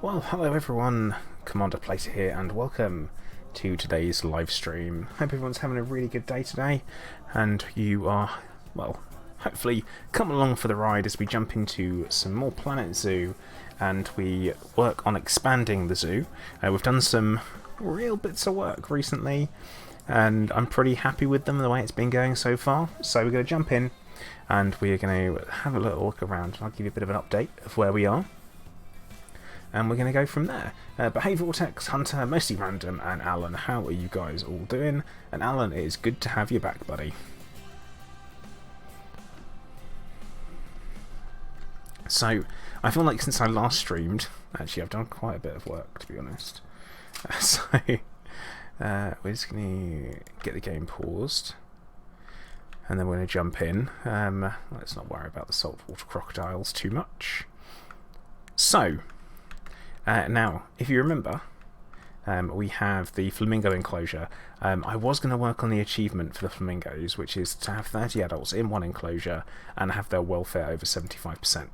Well, hello everyone, Commander Plater here, and welcome to today's live stream. Hope everyone's having a really good day today, and you are, well, hopefully come along for the ride as we jump into some more Planet Zoo, and we work on expanding the zoo. We've done some real bits of work recently, and I'm pretty happy with them, the way it's been going so far. So we're going to jump in, and we're going to have a little look around, and I'll give you a bit of an update of where we are. And we're going to go from there. But hey, Vortex, Hunter, Mostly Random, and Alan, how are you guys all doing? And Alan, it is good to have you back, buddy. So, I feel like since I last streamed, actually I've done quite a bit of work, to be honest. So, we're just going to get the game paused. And then we're going to jump in. Let's not worry about the saltwater crocodiles too much. So, now, if you remember, we have the flamingo enclosure. I was going to work on the achievement for the flamingos, which is to have 30 adults in one enclosure and have their welfare over 75%.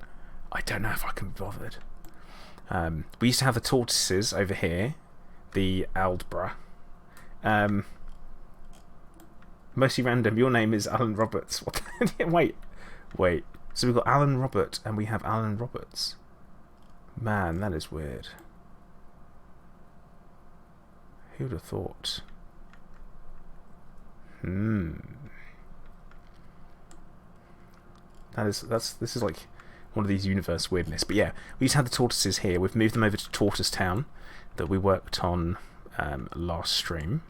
I don't know if I can be bothered. We used to have the tortoises over here, the Aldbra. Mostly Random, your name is Alan Roberts. What? Wait. So we've got Alan Robert and we have Alan Roberts. Man, that is weird. Who'd have thought? This is like one of these universe weirdness. But yeah, we used to have the tortoises here. We've moved them over to Tortoise Town that we worked on last stream.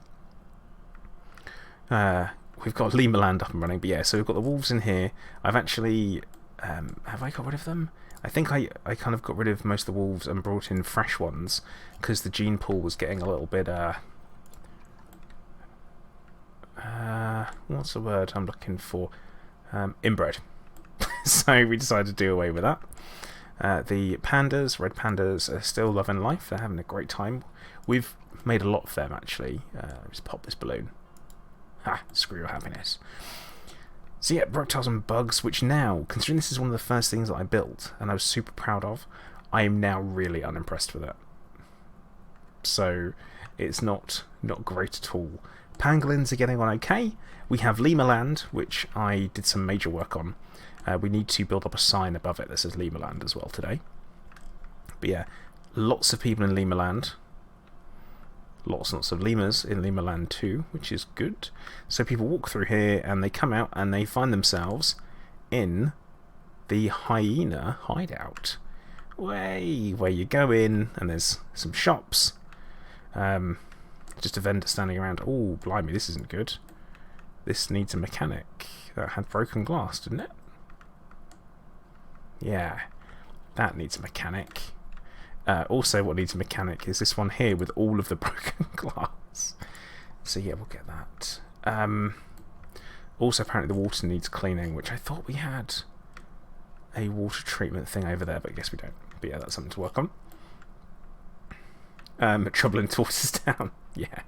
We've got Limaland up and running. But yeah, so we've got the wolves in here. I've actually have I got rid of them? I think I kind of got rid of most of the wolves and brought in fresh ones because the gene pool was getting a little bit what's the word I'm looking for? Inbred. So we decided to do away with that. The pandas, red pandas, are still loving life. They're having a great time. We've made a lot of them actually. Just pop this balloon. Ha! Screw your happiness. So yeah, reptiles and bugs, which now, considering this is one of the first things that I built, and I was super proud of, I am now really unimpressed with it. So, it's not great at all. Pangolins are getting on okay. We have Limaland, which I did some major work on. We need to build up a sign above it that says Limaland as well today. But yeah, lots of people in Limaland. Lots and lots of lemurs in Limaland too, which is good. So people walk through here and they come out and they find themselves in the hyena hideout. Where you go in and there's some shops. Just a vendor standing around. Oh, blimey, this isn't good. This needs a mechanic. That had broken glass, didn't it? Yeah, that needs a mechanic. Also, what needs a mechanic is this one here with all of the broken glass. So yeah, we'll get that. Also, apparently the water needs cleaning, which I thought we had a water treatment thing over there, but I guess we don't. But yeah, that's something to work on. Trouble in Tortoise Town. Yeah.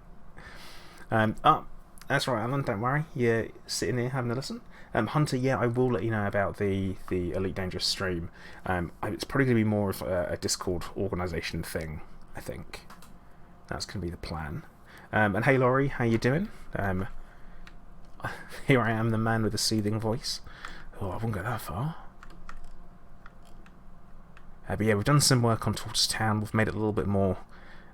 That's right, Alan, don't worry. You're sitting here having a listen. Hunter, yeah, I will let you know about the Elite Dangerous stream. It's probably going to be more of a Discord organisation thing, I think. That's going to be the plan. And hey, Laurie, how you doing? Here I am, the man with the soothing voice. Oh, I won't go that far. But yeah, we've done some work on Tortoise Town. We've made it a little bit more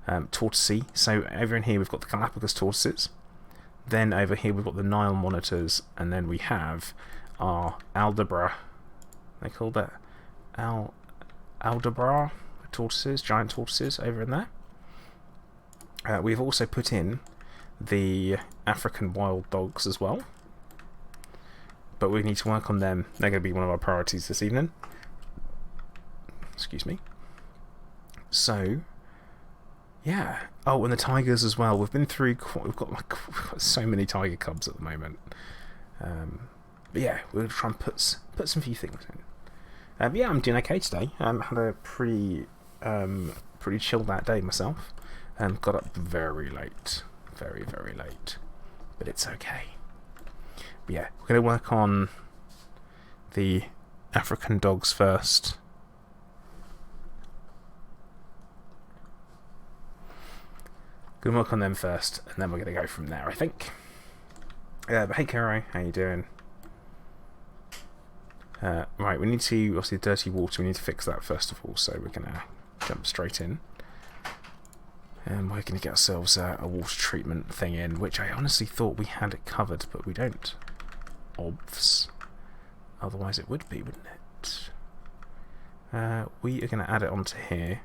tortoisey. So over in here we've got the Galapagos tortoises. Then over here we've got the Nile monitors, and then we have our Aldabra. They call that Aldabra tortoises, giant tortoises over in there. We've also put in the African wild dogs as well, but we need to work on them. They're going to be one of our priorities this evening. Excuse me. So, yeah. Oh, and the tigers as well. We've been through. We've got so many tiger cubs at the moment. But yeah, we'll try and put some few things in. But yeah, I'm doing okay today. Had a pretty chilled out day myself. Got up very late, very late, but it's okay. But yeah, we're going to work on the African dogs first. Gonna work on them first, and then we're gonna go from there, I think. But hey, Caro, how you doing? Right, we need to, obviously, dirty water, we need to fix that first of all, so we're gonna jump straight in. And we're gonna get ourselves a water treatment thing in, which I honestly thought we had it covered, but we don't. Obvs. Otherwise it would be, wouldn't it? We are gonna add it onto here.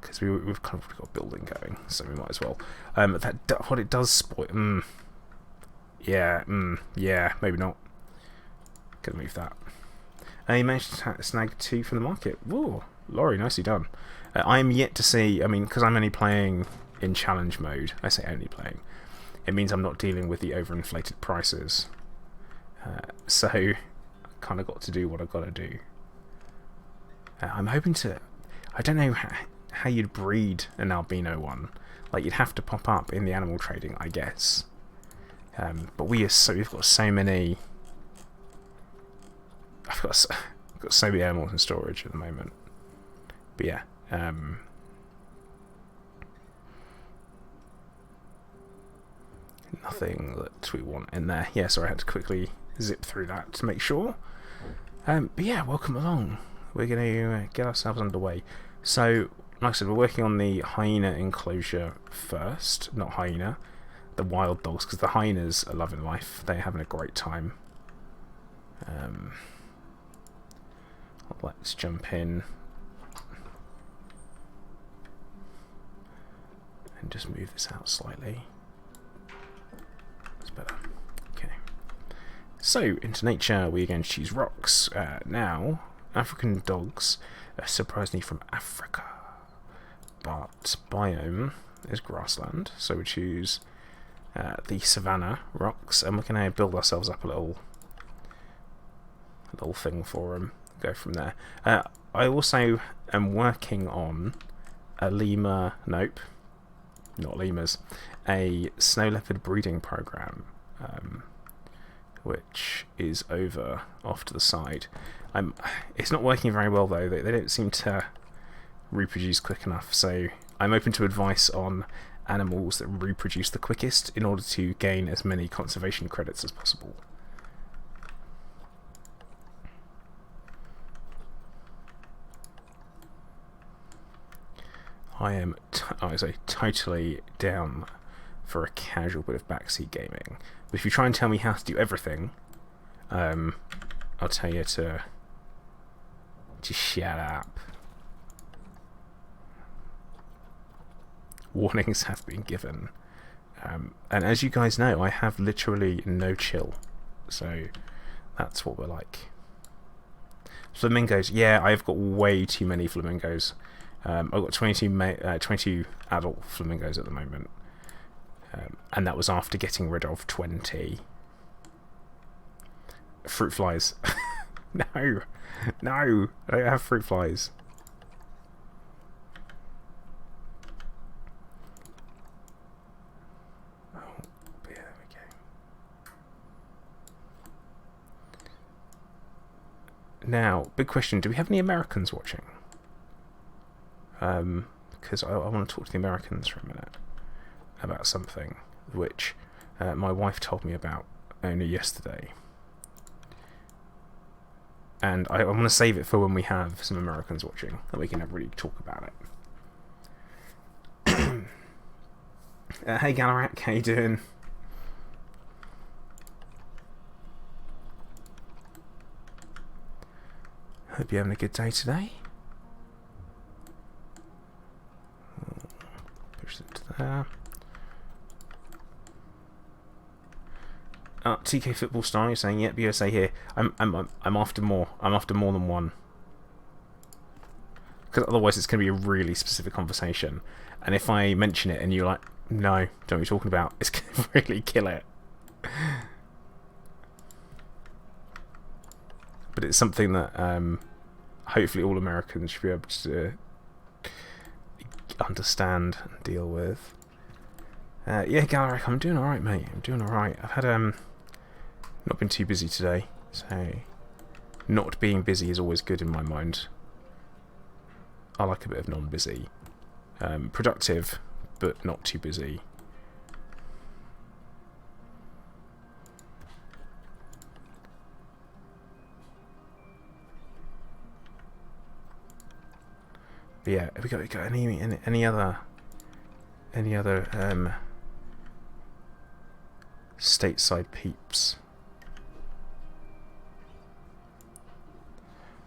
Because we've kind of got a building going, so we might as well. What it does spoil. Yeah, maybe not. Gonna move that. You managed to snag 2 from the market. Whoa, Laurie, nicely done. I am yet to see. I mean, because I'm only playing in challenge mode. I say only playing. It means I'm not dealing with the overinflated prices. So I kind of got to do what I've got to do. I'm hoping to. I don't know how you'd breed an albino one. Like, you'd have to pop up in the animal trading, I guess. But we've got so many. I've got so many animals in storage at the moment. But yeah. Nothing that we want in there. Yeah, so I had to quickly zip through that to make sure. But yeah, welcome along. We're going to get ourselves underway. So, like I said, we're working on the hyena enclosure first. Not hyena, the wild dogs, because the hyenas are loving life. They're having a great time. Let's jump in and just move this out slightly. That's better. Okay. So, into nature, we're going to choose rocks. Now, African dogs are surprisingly from Africa. But biome is grassland, so we choose the savanna rocks, and we're going to build ourselves up a little thing for them. Go from there. I also am working on a lemur. Nope, not lemurs. A snow leopard breeding program, which is over off to the side. It's not working very well though. They don't seem to reproduce quick enough. So I'm open to advice on animals that reproduce the quickest in order to gain as many conservation credits as possible. I am, totally down for a casual bit of backseat gaming. But if you try and tell me how to do everything, I'll tell you to shut up. Warnings have been given. And as you guys know, I have literally no chill. So that's what we're like. Flamingos. Yeah, I've got way too many flamingos. I've got 22 adult flamingos at the moment, and that was after getting rid of 20 fruit flies. No, I don't have fruit flies. Oh, yeah, there we go. Now, big question: do we have any Americans watching? Because I want to talk to the Americans for a minute about something which my wife told me about only yesterday, and I want to save it for when we have some Americans watching and we can really talk about it. Hey Galarak, how you doing? Hope you're having a good day today. Push it to there. TK Football Star, you're saying, yep, USA here. I'm after more. I'm after more than one. Because otherwise it's going to be a really specific conversation. And if I mention it and you're like, no, don't know what you're talking about, it's going to really kill it. But it's something that hopefully all Americans should be able to understand and deal with. Yeah, Galaric, I'm doing alright, mate. I'm doing alright. I've had not been too busy today, so not being busy is always good in my mind. I like a bit of non-busy. Productive, but not too busy. But yeah, have we got any other stateside peeps?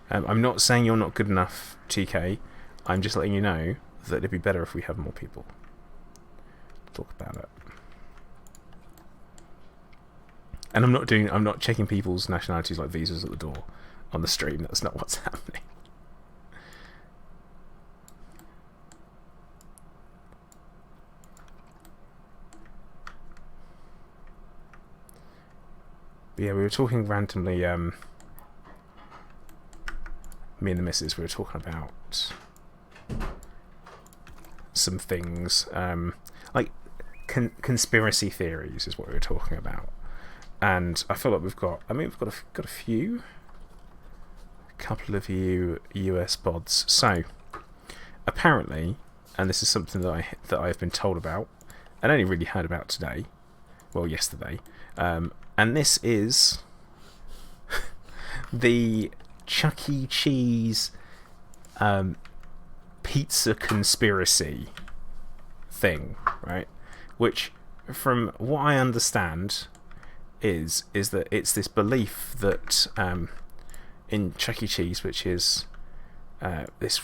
I'm not saying you're not good enough, TK. I'm just letting you know that it'd be better if we have more people talk about it. And I'm not checking people's nationalities like visas at the door on the stream. That's not what's happening. But yeah, we were talking randomly. Me and the missus, we were talking about some things, like conspiracy theories is what we were talking about, and I feel like we've got a few, a couple of US pods. So apparently, and this is something that I've been told about, and only really heard about today, well yesterday, and this is the Chuck E. Cheese pizza conspiracy thing, right? Which, from what I understand, is that it's this belief that in Chuck E. Cheese, which is this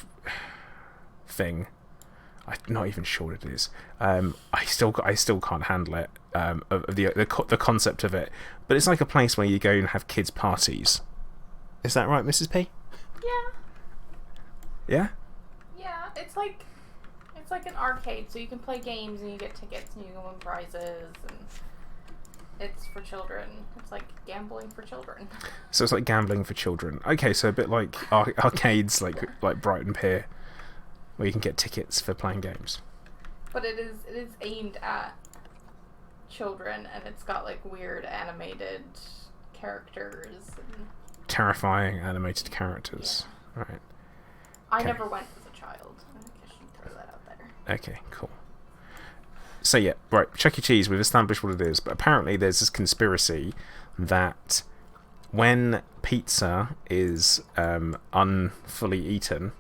thing, I'm not even sure what it is. I still can't handle it. Of the concept of it, but it's like a place where you go and have kids' parties. Is that right, Mrs. P? Yeah. Yeah? Yeah, it's like an arcade, so you can play games and you get tickets and you can win prizes, and it's for children. It's like gambling for children. So it's like gambling for children. Okay, so a bit like arcades, like Brighton Pier, where you can get tickets for playing games. But it is aimed at children, and it's got like weird animated characters and terrifying animated characters. Yeah. Right. I never went as a child. I should throw that out there. Okay, cool. So yeah, right, Chuck E. Cheese, we've established what it is, but apparently there's this conspiracy that when pizza is unfully eaten,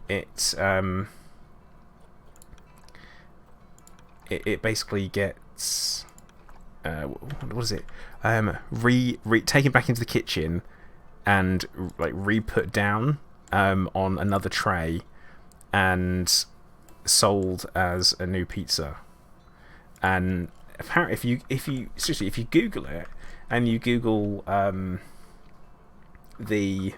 it basically gets what is it? Taken back into the kitchen and like re-put down on another tray and sold as a new pizza. And apparently, if you Google it and you Google the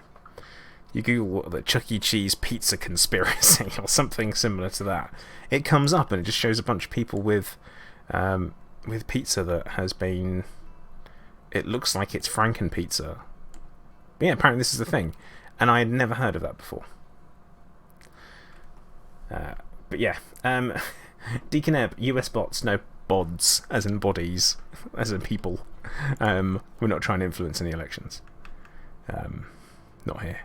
Chuck E. Cheese pizza conspiracy or something similar to that, it comes up and it just shows a bunch of people with pizza that has been. It looks like it's Franken pizza. But yeah, apparently this is the thing, and I had never heard of that before. But yeah, Deacon Ebb, US bots, no bods, as in bodies, as in people. We're not trying to influence any elections. Not here.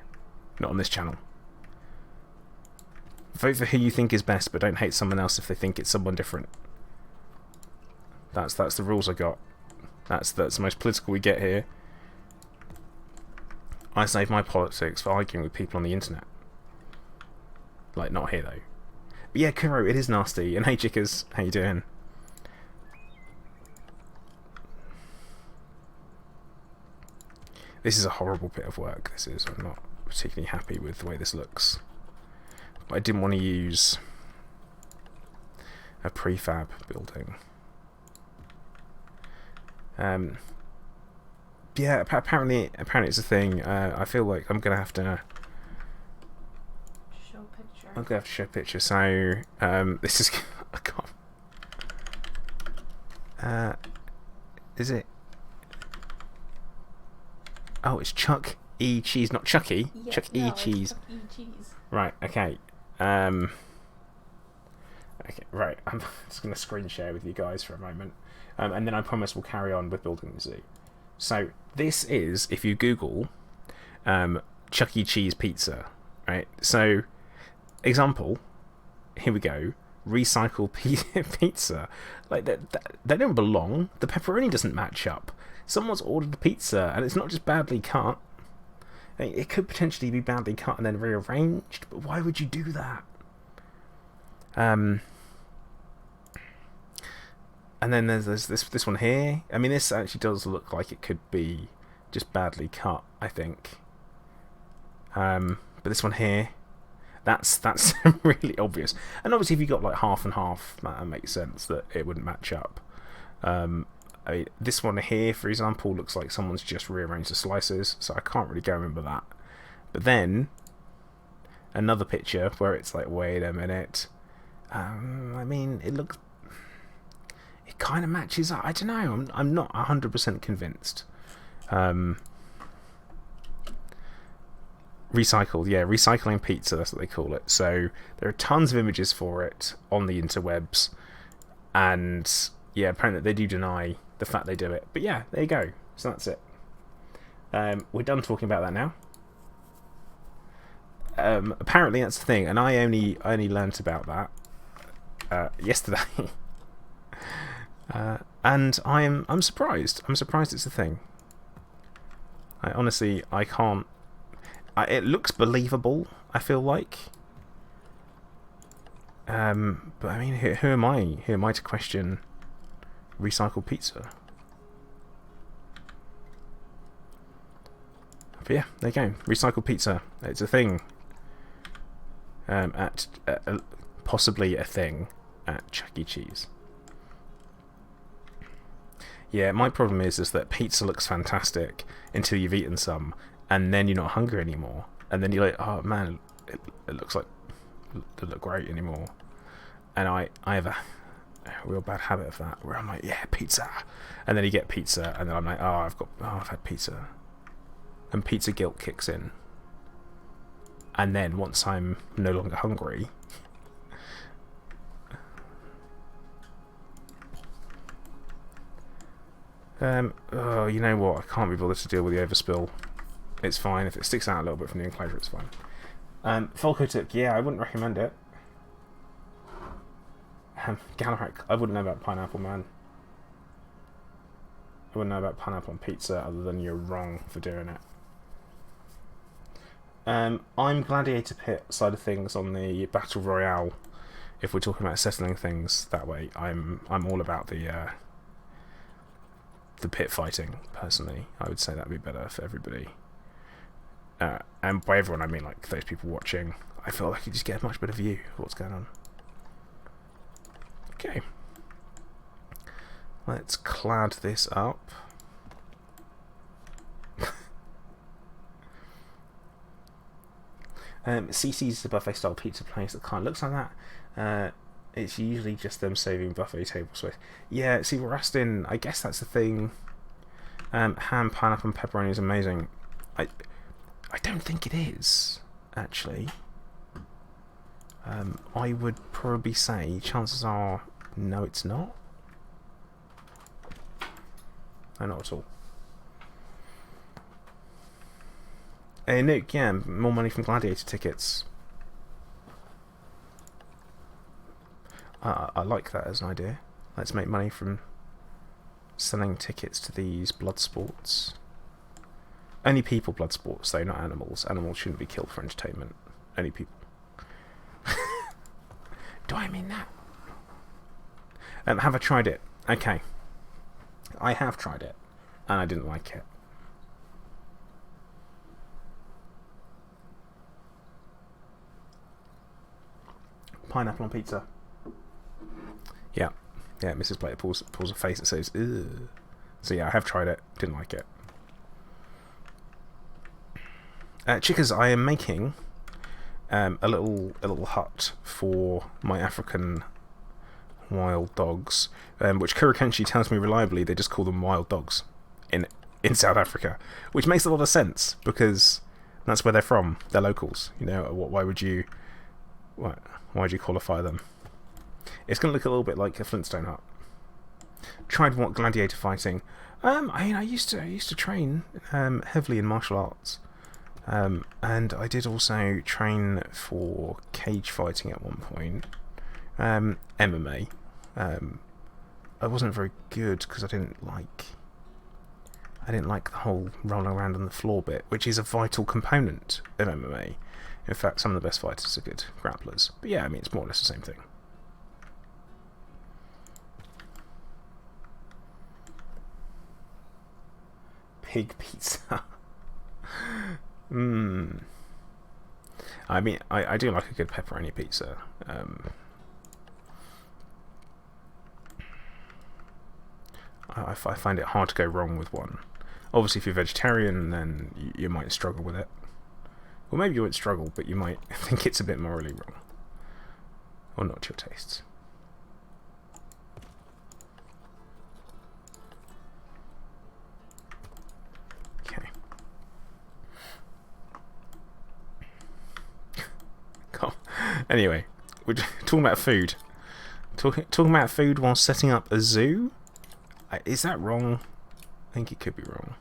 Not on this channel. Vote for who you think is best, but don't hate someone else if they think it's someone different. That's the rules I got. That's the most political we get here. I save my politics for arguing with people on the internet. Like, not here though. But yeah, Kuro, it is nasty. And hey Jickers, how you doing? This is a horrible bit of work, this is. I'm not particularly happy with the way this looks. But I didn't want to use a prefab building. Yeah, apparently it's a thing. I feel like I'm gonna have to show a picture. I'm gonna have to show a picture. So this is I can't. Is it? Oh, it's Chuck E. Cheese, not Chucky. Yeah, Chuck E. Cheese. Chuck E. Cheese. Right. Okay. Okay. Right. I'm just gonna screen share with you guys for a moment. And then I promise we'll carry on with building the zoo. So this is, if you Google Chuck E. Cheese pizza, right? So, example, here we go. Recycle pizza. Like, they don't belong. The pepperoni doesn't match up. Someone's ordered a pizza, and it's not just badly cut. I mean, it could potentially be badly cut and then rearranged, but why would you do that? And then there's this one here. I mean, this actually does look like it could be just badly cut, I think. But this one here, that's really obvious. And obviously, if you got like half and half, that makes sense that it wouldn't match up. I mean, this one here, for example, looks like someone's just rearranged the slices, so I can't really go remember that. But then another picture where it's like, wait a minute. I mean, it kind of matches up. I don't know. I'm not 100% convinced. Recycled, yeah, recycling pizza, that's what they call it. So there are tons of images for it on the interwebs, and yeah, apparently they do deny the fact they do it. But yeah, there you go. So that's it. We're done talking about that now. Apparently that's the thing, and I only learnt about that yesterday. And I'm surprised. I'm surprised it's a thing. I can't. It looks believable, I feel like. But I mean, who am I? Who am I to question recycled pizza? But yeah, there you go. Recycled pizza. It's a thing. Possibly a thing at Chuck E. Cheese. Yeah, my problem is that pizza looks fantastic until you've eaten some, and then you're not hungry anymore, and then you're like, oh man, it looks like it doesn't look great anymore. And I have a real bad habit of that, where I'm like, yeah, pizza, and then you get pizza, and then I'm like, I've had pizza, and pizza guilt kicks in, and then once I'm no longer hungry, you know what? I can't be bothered to deal with the overspill. It's fine. If it sticks out a little bit from the enclosure, it's fine. Folco tip, yeah, I wouldn't recommend it. Galarak, I wouldn't know about pineapple, man. I wouldn't know about pineapple on pizza, other than you're wrong for doing it. I'm Gladiator Pit side of things on the Battle Royale. If we're talking about settling things that way, I'm all about the pit fighting, personally. I would say that'd be better for everybody. And by everyone, I mean like those people watching. I feel like you just get a much better view of what's going on. Okay. Let's clad this up. CC's is a buffet style pizza place that kind of looks like that. It's usually just them saving buffet table space. Yeah, see, Rustin, I guess that's the thing. Ham, pineapple, and pepperoni is amazing. I don't think it is, actually. I would probably say chances are no, it's not. No, not at all. Hey, Nick, yeah, more money from Gladiator tickets. I like that as an idea. Let's make money from selling tickets to these blood sports. Only people blood sports, though, not animals. Animals shouldn't be killed for entertainment. Only people. Do I mean that? Have I tried it? Okay. I have tried it, and I didn't like it. Pineapple on pizza. Yeah, Mrs. Plater pulls a face that says, ugh. So yeah, I have tried it, didn't like it. Chickers, I am making a little hut for my African wild dogs, which Kurikenshi tells me reliably they just call them wild dogs in South Africa, which makes a lot of sense because that's where they're from. They're locals. You know, why would you qualify them? It's going to look a little bit like a Flintstone hut. Tried what gladiator fighting? I used to train heavily in martial arts, And I did also train for cage fighting at one point. MMA. I wasn't very good because I didn't like the whole rolling around on the floor bit, which is a vital component of MMA. In fact, some of the best fighters are good grapplers. But yeah, I mean, it's more or less the same thing. Pig pizza. I mean, I do like a good pepperoni pizza. I find it hard to go wrong with one. Obviously, if you're vegetarian, then you might struggle with it. Well, maybe you won't struggle, but you might think it's a bit morally wrong. Or not to your tastes. Okay. Cool. Anyway, we're talking about food. Talking about food while setting up a zoo? Is that wrong? I think it could be wrong.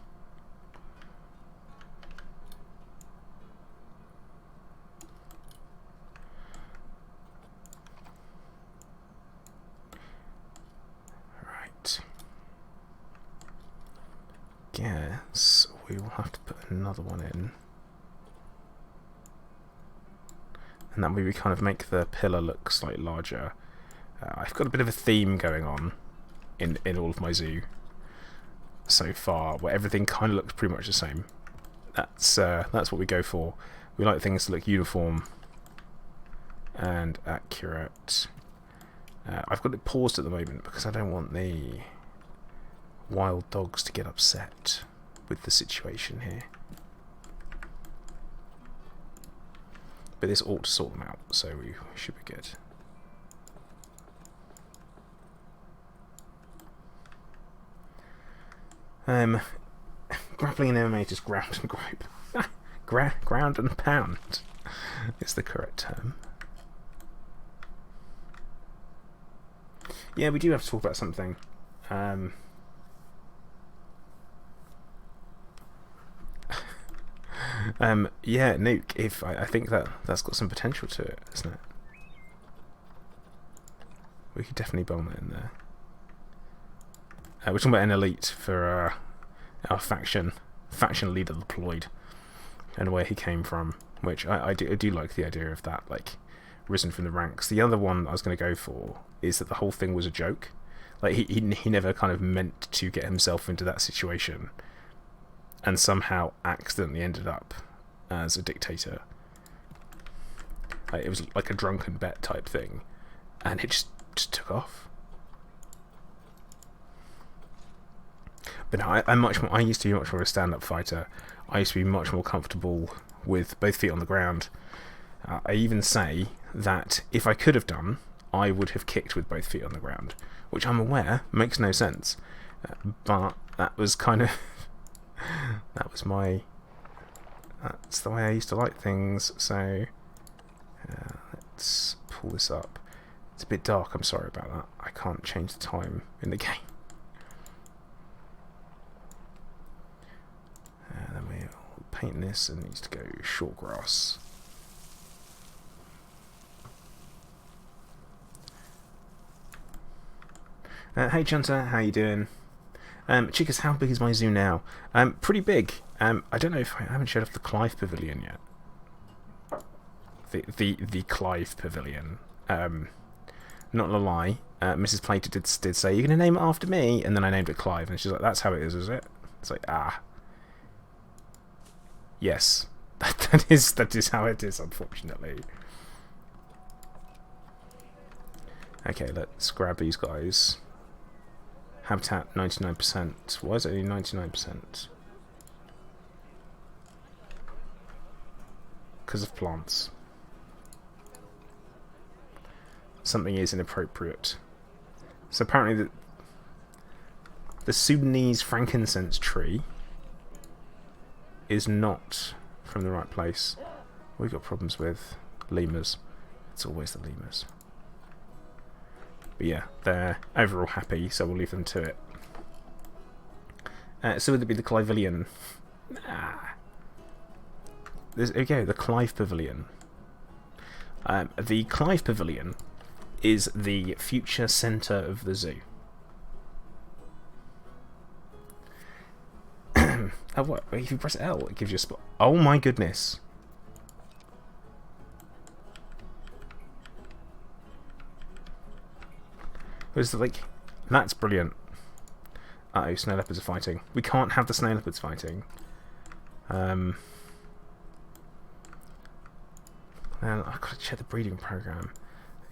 Right. Guess we will have to put another one in. And that way we kind of make the pillar look slightly larger. I've got a bit of a theme going on in all of my zoo so far, where everything kind of looks pretty much the same. That's what we go for. We like things to look uniform and accurate. I've got it paused at the moment because I don't want the wild dogs to get upset with the situation here. But this ought to sort them out, so we should be good. Grappling in MMA is ground and gripe. Ground and pound is the correct term. Yeah, we do have to talk about something. Yeah, Nuke. I think that's got some potential to it, isn't it? We could definitely bomb it in there. We're talking about an elite for our faction leader deployed, and where he came from, which I do like the idea of that, like risen from the ranks. The other one I was going to go for is that the whole thing was a joke. Like he never kind of meant to get himself into that situation, and somehow accidentally ended up as a dictator. Like, it was like a drunken bet type thing, and it just took off. But no, I used to be much more of a stand-up fighter. I used to be much more comfortable with both feet on the ground. I even say that if I could have done, I would have kicked with both feet on the ground, which I'm aware makes no sense. But that was kind of that's the way I used to like things. So let's pull this up. It's a bit dark, I'm sorry about that. I can't change the time in the game. Then we'll paint this, and it needs to go short grass. Hey Junta, how you doing? Chicas, how big is my zoo now? Pretty big. I don't know if I haven't showed off the Clive Pavilion yet. The Clive Pavilion. Not a lie. Mrs. Plater did say, "You're going to name it after me," and then I named it Clive, and she's like, "That's how it is it?" It's like, yes, that is how it is, unfortunately. Okay, let's grab these guys. Habitat 99%. Why is it only 99%? Because of plants. Something is inappropriate. So apparently the Sudanese frankincense tree is not from the right place. We've got problems with lemurs. It's always the lemurs. But yeah, they're overall happy, so we'll leave them to it. So would it be the Clivilian? There we go, the Clive Pavilion. The Clive Pavilion is the future centre of the zoo. Oh, what? If you press L, it gives you a spot. Oh my goodness. Was like, that's brilliant. Uh-oh, snow leopards are fighting. We can't have the snow leopards fighting. And I've got to check the breeding program.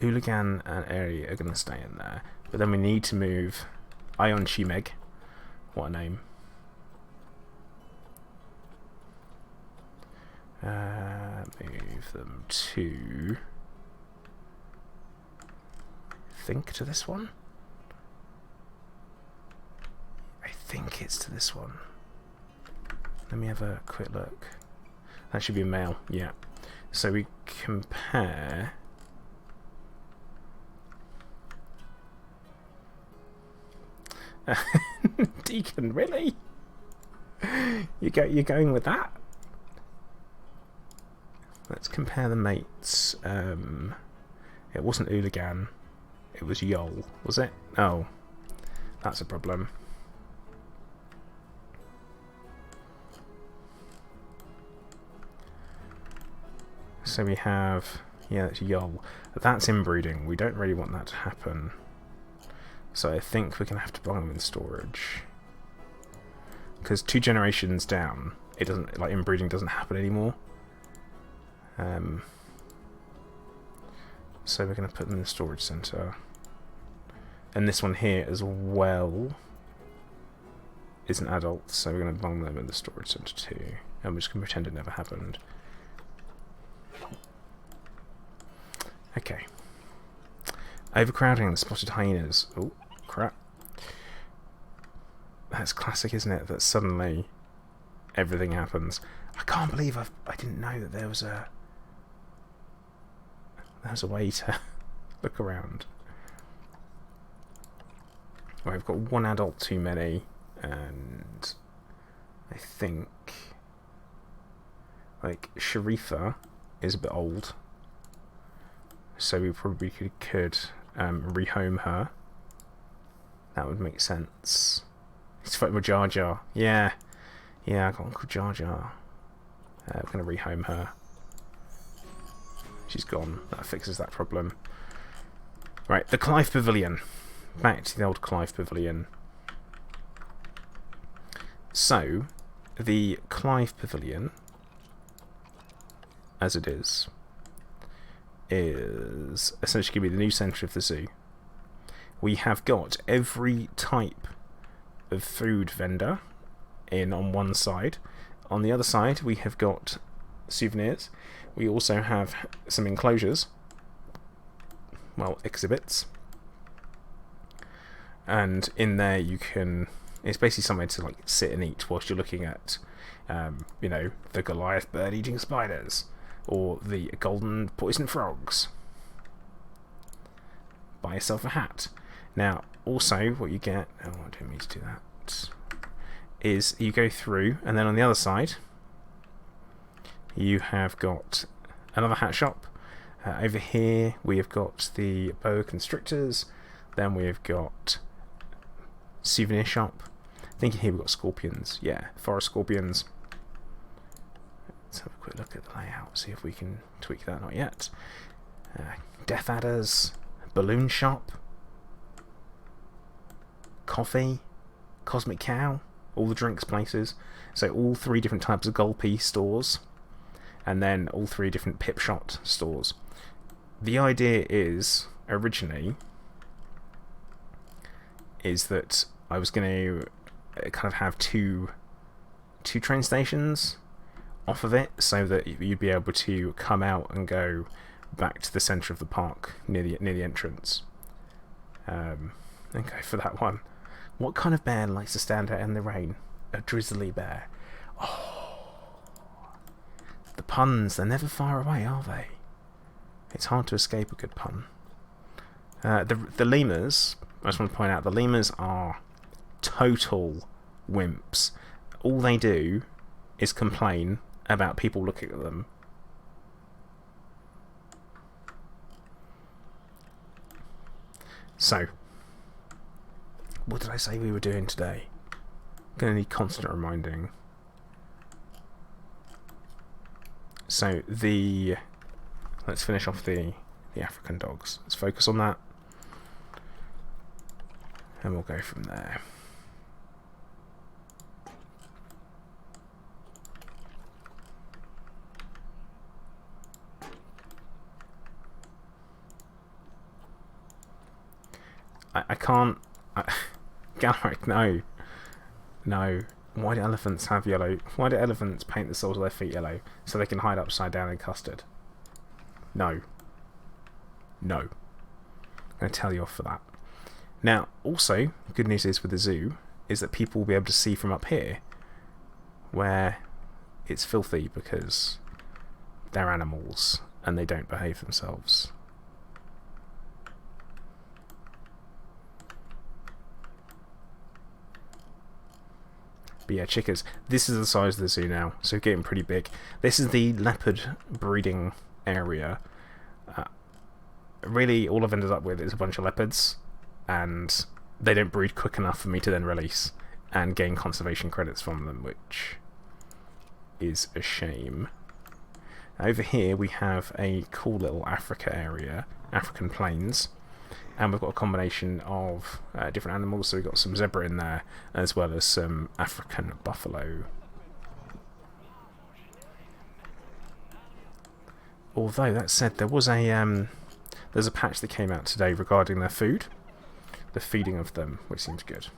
Hooligan and Airy are going to stay in there. But then we need to move Ion Shimeg. What a name. Move them to... I think to this one? I think it's to this one. Let me have a quick look. That should be a male, yeah. So we compare... Deacon, really? You're going with that? Let's compare the mates. It wasn't Hooligan. It was Yol, was it? Oh, that's a problem. So we have, yeah, it's Yol. That's inbreeding. We don't really want that to happen. So I think we're going to have to buy them in storage. Because 2 generations down, it doesn't, like, inbreeding doesn't happen anymore. So we're going to put them in the storage centre. And this one here as well is an adult, so we're going to bung them in the storage centre too. And we're just going to pretend it never happened. Okay. Overcrowding the spotted hyenas. Oh, crap. That's classic, isn't it? That suddenly everything happens. I can't believe I didn't know that there was a way to look around. Right, we've got 1 adult too many, and I think like Sharifa is a bit old, so we probably could rehome her. That would make sense. He's fighting with Jar Jar. Yeah, I got Uncle Jar Jar. We're going to rehome her. She's gone. That fixes that problem. Right, the Clive Pavilion. Back to the old Clive Pavilion. So, the Clive Pavilion, as it is essentially going to be the new centre of the zoo. We have got every type of food vendor on one side. On the other side, we have got souvenirs. We also have some enclosures, well, exhibits, and in there you can, it's basically somewhere to like sit and eat whilst you're looking at you know, the Goliath bird eating spiders or the golden poison frogs. Buy yourself a hat. Now also what you get, oh, I didn't mean to do that, is you go through, and then on the other side you have got another hat shop. Over here we have got the boa constrictors, then we have got souvenir shop. I think here we've got scorpions, yeah, forest scorpions. Let's have a quick look at the layout, see if we can tweak that. Not yet. Death adders, balloon shop, coffee, cosmic cow, all the drinks places. So all 3 different types of Gulpy stores, and then all 3 different Pip Shot stores. The idea is, originally, is that I was going to kind of have two train stations off of it, so that you'd be able to come out and go back to the centre of the park near the entrance. And go for that one. What kind of bear likes to stand out in the rain? A drizzly bear. Oh. The puns, they're never far away, are they? It's hard to escape a good pun. The lemurs, I just want to point out, the lemurs are total wimps. All they do is complain about people looking at them. So, what did I say we were doing today? Gonna need constant reminding. So let's finish off the African dogs. Let's focus on that, and we'll go from there. I can't. Galeric, no. No. Why do elephants have yellow? Why do elephants paint the soles of their feet yellow? So they can hide upside down in custard? No. No. I'm going to tell you off for that. Now, also, good news is with the zoo, is that people will be able to see from up here where it's filthy because they're animals and they don't behave themselves. But yeah, chickens. This is the size of the zoo now, so getting pretty big. This is the leopard breeding area. Really, all I've ended up with is a bunch of leopards, and they don't breed quick enough for me to then release and gain conservation credits from them, which is a shame. Over here we have a cool little Africa area, African plains. And we've got a combination of different animals, so we've got some zebra in there, as well as some African buffalo. Although, that said, there was there's a patch that came out today regarding their food. The feeding of them, which seems good.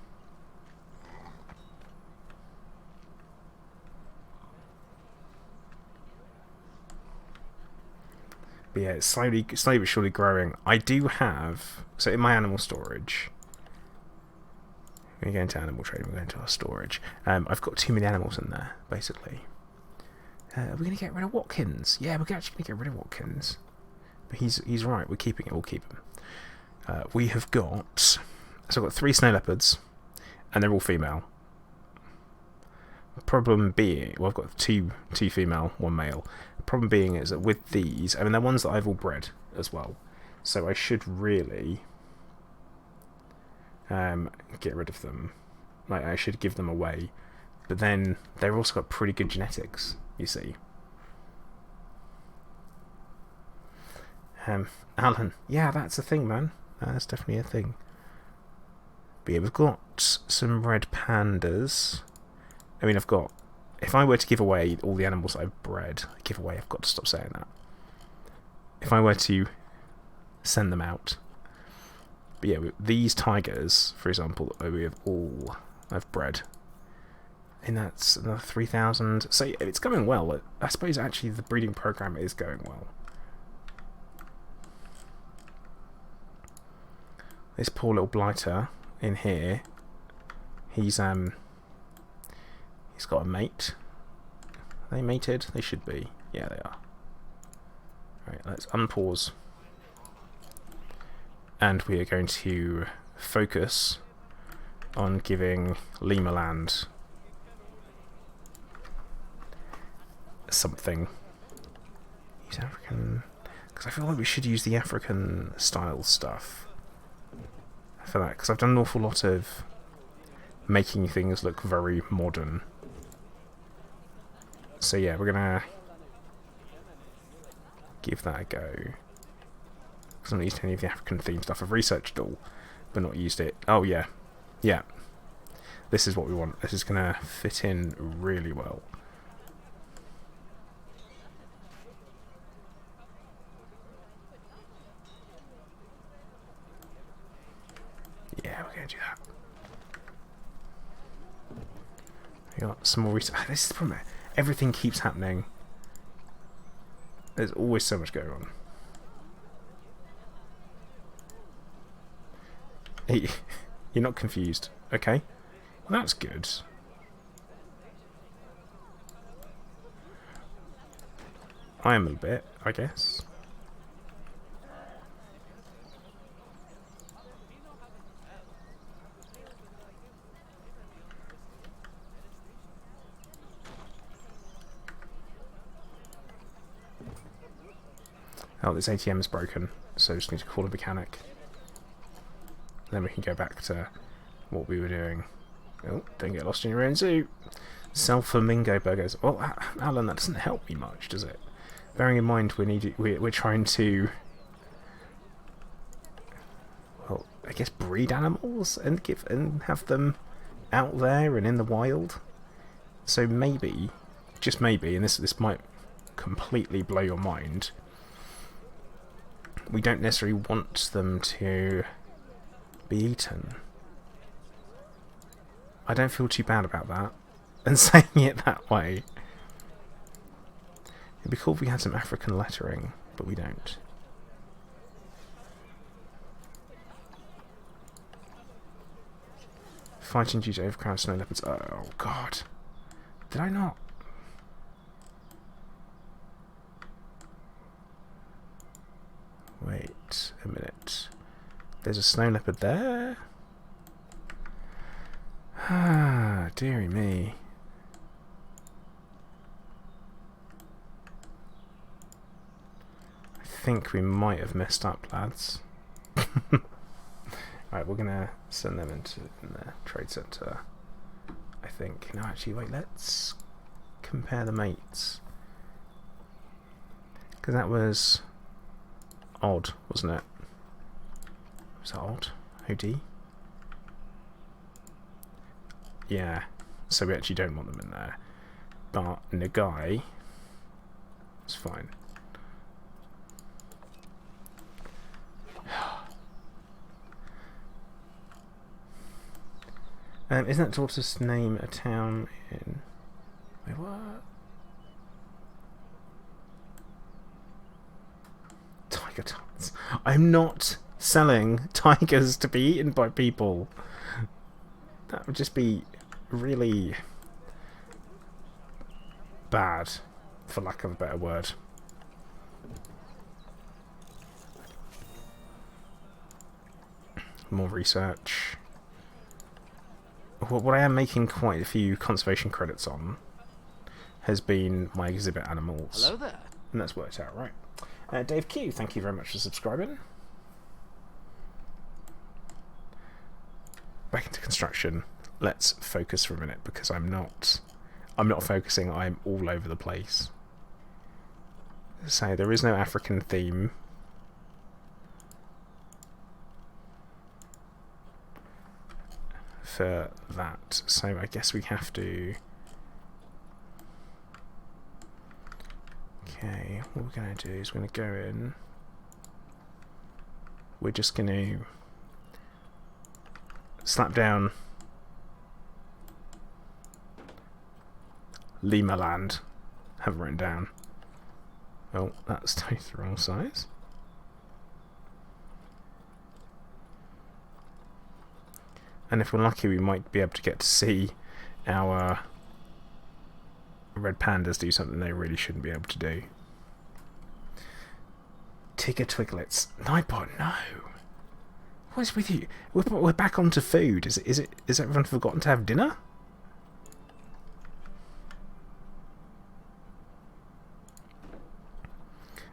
But yeah, it's slowly but surely growing. I do have... So in my animal storage... We're going to animal trading, we're going to our storage. I've got too many animals in there, basically. We're going to get rid of Watkins. Yeah, we're actually going to get rid of Watkins. But he's right, we're keeping it, we'll keep him. We have got... So I've got 3 snow leopards, and they're all female. Problem being... Well, I've got two female, 1 male. Problem being is that with these, I mean, they're ones that I've all bred as well, so I should really get rid of them. Like, I should give them away, but then they've also got pretty good genetics, you see. Alan, yeah, that's a thing, man. That's definitely a thing. But yeah, we've got some red pandas. I mean, I've got... If I were to give away all the animals I've bred... I've got to stop saying that. If I were to send them out... But yeah, these tigers, for example, we have all I've bred. And that's another 3,000. So it's going well. I suppose actually the breeding program is going well. This poor little blighter in here, he's got a mate. Are they mated? They should be. Yeah, they are. Right, let's unpause. And we are going to focus on giving Limaland something. He's African. Because I feel like we should use the African style stuff for that. Because I've done an awful lot of making things look very modern. So yeah, we're gonna give that a go. Because I've not used any of the African theme stuff. I've researched it all, but not used it. Oh yeah, yeah. This is what we want. This is gonna fit in really well. Yeah, we're gonna do that. We got some more research. This is the problem. Everything keeps happening. There's always so much going on. Hey, you're not confused. Okay. Well, that's good. I am a bit, I guess. Oh, this ATM is broken, so just need to call a mechanic. Then we can go back to what we were doing. Oh, don't get lost in your own zoo. Sell flamingo burgers. Well, Alan, that doesn't help me much, does it? Bearing in mind we're trying to, well, I guess breed animals and have them out there and in the wild. So maybe, just maybe, and this might completely blow your mind, we don't necessarily want them to be eaten. I don't feel too bad about that, and saying it that way. It'd be cool if we had some African lettering, but we don't. Fighting due to overcrowded snow leopards. Oh god. Did I not? Wait a minute. There's a snow leopard there? Ah, dearie me. I think we might have messed up, lads. Right, we're gonna send them in the trade centre. I think. No, actually, wait, let's compare the mates. Because that was odd, wasn't it? Was that odd? OD? Yeah, so we actually don't want them in there. But Nagai is fine. Isn't that daughter's name a town in... Wait, what? Tiger tarts. I'm not selling tigers to be eaten by people. That would just be really bad, for lack of a better word. More research. What I am making quite a few conservation credits on has been my exhibit animals. Hello there. And that's worked out right. Dave Q, thank you very much for subscribing. Back into construction. Let's focus for a minute, because I'm not focusing, I'm all over the place. So there is no African theme. For that, so I guess we have to. Okay, what we're going to do is we're going to go in. We're just going to slap down Lima Land. Have it written down. Oh, that's totally the wrong size. And if we're lucky, we might be able to get to see our red pandas do something they really shouldn't be able to do. Tigger Twiglets. Nightbot, no. What is with you? We're back onto food. Is everyone forgotten to have dinner?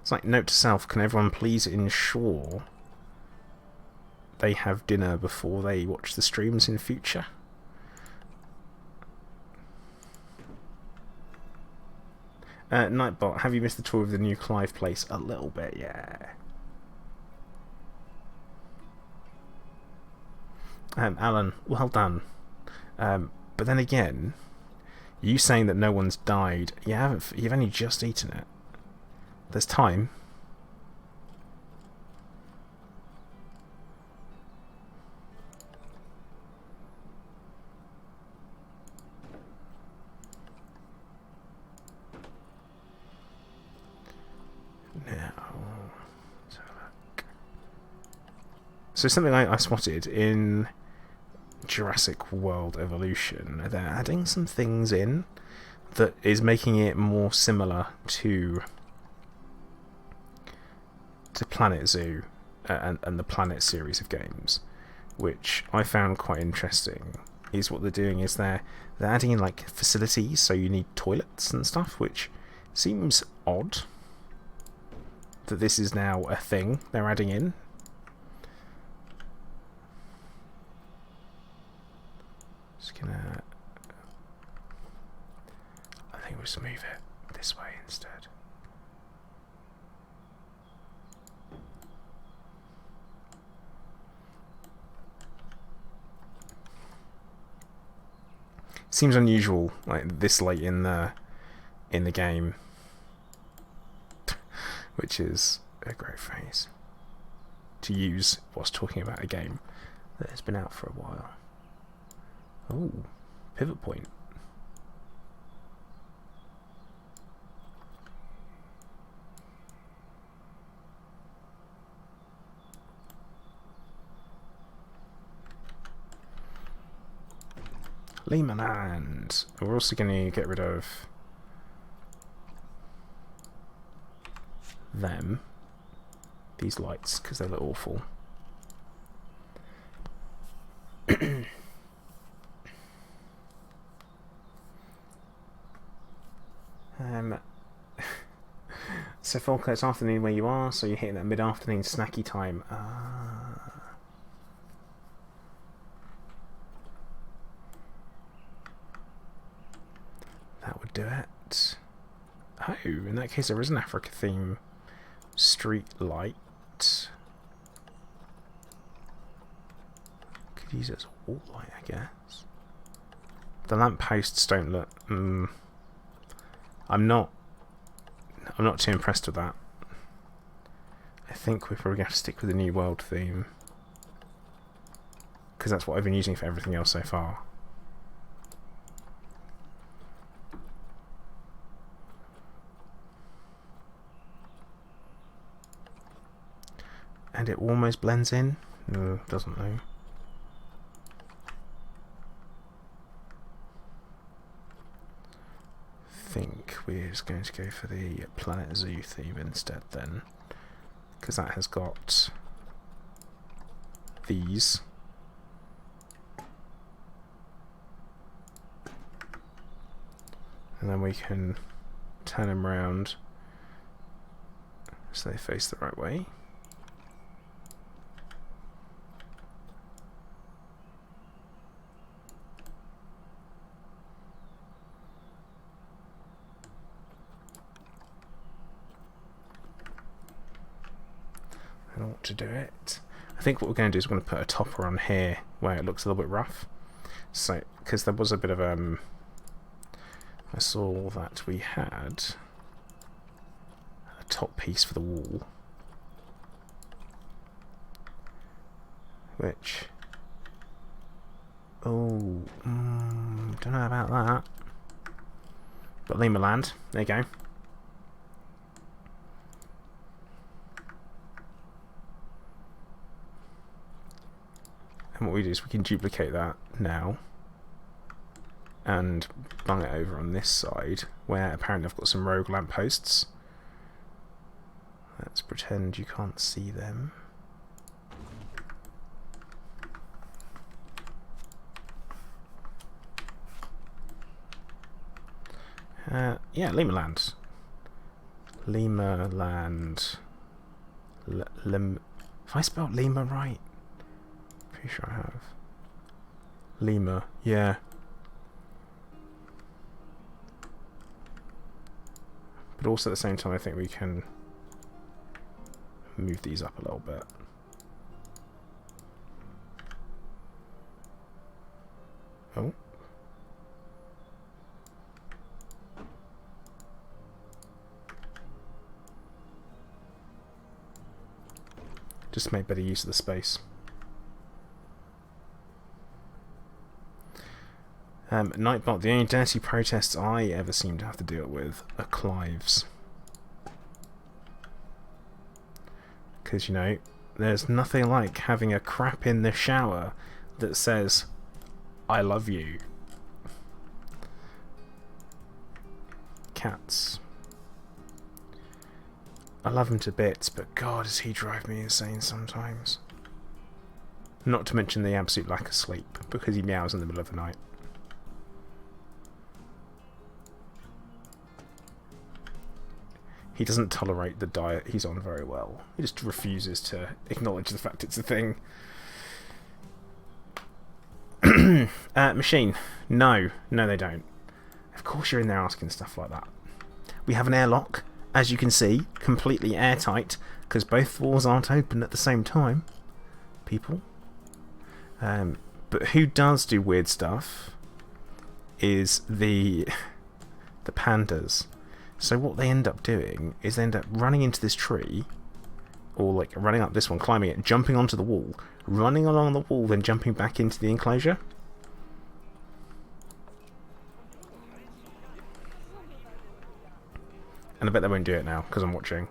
It's like, note to self, can everyone please ensure they have dinner before they watch the streams in future? Nightbot, have you missed the tour of the new Clive place? A little bit, yeah. Alan, well done. But then again, you saying that no one's died, you've only just eaten it. There's time. So something I spotted in Jurassic World Evolution, they're adding some things in that is making it more similar to Planet Zoo and the Planet series of games, which I found quite interesting. Is what they're doing is they're adding in like facilities, so you need toilets and stuff, which seems odd that this is now a thing they're adding in. Just gonna... I think we'll just move it this way instead. Seems unusual, like this late in the game, which is a great phrase to use whilst talking about a game that has been out for a while. Oh, pivot point. Lehman and we're also going to get rid of them, these lights, because they look awful. So Falco, it's afternoon where you are, so you're hitting that mid-afternoon snacky time. That would do it. Oh, in that case there is an Africa theme street light. Could use it as a wall light, I guess. The lampposts don't look... I'm not too impressed with that. I think we're probably going to have to stick with the New World theme, because that's what I've been using for everything else so far. And it almost blends in. No, doesn't though. I think we're just going to go for the Planet Zoo theme instead then, because that has got these. And then we can turn them around so they face the right way. I don't want to do it. I think what we're going to do is we're going to put a topper on here where it looks a little bit rough. So, because there was a bit of I saw that we had a top piece for the wall, which, don't know about that. But Lima Land, there you go. And what we do is we can duplicate that now and bung it over on this side, where apparently I've got some rogue lampposts. Let's pretend you can't see them. Yeah, Lima Land. Lima Land. Have I spelled Lima right? Pretty sure I have. Lima, yeah. But also at the same time I think we can move these up a little bit. Oh. Just make better use of the space. Nightbot, the only dirty protests I ever seem to have to deal with are Clive's. Because, you know, there's nothing like having a crap in the shower that says, I love you. Cats. I love him to bits, but God, does he drive me insane sometimes. Not to mention the absolute lack of sleep, because he meows in the middle of the night. He doesn't tolerate the diet he's on very well. He just refuses to acknowledge the fact it's a thing. Machine. No, they don't. Of course you're in there asking stuff like that. We have an airlock, as you can see, completely airtight, because both walls aren't open at the same time. People. But who does do weird stuff is the pandas. So what they end up doing is they end up running into this tree, or like running up this one, climbing it, jumping onto the wall, running along the wall, then jumping back into the enclosure. And I bet they won't do it now, because I'm watching.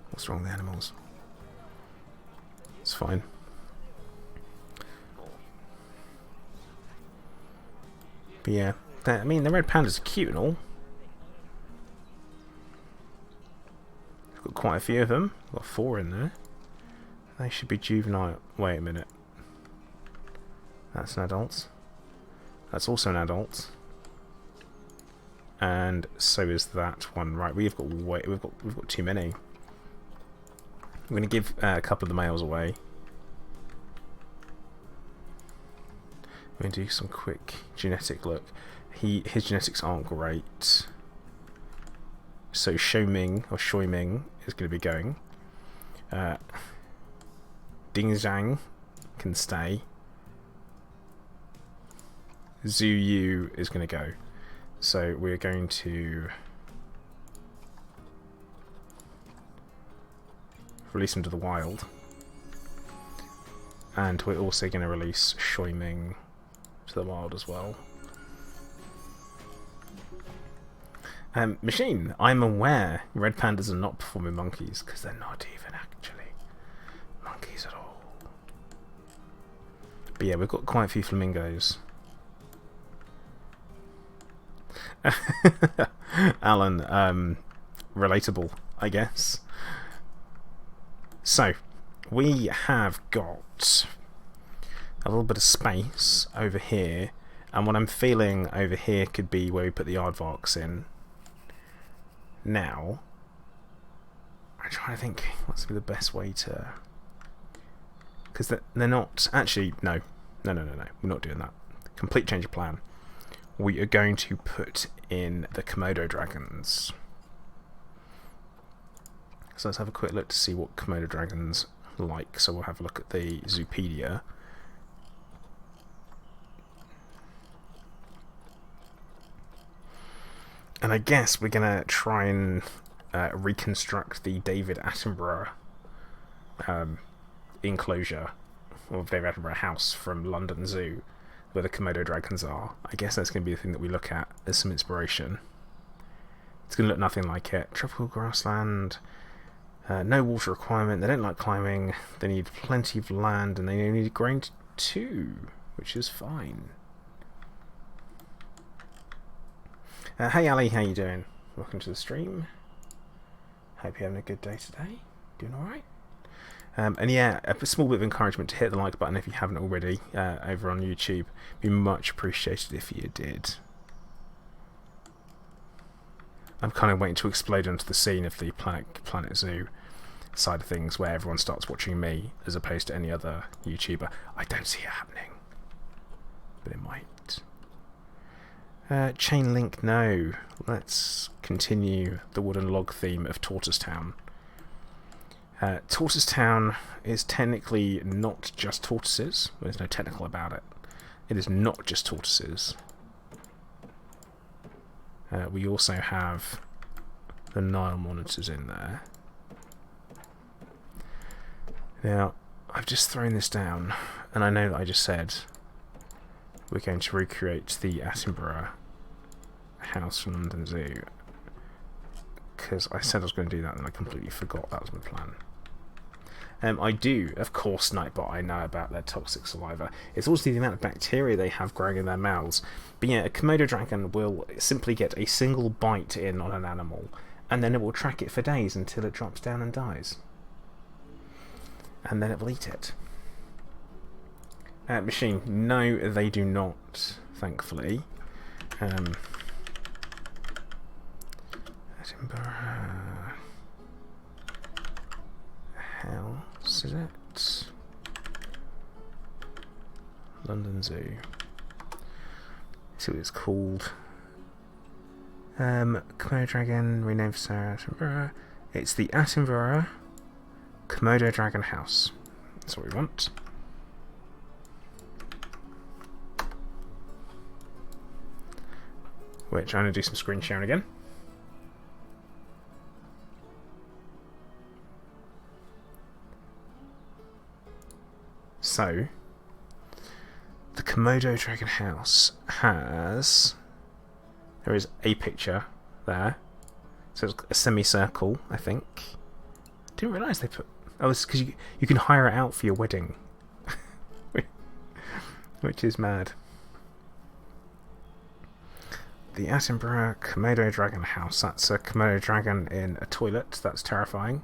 What's wrong with the animals? It's fine. But yeah, I mean, the red pandas are cute and all. I've got quite a few of them. I've got 4 in there. They should be juvenile. Wait a minute. That's an adult. That's also an adult. And so is that one. Right, we've got too many. I'm going to give a couple of the males away. I'm going to do some quick genetic look. His genetics aren't great. So Shoming or Shoiming is going to be going. Ding Zhang can stay. Zhu Yu is going to go. So we're going to release him to the wild. And we're also going to release Shoiming to the wild as well. Machine, I'm aware red pandas are not performing monkeys, because they're not even actually monkeys at all. But yeah, we've got quite a few flamingos. Alan, relatable, I guess. So, we have got a little bit of space over here, and what I'm feeling over here could be where we put the aardvarks in. Now, I'm trying to think what's the best way to... Because they're not... Actually, no. We're not doing that. Complete change of plan. We are going to put in the Komodo dragons. So let's have a quick look to see what Komodo dragons like. So we'll have a look at the Zoopedia. And I guess we're going to try and reconstruct the David Attenborough enclosure, or David Attenborough house from London Zoo, where the Komodo dragons are. I guess that's going to be the thing that we look at as some inspiration. It's going to look nothing like it. Tropical grassland, no water requirement, they don't like climbing, they need plenty of land, and they only need grain too, which is fine. Hey Ali, how you doing? Welcome to the stream. Hope you're having a good day today. Doing alright? And yeah, a small bit of encouragement to hit the like button if you haven't already over on YouTube. Be much appreciated if you did. I'm kind of waiting to explode onto the scene of the Planet Zoo side of things, where everyone starts watching me as opposed to any other YouTuber. I don't see it happening, but it might. Chain link, no. Let's continue the wooden log theme of Tortoise Town. Tortoise Town is technically not just tortoises. There's no technical about it. It is not just tortoises. We also have the Nile monitors in there. Now, I've just thrown this down, and I know that I just said we're going to recreate the Attenborough house from London Zoo, because I said I was going to do that and I completely forgot that was my plan. I do, of course, Nightbot, I know about their toxic saliva. It's also the amount of bacteria they have growing in their mouths. But yeah, a Komodo dragon will simply get a single bite in on an animal, and then it will track it for days until it drops down and dies. And then it will eat it. Machine, no, they do not thankfully. Edinburgh House, is it? London Zoo. Let's see what it's called. Komodo Dragon, renamed for Sarah Attenborough. It's the Attenborough Komodo Dragon House. That's what we want. Which I'm going to do some screen sharing again. So, the Komodo Dragon House has... There is a picture there. So it's a semicircle, I think. Didn't realise they put... Oh, it's because you can hire it out for your wedding. Which is mad. The Attenborough Komodo Dragon House. That's a Komodo dragon in a toilet. That's terrifying.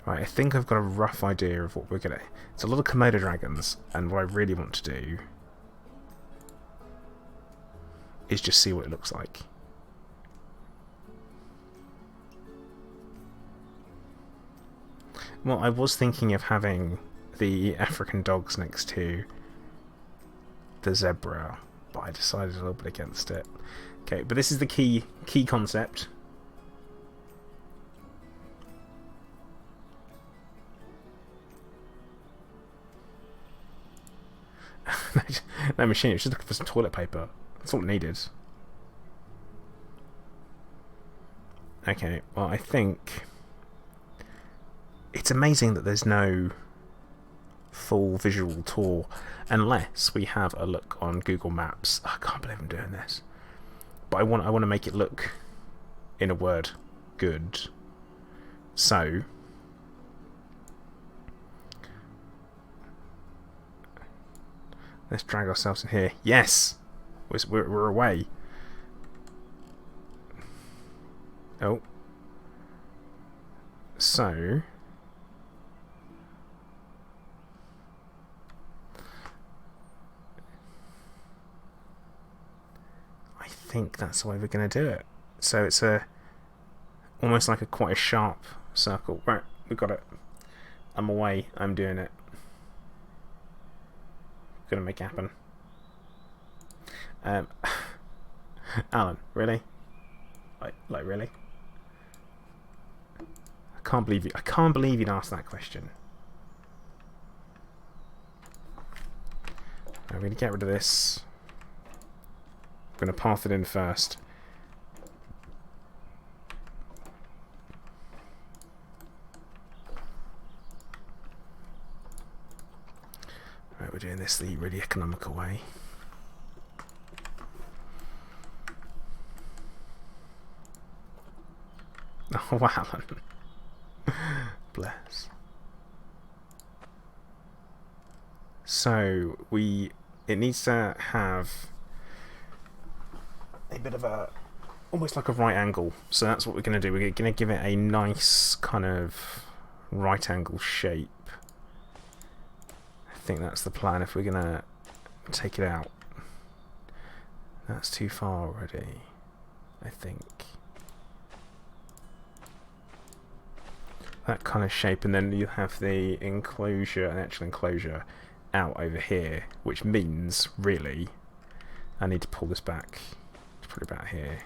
Right, I think I've got a rough idea of what we're gonna... It's a lot of Komodo dragons, and what I really want to do is just see what it looks like. Well, I was thinking of having the African dogs next to the zebra, but I decided a little bit against it. Okay, but this is the key concept. That machine, it's just looking for some toilet paper. That's all it needed. Okay, well, I think it's amazing that there's no full visual tour unless we have a look on Google Maps. I can't believe I'm doing this, but I want to make it look, in a word, good. So let's drag ourselves in here. Yes, we're away. Oh, so I think that's the way we're going to do it. So it's almost like quite a sharp circle. Right, we got it. I'm away. I'm doing it. Gonna make it happen. Alan, really? Like really? I can't believe you'd asked that question. I'm gonna get rid of this. I'm gonna path it in first. Right, we're doing this the really economical way. Oh wow. Bless. So it needs to have a bit of almost like a right angle. So that's what we're going to do. We're going to give it a nice kind of right angle shape. I think that's the plan if we're going to take it out. That's too far already, I think. That kind of shape, and then you have the enclosure, an actual enclosure out over here, which means really I need to pull this back to put it about here,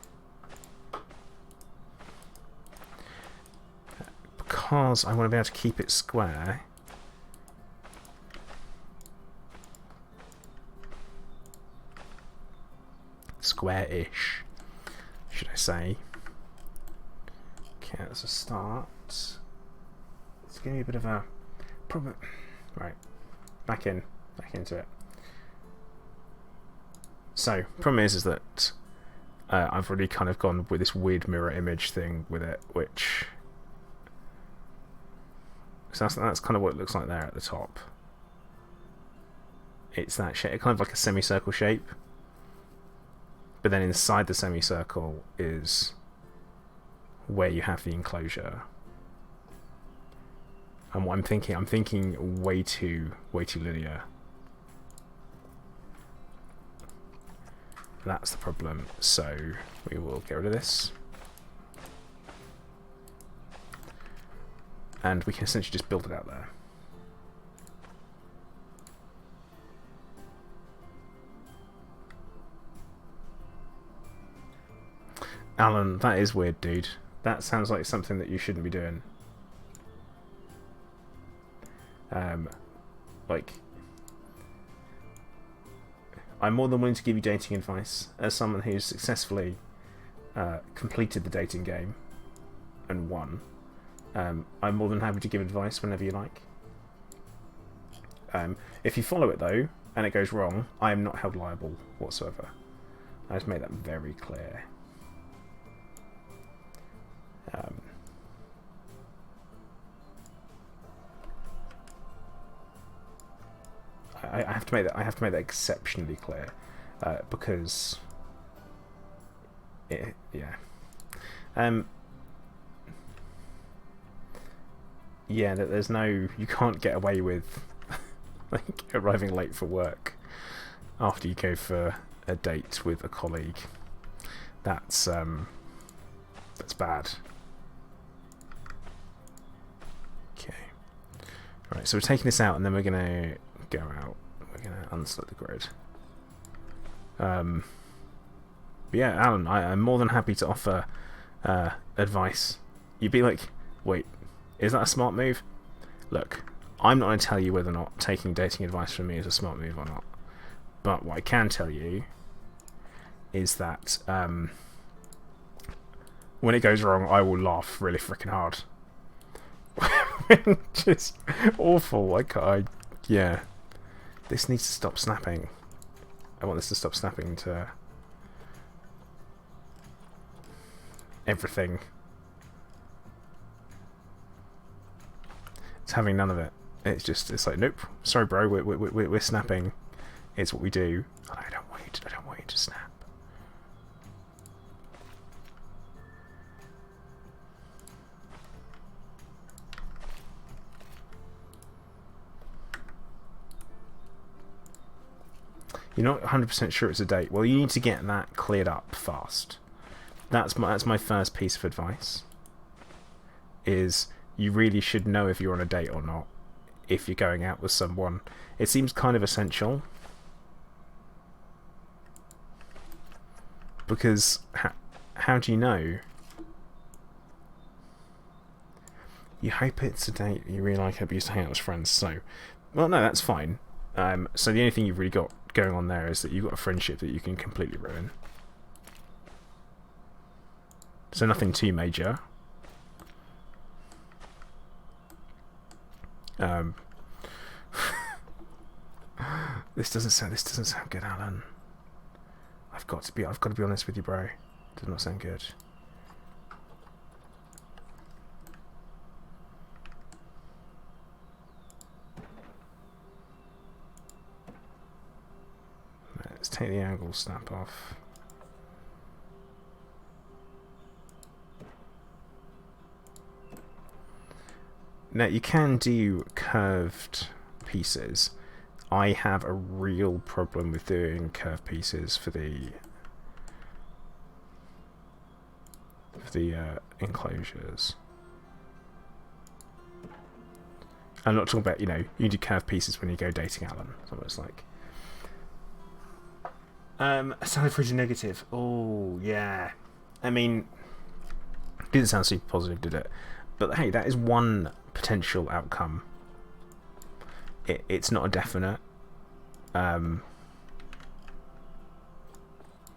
because I want to be able to keep it square. Square-ish, should I say. Okay, that's a start. It's giving me a bit of a problem. Right, back into it. So, problem is that I've already kind of gone with this weird mirror image thing with it, which so that's kind of what it looks like there at the top. It's that shape, kind of like a semicircle shape, but then inside the semicircle is where you have the enclosure. And what I'm thinking way too linear. That's the problem. So we will get rid of this. And we can essentially just build it out there. Alan, that is weird, dude. That sounds like something that you shouldn't be doing. Like, I'm more than willing to give you dating advice as someone who's successfully completed the dating game and won. I'm more than happy to give advice whenever you like. If you follow it though and it goes wrong, I am not held liable whatsoever. I just made that very clear. I have to make that. I have to make that exceptionally clear, because, yeah, yeah. That there's no. You can't get away with like arriving late for work after you go for a date with a colleague. That's bad. Okay. Right. So we're taking this out, and then we're gonna go out. We're gonna unselect the grid. But yeah, Alan, I'm more than happy to offer advice. You'd be like, wait, is that a smart move? Look, I'm not going to tell you whether or not taking dating advice from me is a smart move or not. But what I can tell you is that when it goes wrong, I will laugh really freaking hard. Just awful. Like, yeah. This needs to stop snapping. I want this to stop snapping to everything. It's having none of it. It's like, nope. Sorry, bro. We're snapping. It's what we do. And I don't want you to snap. You're not 100% sure it's a date. Well, you need to get that cleared up fast. That's my first piece of advice. Is you really should know if you're on a date or not. If you're going out with someone, it seems kind of essential. Because how do you know? You hope it's a date. You really like hope you used to hang out as friends. So, well, no, that's fine. So the only thing you've really got going on there is that you've got a friendship that you can completely ruin. So nothing too major. This doesn't sound good, Alan. I've got to be honest with you, bro. It does not sound good. Let's take the angle snap off. Now you can do curved pieces. I have a real problem with doing curved pieces for the enclosures. I'm not talking about, you do curved pieces when you go dating, Alan. It's almost like sounded pretty negative. Oh yeah, I mean, didn't sound super positive, did it? But hey, that is one potential outcome. It's not a definite. But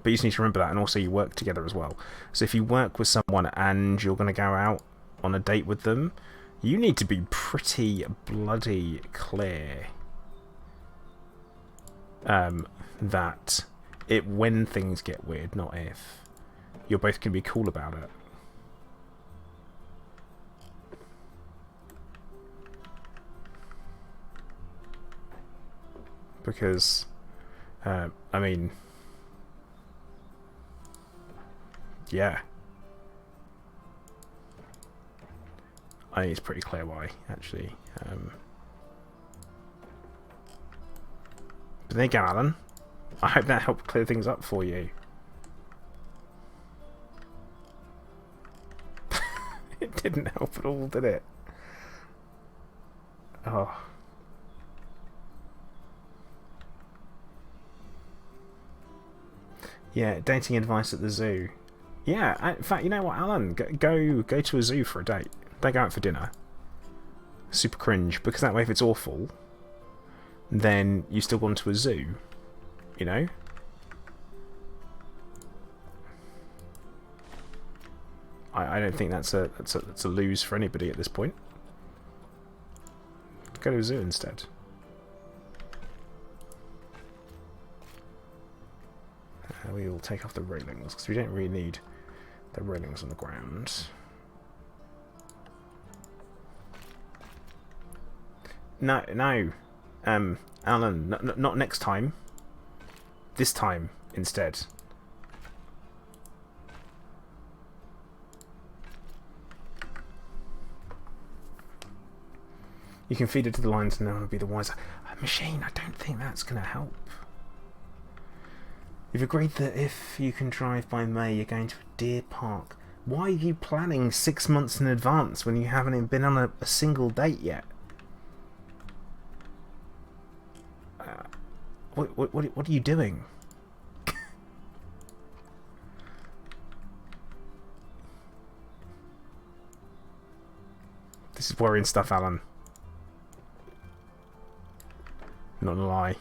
you just need to remember that, and also you work together as well. So if you work with someone and you're going to go out on a date with them, you need to be pretty bloody clear that when things get weird, not if, you're both going to be cool about it. Because, I mean, yeah. I think it's pretty clear why, actually. But there you go, Alan. I hope that helped clear things up for you. It didn't help at all, did it? Oh. Yeah, dating advice at the zoo. Yeah, in fact, you know what, Alan? Go to a zoo for a date. Don't go out for dinner. Super cringe, because that way if it's awful, then you still go to a zoo. You know? I don't think that's a lose for anybody at this point. Go to a zoo instead. We will take off the railings because we don't really need the railings on the ground. No, Alan, not next time. This time instead. You can feed it to the lions and no one will be the wiser. Machine, I don't think that's going to help. You've agreed that if you can drive by May, you're going to a deer park. Why are you planning 6 months in advance when you haven't even been on a single date yet? What are you doing? This is worrying stuff, Alan. Not gonna lie.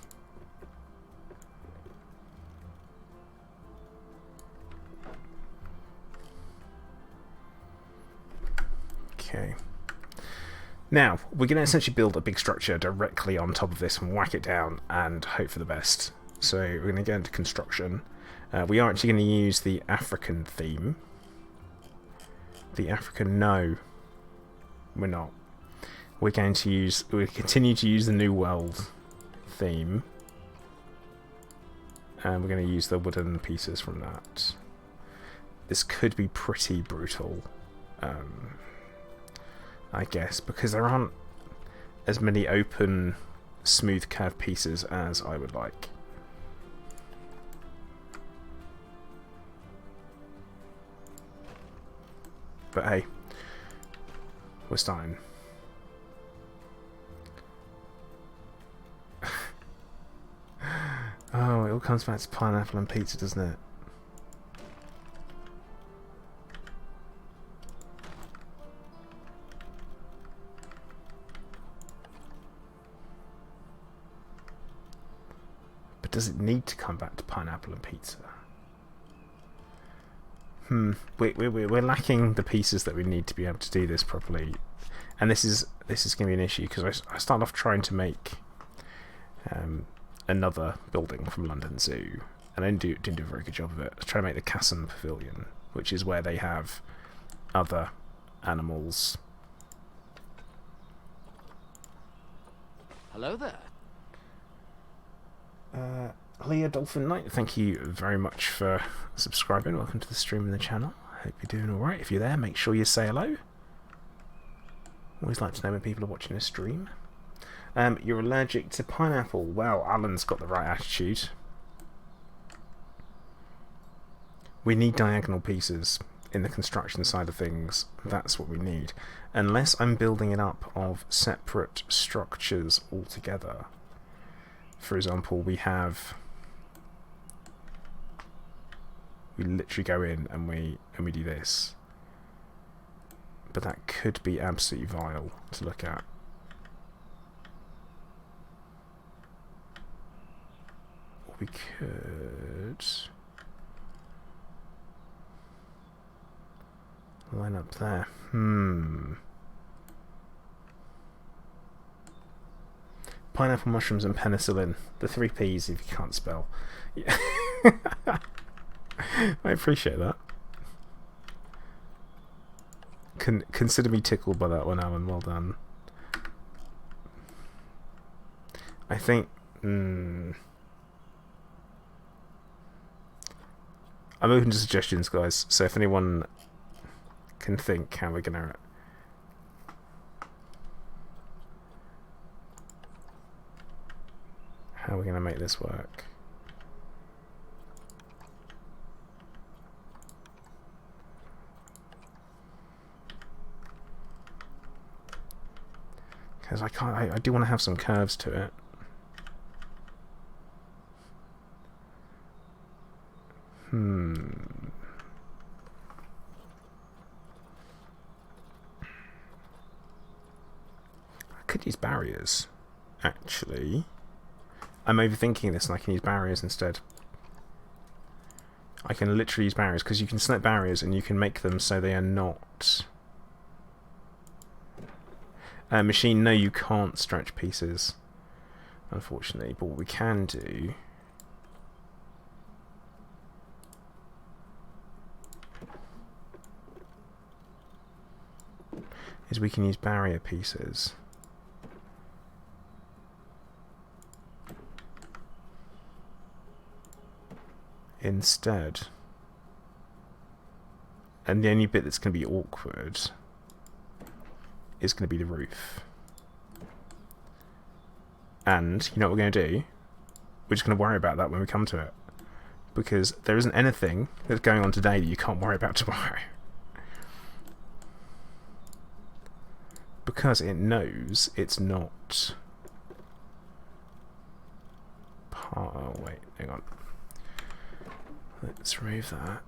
Okay. Now, we're going to essentially build a big structure directly on top of this and whack it down and hope for the best. So we're going to go into construction. We are actually going to use the African theme. The African, no, we're not. We'll continue to use the New World theme. And we're going to use the wooden pieces from that. This could be pretty brutal. I guess, because there aren't as many open, smooth curved pieces as I would like. But hey, we're starting. Oh, it all comes back to pineapple and pizza, doesn't it? Does it need to come back to pineapple and pizza? We're lacking the pieces that we need to be able to do this properly, and this is going to be an issue because I started off trying to make another building from London Zoo, and I didn't do a very good job of it. I was trying to make the Casson Pavilion, which is where they have other animals. Hello there. Leah Dolphin Knight, thank you very much for subscribing. Welcome to the stream and the channel. I hope you're doing alright. If you're there, make sure you say hello. Always like to know when people are watching a stream. You're allergic to pineapple. Well, Alan's got the right attitude. We need diagonal pieces in the construction side of things. That's what we need. Unless I'm building it up of separate structures altogether. For example, we literally go in and we do this, but that could be absolutely vile to look at. Or we could line up there. Pineapple, mushrooms, and penicillin. The 3 Ps if you can't spell. Yeah. I appreciate that. Consider me tickled by that one, Alan. Well done. I think... I'm open to suggestions, guys. So if anyone can think how we're going to make this work. Because I can't. I do want to have some curves to it. I could use barriers, actually. I'm overthinking this, and I can use barriers instead. I can literally use barriers, because you can select barriers and you can make them so they are not... machine, no, you can't stretch pieces, unfortunately. But what we can do is we can use barrier pieces. Instead. And the only bit that's going to be awkward is going to be the roof. And you know what we're going to do? We're just going to worry about that when we come to it. Because there isn't anything that's going on today that you can't worry about tomorrow. Because it knows it's not part... Oh, wait, hang on. Let's remove that.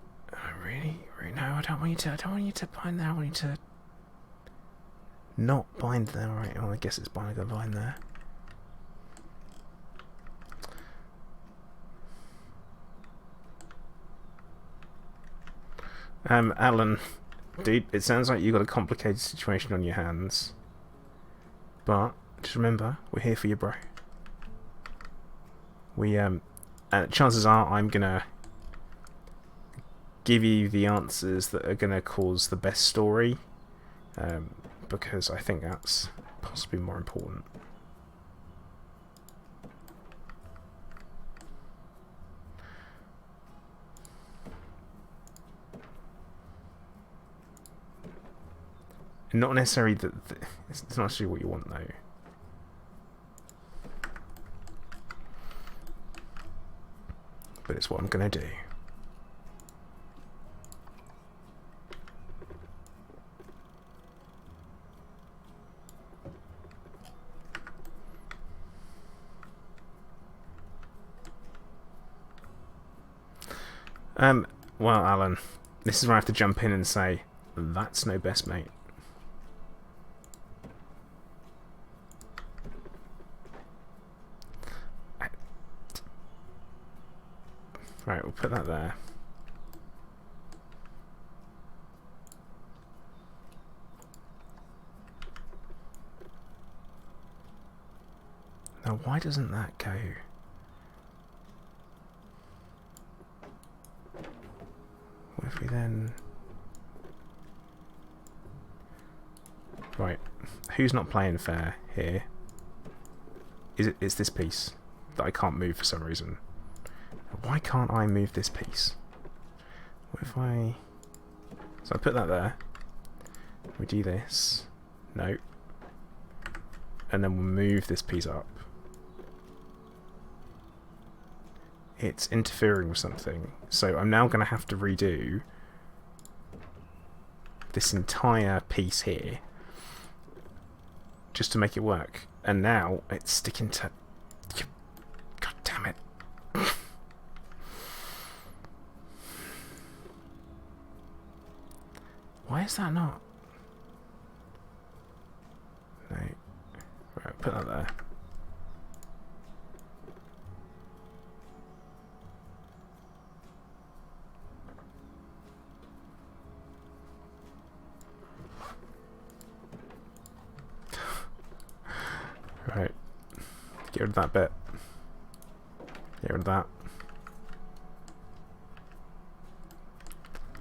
Really? No, I don't want you to bind there. I want you to not bind there. Right, well, I guess it's going to bind there. Alan, dude, it sounds like you've got a complicated situation on your hands. But just remember, we're here for you, bro. Chances are I'm gonna give you the answers that are gonna cause the best story, because I think that's possibly more important. Not necessarily that it's not necessarily what you want, though. But it's what I'm gonna do. Well, Alan, this is where I have to jump in and say, that's no best mate. Right, we'll put that there. Now, why doesn't that go? What if we then... Right, who's not playing fair here? It's this piece that I can't move for some reason. Why can't I move this piece? What if I... So I put that there. We do this. No. And then we'll move this piece up. It's interfering with something. So I'm now going to have to redo this entire piece here just to make it work. And now it's sticking to... God damn it. Why is that not? No. Right, put that there. Right. Get rid of that bit. Get rid of that.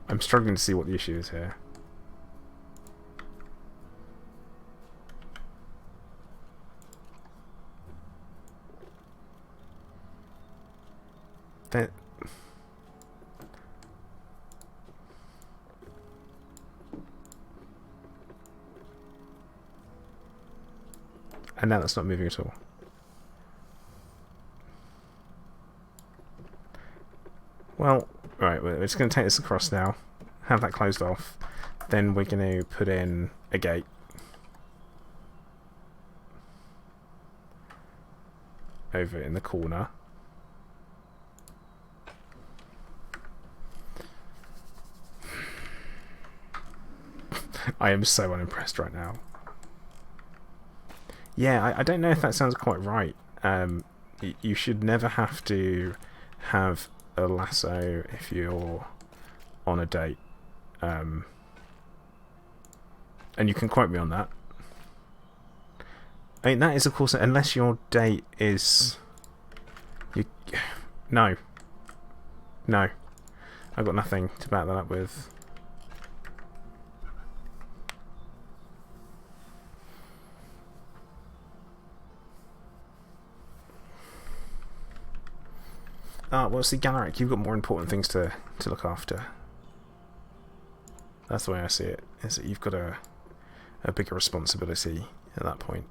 I'm struggling to see what the issue is here. That... And now that's not moving at all. Well, right, we're just going to take this across now. Have that closed off. Then we're going to put in a gate. Over in the corner. I am so unimpressed right now. Yeah, I don't know if that sounds quite right. You should never have to have a lasso if you're on a date. And you can quote me on that. I mean, that is, of course, unless your date is... No. No. I've got nothing to back that up with. Well, see, Galaric, you've got more important things to look after. That's the way I see it, is that you've got a bigger responsibility at that point.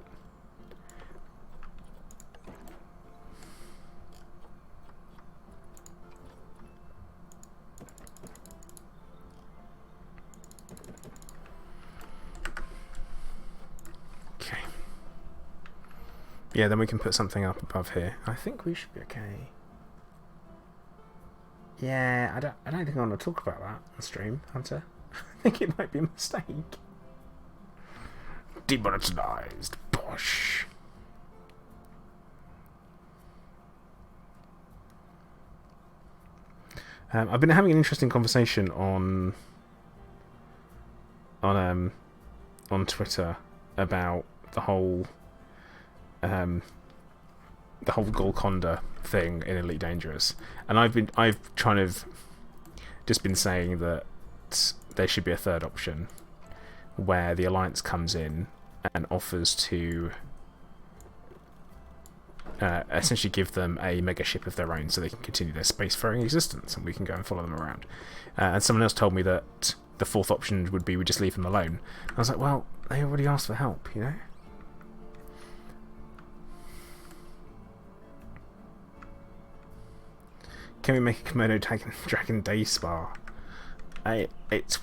Okay. Yeah, then we can put something up above here. I think we should be okay. Yeah, I don't think I want to talk about that on stream, Hunter. I think it might be a mistake. Demonetized. Bosh. I've been having an interesting conversation on Twitter about the whole Golconda thing in Elite Dangerous, and I've kind of just been saying that there should be a third option where the Alliance comes in and offers to essentially give them a mega ship of their own so they can continue their spacefaring existence and we can go and follow them around. And someone else told me that the fourth option would be we just leave them alone. I was like, well, they already asked for help, you know? Can we make a Komodo Dragon day spa? It's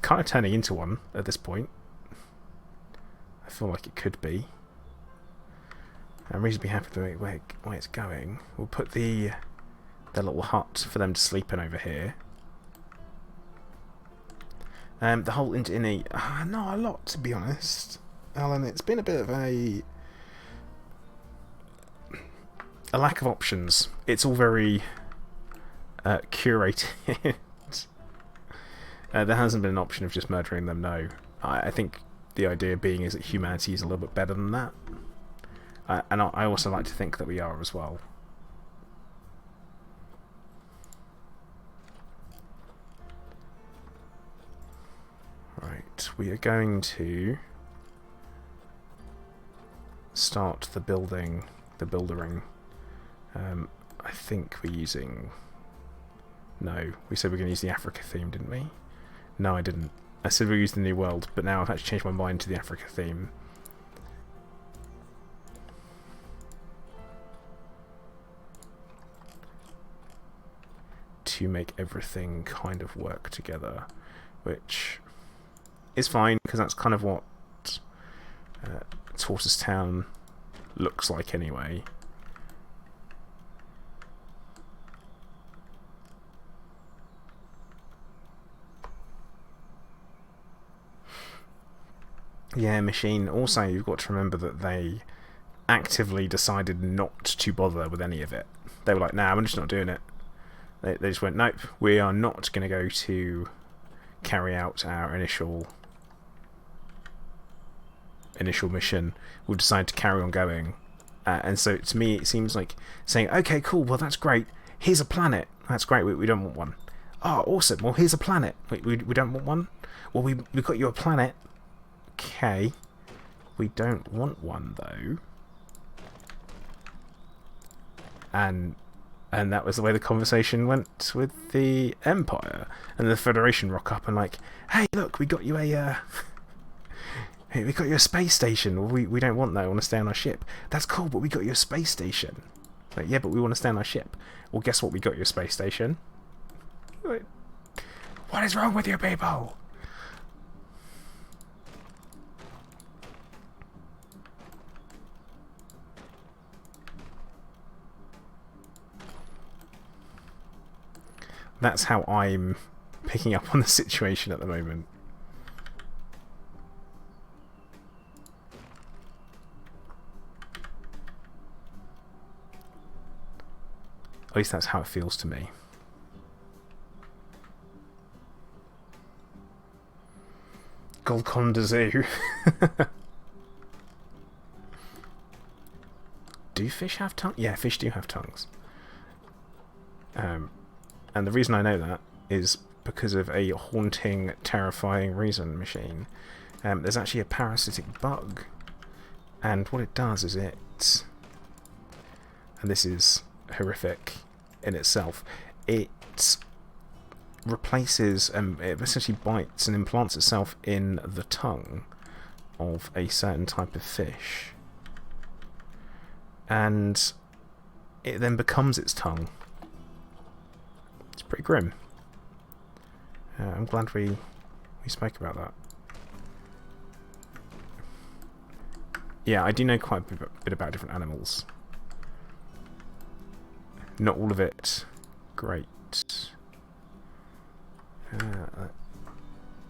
kind of turning into one at this point. I feel like it could be. I'm reasonably happy with the way it's going. We'll put their little hut for them to sleep in over here. The whole not a lot, to be honest, Alan. It's been a bit of a lack of options. It's all very curated. There hasn't been an option of just murdering them, no. I think the idea being is that humanity is a little bit better than that. And I also like to think that we are as well. Right, we are going to start the buildering. I think we're using... No, we said we're going to use the Africa theme, didn't we? No, I didn't. I said we used the New World, but now I've actually changed my mind to the Africa theme. To make everything kind of work together, which is fine, because that's kind of what Tortoise Town looks like anyway. Yeah, Machine. Also, you've got to remember that they actively decided not to bother with any of it. They were like, nah, I'm just not doing it. They just went, nope, we are not going to go to carry out our initial mission. We'll decide to carry on going. And so to me, it seems like saying, okay, cool, well, that's great. Here's a planet. That's great, we don't want one. Oh, awesome, well, here's a planet. We don't want one? Well, we got you a planet. Okay. We don't want one, though. And that was the way the conversation went with the Empire. And the Federation rock up and like, hey, look, we got you a hey, we got you a space station. We don't want that. We want to stay on our ship. That's cool, but we got you a space station. Like, yeah, but we want to stay on our ship. Well, guess what? We got you a space station. What is wrong with you people? That's how I'm picking up on the situation at the moment. At least that's how it feels to me. Golconda Zoo. Do fish have tongues? Yeah, fish do have tongues. And the reason I know that is because of a haunting, terrifying reason machine. There's actually a parasitic bug. And what it does is and this is horrific in itself, it replaces, it essentially bites and implants itself in the tongue of a certain type of fish. And it then becomes its tongue. It's pretty grim. I'm glad we spoke about that. Yeah, I do know quite a bit about different animals. Not all of it great.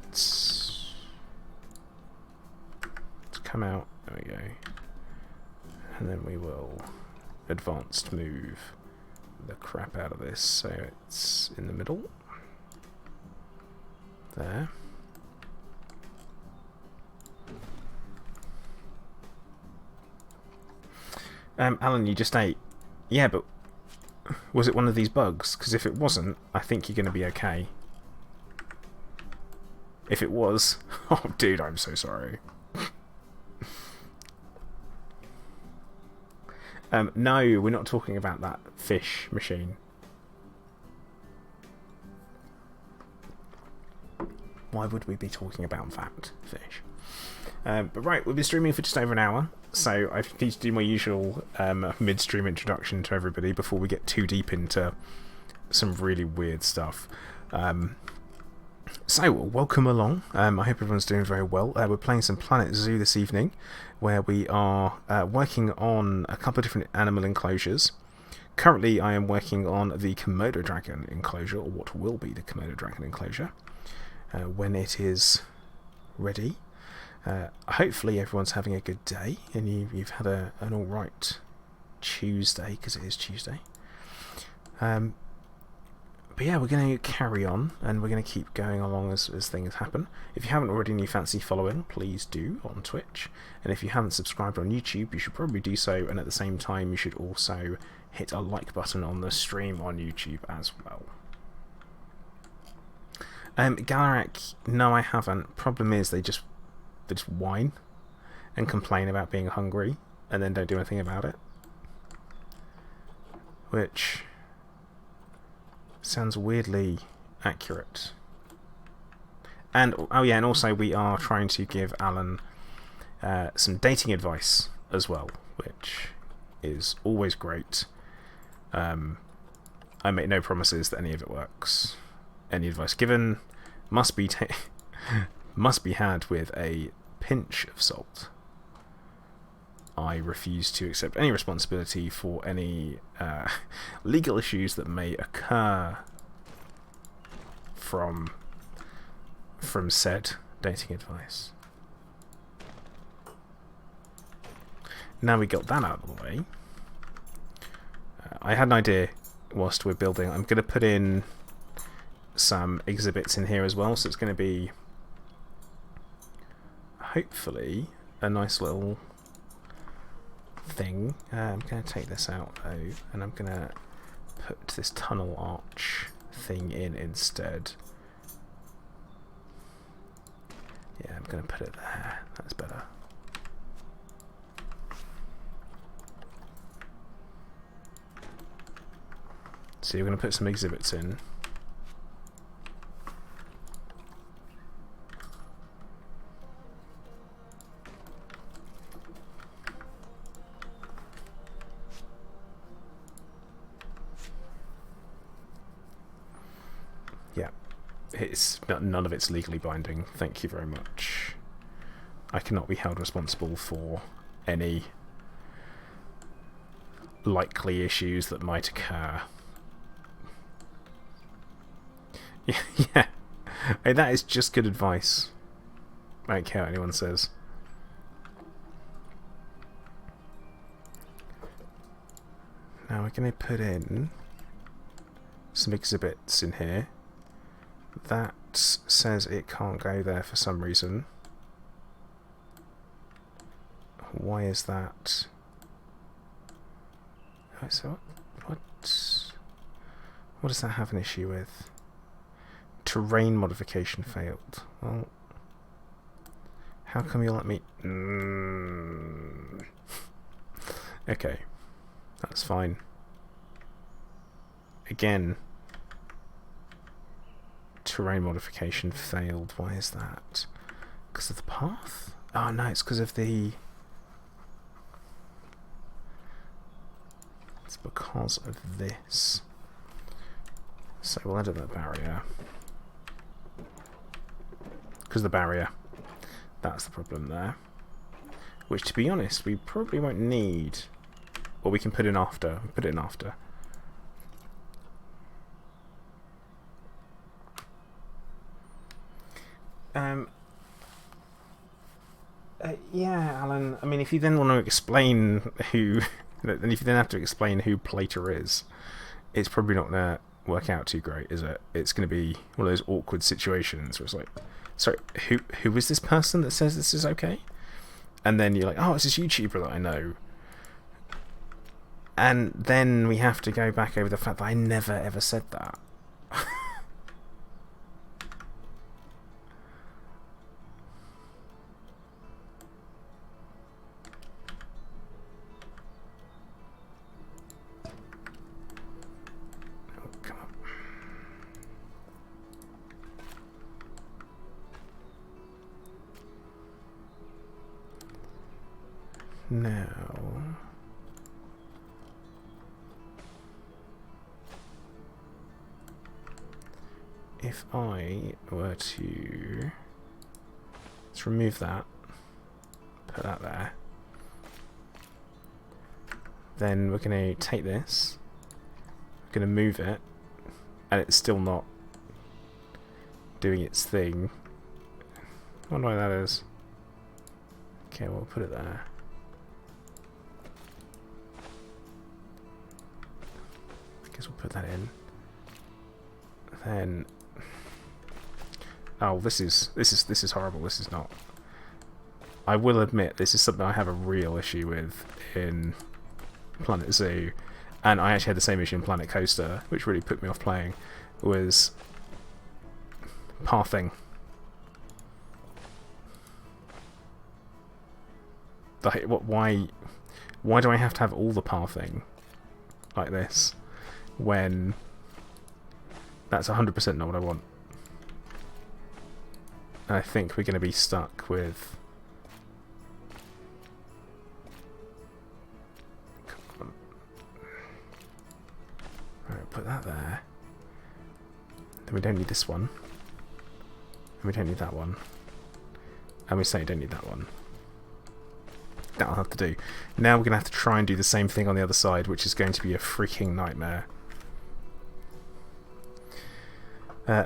Let's come out. There we go. And then we will advanced move the crap out of this so it's in the middle. There. Alan, you just ate. Yeah, but was it one of these bugs? Because if it wasn't, I think you're going to be okay. If it was, oh dude, I'm so sorry. No, we're not talking about that fish machine. Why would we be talking about that fish? But right, we've been streaming for just over an hour, so I need to do my usual mid-stream introduction to everybody before we get too deep into some really weird stuff. So, welcome along. I hope everyone's doing very well. We're playing some Planet Zoo this evening, where we are working on a couple of different animal enclosures. Currently, I am working on the Komodo dragon enclosure, or what will be the Komodo dragon enclosure, when it is ready. Hopefully everyone's having a good day, and you've had an alright Tuesday, because it is Tuesday. But yeah, we're going to carry on, and we're going to keep going along as things happen. If you haven't already and you fancy following, please do on Twitch. And if you haven't subscribed on YouTube, you should probably do so, and at the same time you should also hit a like button on the stream on YouTube as well. Galarak, no I haven't. Problem is they just whine and complain about being hungry and then don't do anything about it. Which sounds weirdly accurate. And oh yeah, and also we are trying to give Alan some dating advice as well, which is always great. I make no promises that any of it works. Any advice given must be had with a pinch of salt. I refuse to accept any responsibility for any legal issues that may occur from said dating advice. Now we got that out of the way, I had an idea whilst we're building. I'm going to put in some exhibits in here as well, so it's going to be hopefully a nice little thing. I'm going to take this out though, and I'm going to put this tunnel arch thing in instead. Yeah, I'm going to put it there. That's better. So you're going to put some exhibits in. Yeah, none of it's legally binding. Thank you very much. I cannot be held responsible for any likely issues that might occur. Yeah. Hey, that is just good advice. I don't care what anyone says. Now we're going to put in some exhibits in here. That says it can't go there for some reason. Why is that? Oh, so what does that have an issue with? Terrain modification failed. Well, how come you let me... Okay, that's fine. Again, terrain modification failed. Why is that? Because of the path? Oh no, it's because of the... It's because of this. So we'll edit that barrier. Because the barrier. That's the problem there. Which, to be honest, we probably won't need. Or we can put in after. Put it in after. Yeah, Alan. I mean, if you then want to explain who, then if you then have to explain who Plater is, it's probably not going to work out too great, is it? It's going to be one of those awkward situations where it's like, sorry, who is this person that says this is okay? And then you're like, oh, it's this YouTuber that I know. And then we have to go back over the fact that I never ever said that. Now, if I were to, let's remove that, put that there, then we're going to take this, we're going to move it, and it's still not doing its thing. I wonder why that is. Okay, we'll put it there. Guess we'll put that in. Then, oh, this is horrible. This is not. I will admit this is something I have a real issue with in Planet Zoo, and I actually had the same issue in Planet Coaster, which really put me off playing. Was pathing. Like, why do I have to have all the pathing like this? When that's 100% not what I want. And I think we're going to be stuck with... Come on. Alright, put that there. Then we don't need this one. And we don't need that one. And we say don't need that one. That'll have to do. Now we're going to have to try and do the same thing on the other side, which is going to be a freaking nightmare.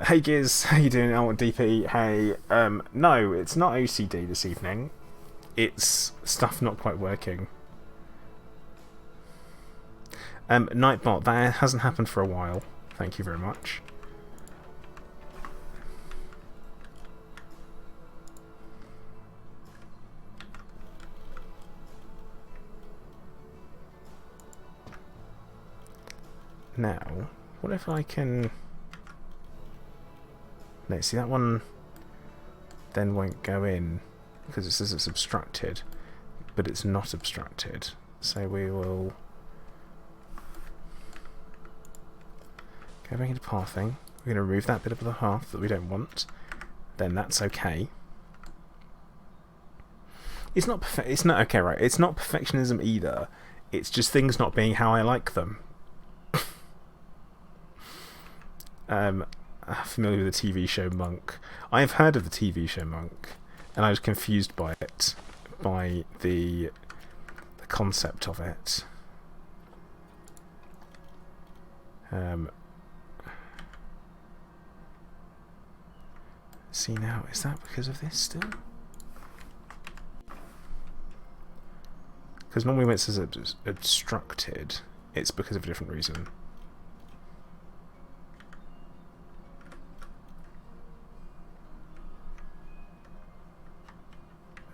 Hey Giz, how you doing? I want DP. Hey, no, it's not OCD this evening. It's stuff not quite working. Nightbot, that hasn't happened for a while. Thank you very much. Now, what if I can... No, see that one then won't go in because it says it's obstructed, but it's not obstructed. So we will go back into pathing. We're going to remove that bit of the path that we don't want. Then that's okay. It's not it's not okay, right? It's not perfectionism either. It's just things not being how I like them. familiar with the TV show Monk. I have heard of the TV show Monk, and I was confused by it, by the concept of it. See now, is that because of this still? Because normally when it says obstructed, it's because of a different reason.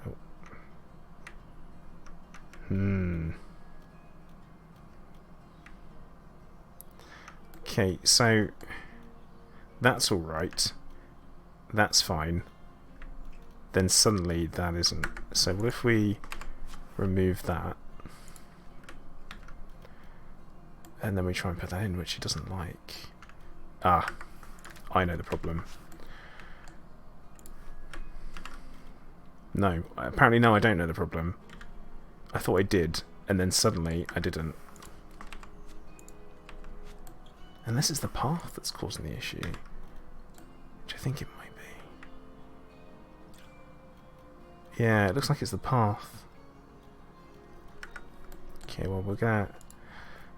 Oh. Okay, so that's alright. That's fine. Then suddenly that isn't. So what if we remove that, and then we try and put that in, which it doesn't like. Ah, I know the problem. No, apparently no, I don't know the problem. I thought I did, and then suddenly I didn't. Unless it's the path that's causing the issue, which I think it might be. Yeah, it looks like it's the path. Okay, well we're gonna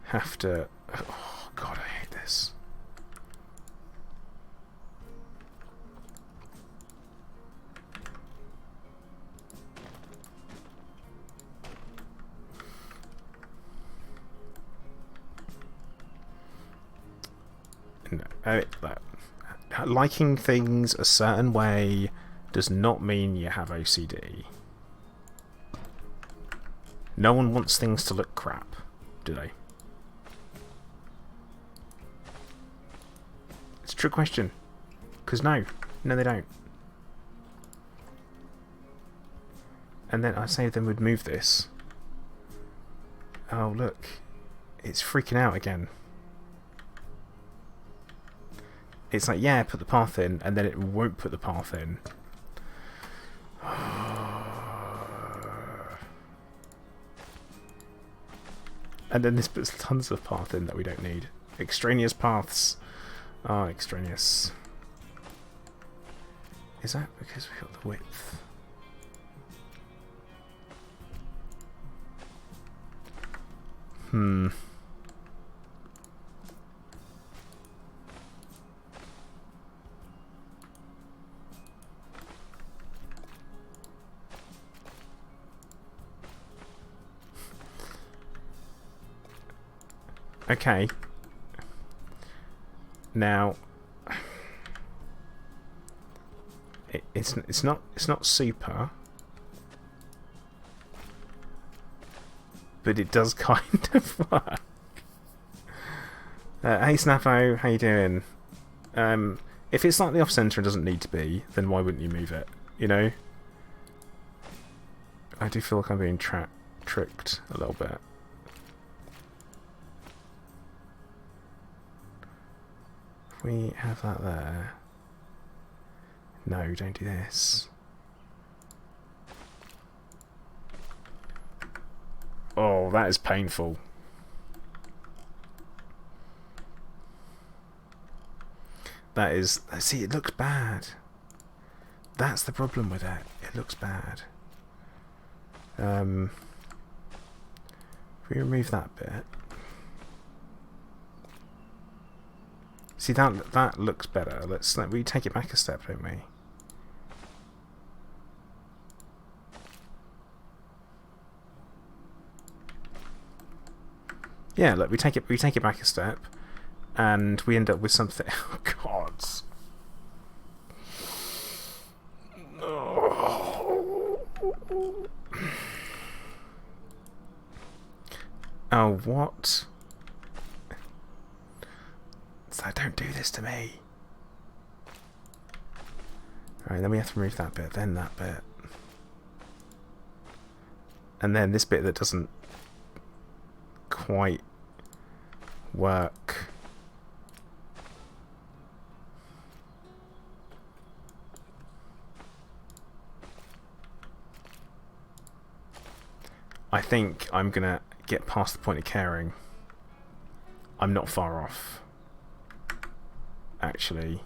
have to... Oh god, I hate this. No, liking things a certain way does not mean you have OCD. No one wants things to look crap, do they? It's a trick question. Because no, they don't. And then I say then we'd move this. Oh look, it's freaking out again. It's like, yeah, put the path in, and then it won't put the path in. And then this puts tons of path in that we don't need. Extraneous paths. Ah, extraneous. Is that because we got the width? Okay. Now, it's not super, but it does kind of work. Hey Snappo, how you doing? If it's slightly off center and doesn't need to be, then why wouldn't you move it? You know. I do feel like I'm being tricked a little bit. We have that there. No, don't do this. Oh, that is painful. That is... See, it looks bad. That's the problem with it. It looks bad. If we remove that bit... See, that looks better. We take it back a step, don't we? Yeah, look, we take it back a step, and we end up with something. Oh God. Oh, what? So don't do this to me. Alright, then we have to remove that bit, then that bit. And then this bit that doesn't quite work. I think I'm gonna get past the point of caring. I'm not far off. Actually,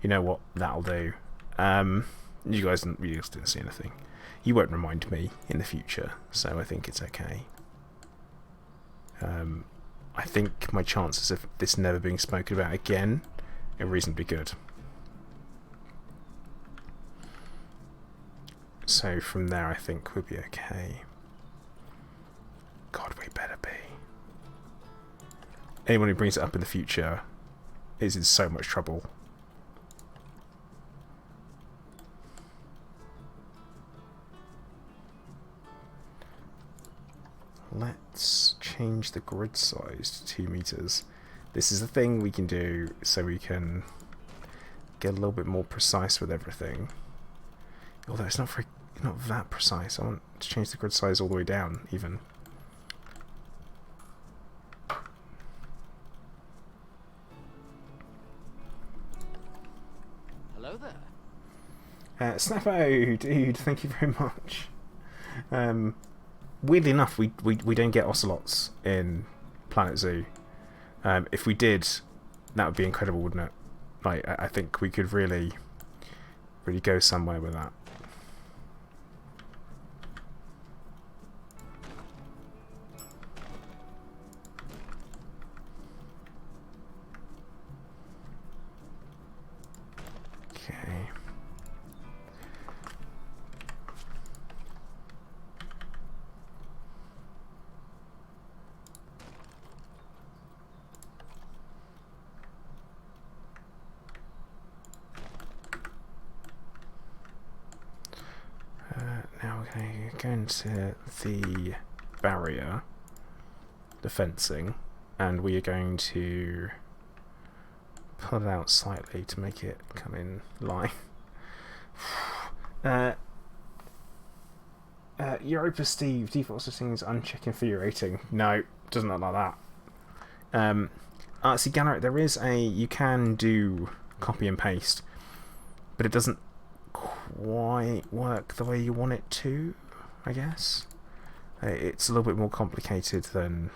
You know what? That'll do. You guys didn't see anything. You won't remind me in the future, so I think it's okay. I think my chances of this never being spoken about again are reasonably good. So from there, I think we'll be okay. God, we better be. Anyone who brings it up in the future is in so much trouble. Let's change the grid size to 2 meters. This is a thing we can do so we can get a little bit more precise with everything. Although it's not that precise. I want to change the grid size all the way down, even. Hello there. Snappo, dude, thank you very much. Weirdly enough, we don't get ocelots in Planet Zoo. If we did, that would be incredible, wouldn't it? Like, I think we could really go somewhere with that. Okay. Now we're going to go into the barrier, the fencing, and we are going to pull it out slightly to make it come in line. Europa Steve, default settings uncheck infuriating. No, doesn't look like that. See, Garrett, there is you can do copy and paste, but it doesn't quite work the way you want it to, I guess. It's a little bit more complicated than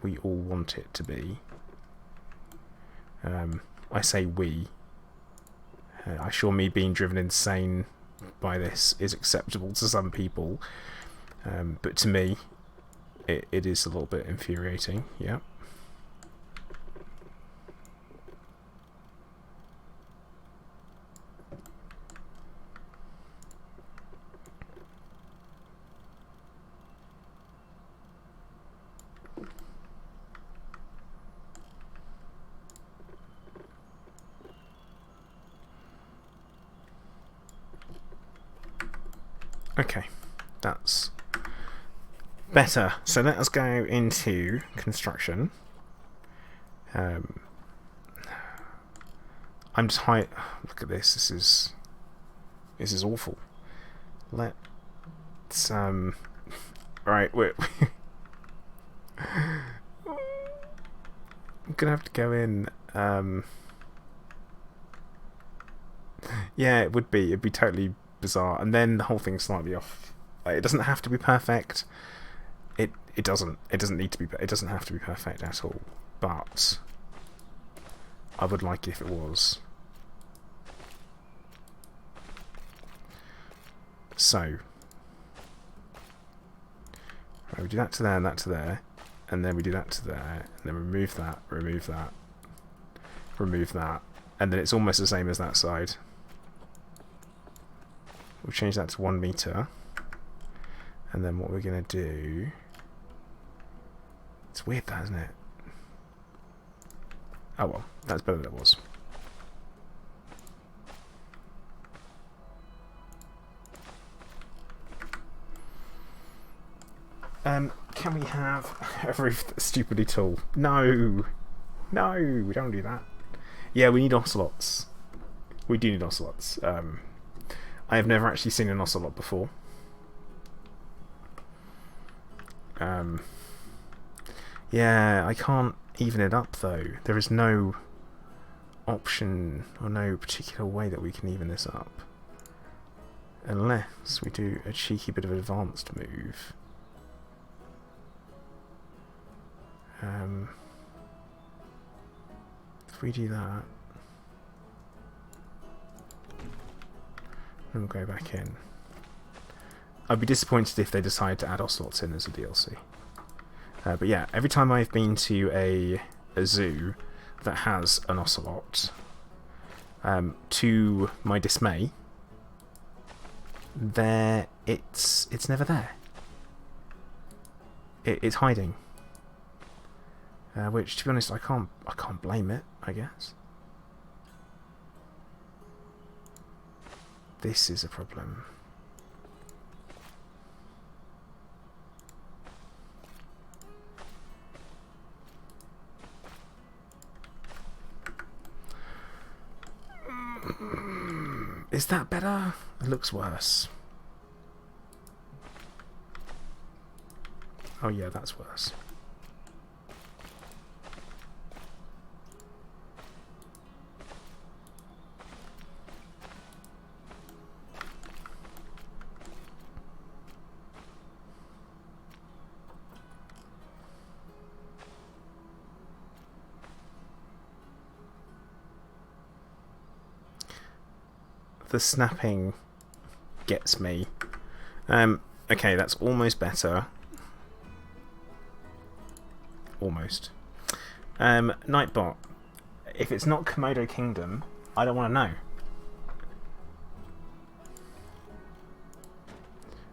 we all want it to be. I say we. I'm sure me being driven insane by this is acceptable to some people, but to me it is a little bit infuriating. Yeah. Okay, that's better. So let us go into construction. I'm just high. Look at this. This is awful. Let's right. We're I'm gonna have to go in. Yeah, it would be. It'd be totally bizarre, and then the whole thing's slightly off. Like, it doesn't have to be perfect. It doesn't need to be. It doesn't have to be perfect at all. But I would like it if it was. So right, we do that to there and that to there, and then we do that to there, and then remove that, remove that, remove that, and then it's almost the same as that side. We'll change that to 1 meter, and then what we're going to do... It's weird that, isn't it? Oh well, that's better than it was. Can we have a roof that's stupidly tall? No! No, we don't do that. Yeah, we need ocelots. We do need ocelots. I have never actually seen an ocelot before. Yeah, I can't even it up though. There is no option or no particular way that we can even this up. Unless we do a cheeky bit of an advanced move. if we do that, and we'll go back in. I'd be disappointed if they decide to add ocelots in as a DLC. But yeah, every time I've been to a zoo that has an ocelot, to my dismay, it's never there. It's hiding. Which, to be honest, I can't blame it, I guess. This is a problem. Is that better? It looks worse. Oh yeah, that's worse. The snapping gets me. Okay, that's almost better. Almost. Nightbot. If it's not Komodo Kingdom, I don't want to know.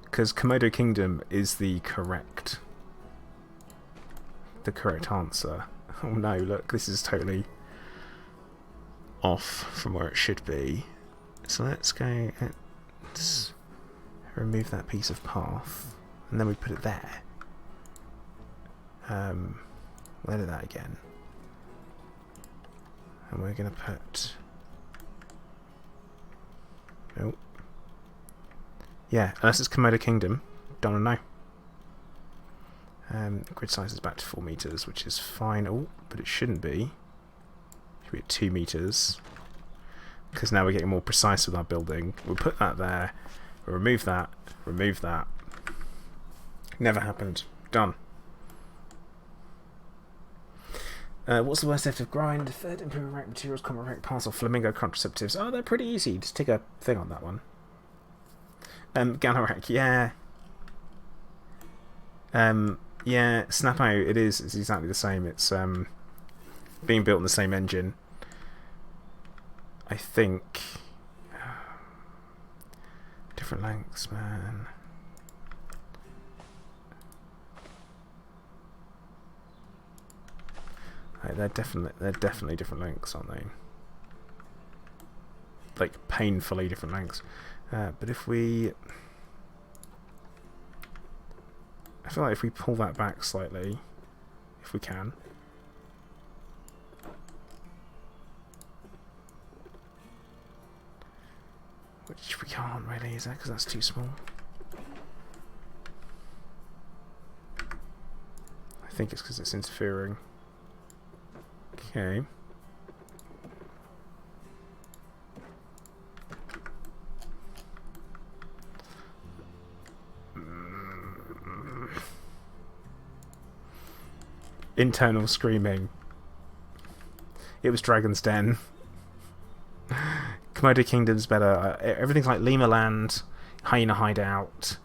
Because Komodo Kingdom is the correct answer. Oh no, look, this is totally off from where it should be. So let's remove that piece of path, and then we put it there. We'll edit that again. And we're going to put... Nope. Yeah, unless it's Komodo Kingdom, don't know. Grid size is back to 4 meters, which is fine. Oh, but it shouldn't be. It should be at 2 meters. Because now we're getting more precise with our building. We'll put that there. We'll remove that. Remove that. Never happened. Done. What's the worst effect of grind? Third, improving rank materials, common rank parcel, flamingo contraceptives. Oh, they're pretty easy. Just take a thing on that one. Ganorak, yeah. Yeah, Snap-O, it is. It's exactly the same. It's being built in the same engine. I think different lengths, man. Right, they're definitely different lengths, aren't they? Like painfully different lengths. But if we, I feel like if we pull that back slightly, if we can. Which we can't really, is that because that's too small? I think it's because it's interfering. Okay. Internal screaming. It was Dragon's Den. Komodo Kingdom's better. Everything's like Lima Land, Hyena Hideout.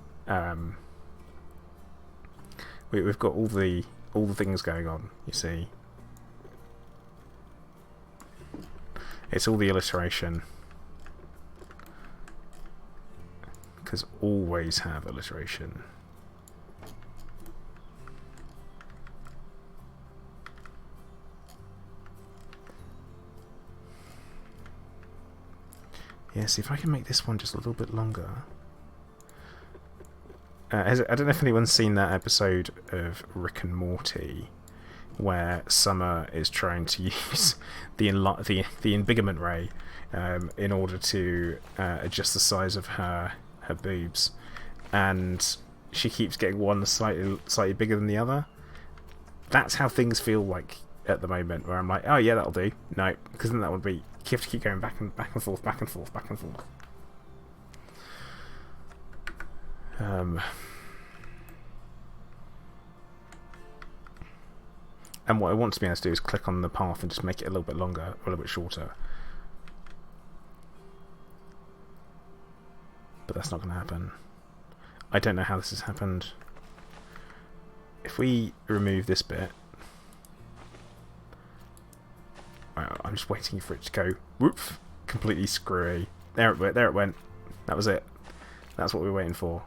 We've got all the things going on. You see, it's all the alliteration. Because always have alliteration. Yeah, see if I can make this one just a little bit longer. I don't know if anyone's seen that episode of Rick and Morty where Summer is trying to use the embiggerment ray in order to adjust the size of her boobs, and she keeps getting one slightly bigger than the other. That's how things feel like at the moment, where I'm like, oh yeah, that'll do. No, because then that would be, you have to keep going back and forth, back and forth, back and forth. And what I want to be able to do is click on the path and just make it a little bit longer, or a little bit shorter. But that's not going to happen. I don't know how this has happened. If we remove this bit... I'm just waiting for it to go, whoop, completely screwy. There it went. That was it. That's what we were waiting for.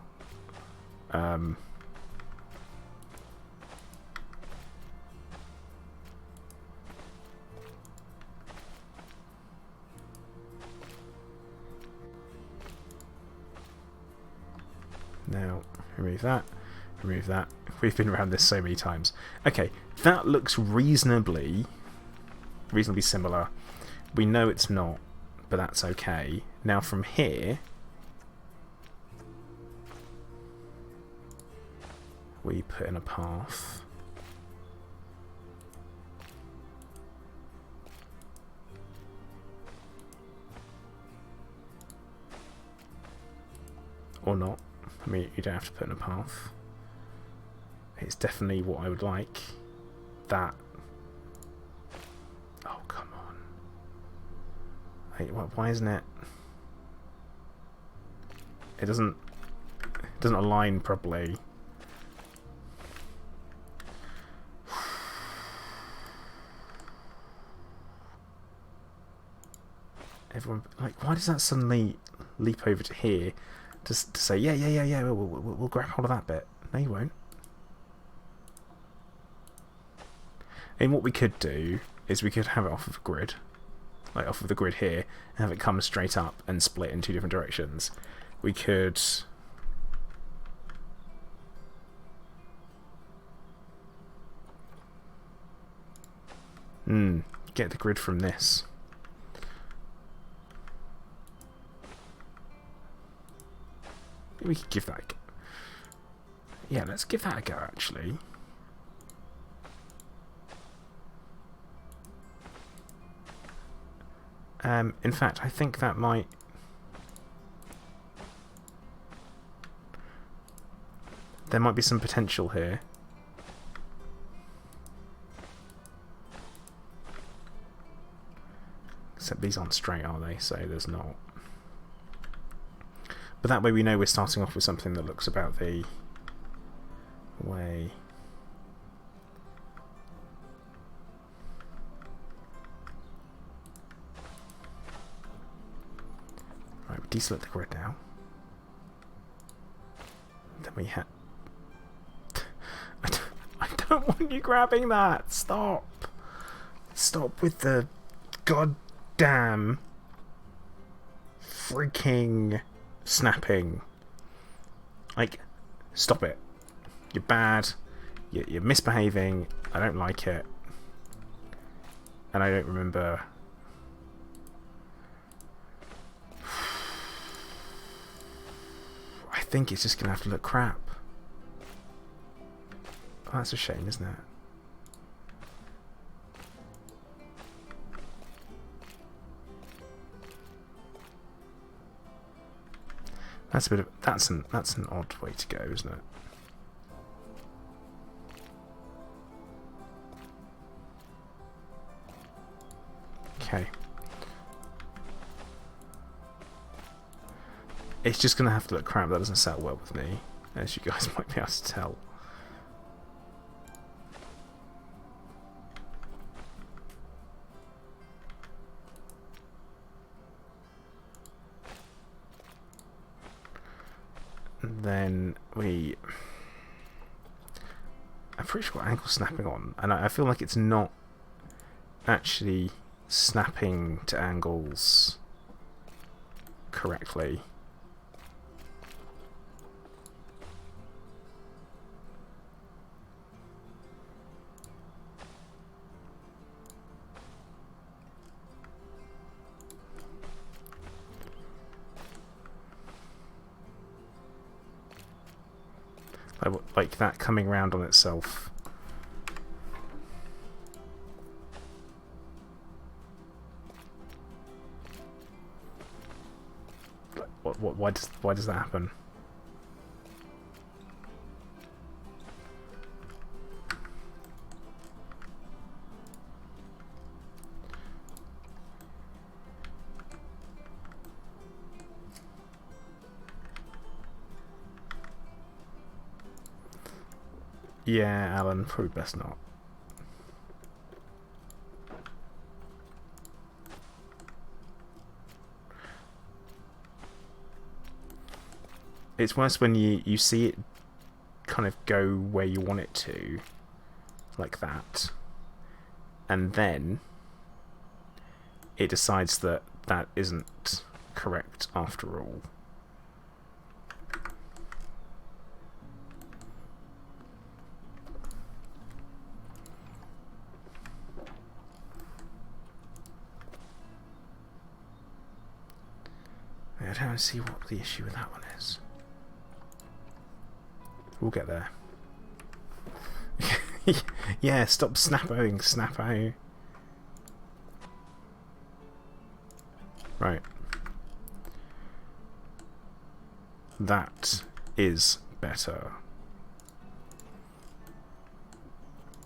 Now, remove that. Remove that. We've been around this so many times. Okay, that looks reasonably similar. We know it's not, but that's okay. Now from here, we put in a path. Or not. I mean, you don't have to put in a path. It's definitely what I would like. That. Oh, come on. Wait, why isn't it? It doesn't align properly. Everyone, like, why does that suddenly leap over to here to say, yeah, we'll grab hold of that bit? No, you won't. And what we could do is we could have it off of the grid, like off of the grid here, and have it come straight up and split in two different directions. We could... get the grid from this. We could give that a go. Yeah, let's give that a go, actually. In fact, I think that might... There might be some potential here. Except these aren't straight, are they? So there's not. But that way we know we're starting off with something that looks about the way... Right, we deselect the grid now. Then we have... I don't want you grabbing that! Stop! Stop with the goddamn freaking snapping. Like, stop it. You're bad. You're misbehaving. I don't like it. And I don't remember... I think it's just going to have to look crap. Oh, that's a shame, isn't it? That's a bit of that's an odd way to go, isn't it? Okay. It's just gonna have to look crap. That doesn't settle well with me, as you guys might be able to tell. Then I'm pretty sure what ankle snapping on, and I feel like it's not actually snapping to angles correctly. Like that coming round on itself. Why does that happen? Yeah, Alan, probably best not. It's worse when you see it kind of go where you want it to, like that, and then it decides that that isn't correct after all. I don't see what the issue with that one is. We'll get there. Yeah, stop snappoing, snappo. Right. That is better.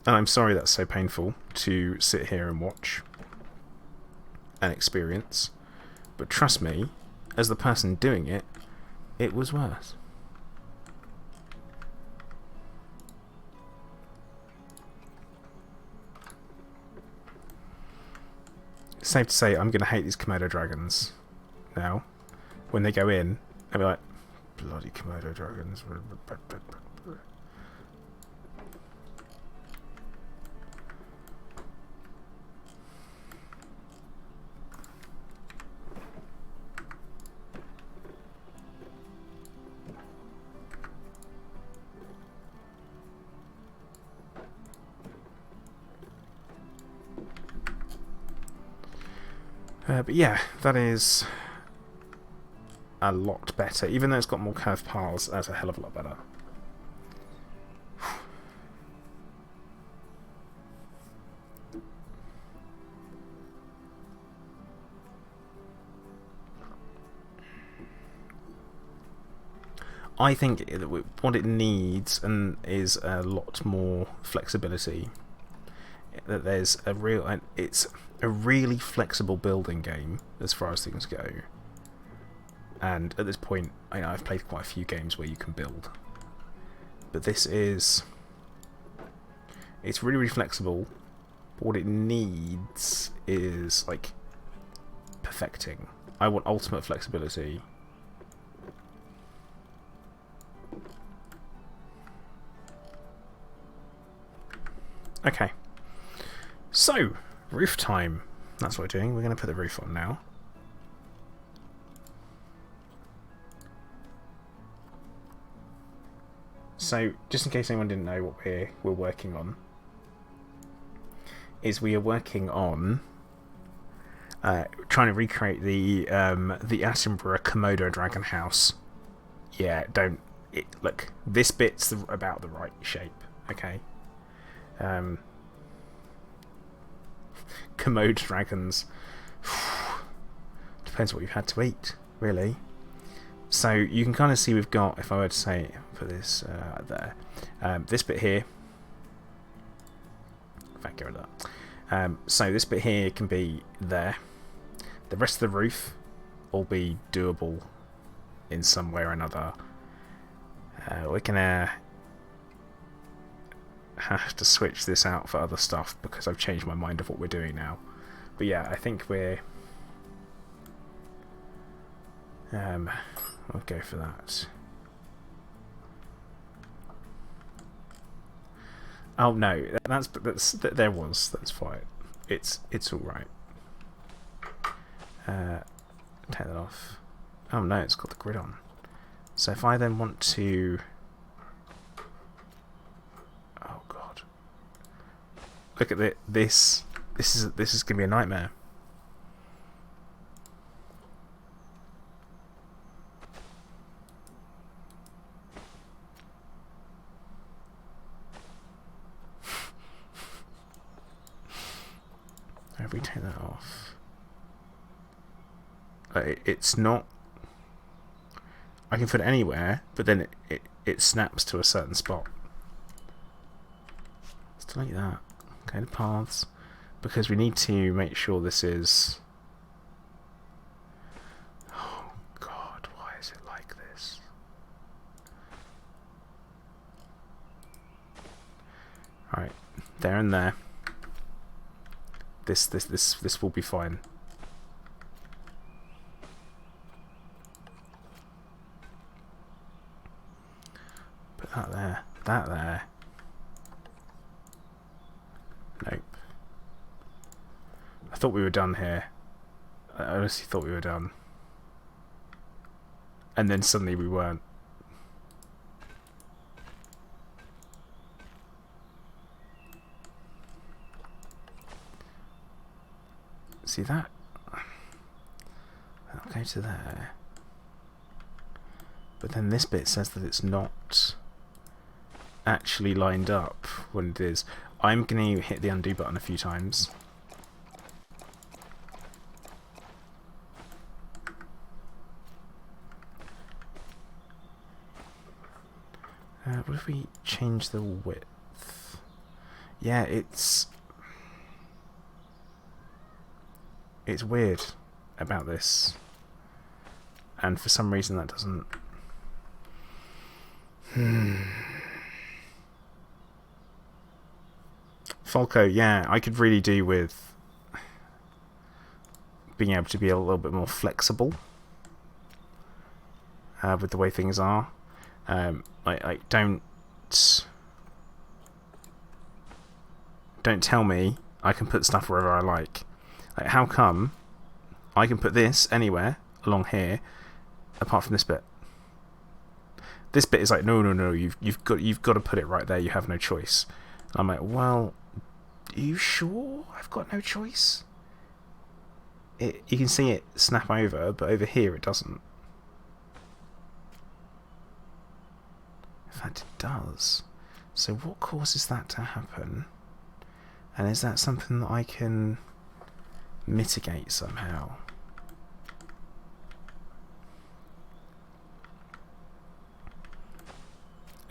And I'm sorry that's so painful to sit here and watch and experience, but trust me, as the person doing it, it was worse. It's safe to say I'm going to hate these Komodo dragons now. When they go in, I'll be like, bloody Komodo dragons. But yeah, that is a lot better. Even though it's got more curved piles, that's a hell of a lot better. I think what it needs and is a lot more flexibility. That there's a real, it's a really flexible building game as far as things go. And at this point, I know I've played quite a few games where you can build, but this is, it's really, really flexible. But what it needs is like perfecting. I want ultimate flexibility. Okay. So, roof time. That's what we're doing. We're going to put the roof on now. So, just in case anyone didn't know what we're working on, is we are working on trying to recreate the Attenborough Komodo Dragon House. Yeah, look. This bit's about the right shape. Okay. Komodo dragons. Depends what you've had to eat, really. So you can kind of see we've got, if I were to say, put this there, this bit here. In fact, get rid of that. So this bit here can be there. The rest of the roof will be doable in some way or another. We're gonna have to switch this out for other stuff because I've changed my mind of what we're doing now. But yeah, I think we'll go for that. Oh no, that's fine. It's all right. Take that off. Oh no, it's got the grid on. So if I then want to, oh god, look at this. This is gonna be a nightmare. If we take that off, it's not. I can put it anywhere, but then it snaps to a certain spot. Let's delete that. Okay, the paths, because we need to make sure this is. Oh God, why is it like this? Alright, there and there. This will be fine. Put that there. That there. Nope. I thought we were done here. I honestly thought we were done. And then suddenly we weren't. See that? That'll go to there. But then this bit says that it's not actually lined up when it is. I'm going to hit the undo button a few times. What if we change the width? Yeah, it's weird about this, and for some reason that doesn't. Falco, yeah, I could really do with being able to be a little bit more flexible with the way things are. I don't tell me I can put stuff wherever I like. Like, how come I can put this anywhere along here apart from this bit? This bit is like, no, you've got to put it right there. You have no choice. And I'm like, well, are you sure I've got no choice? You can see it snap over, but over here it doesn't. In fact, it does. So what causes that to happen? And is that something that I can mitigate somehow?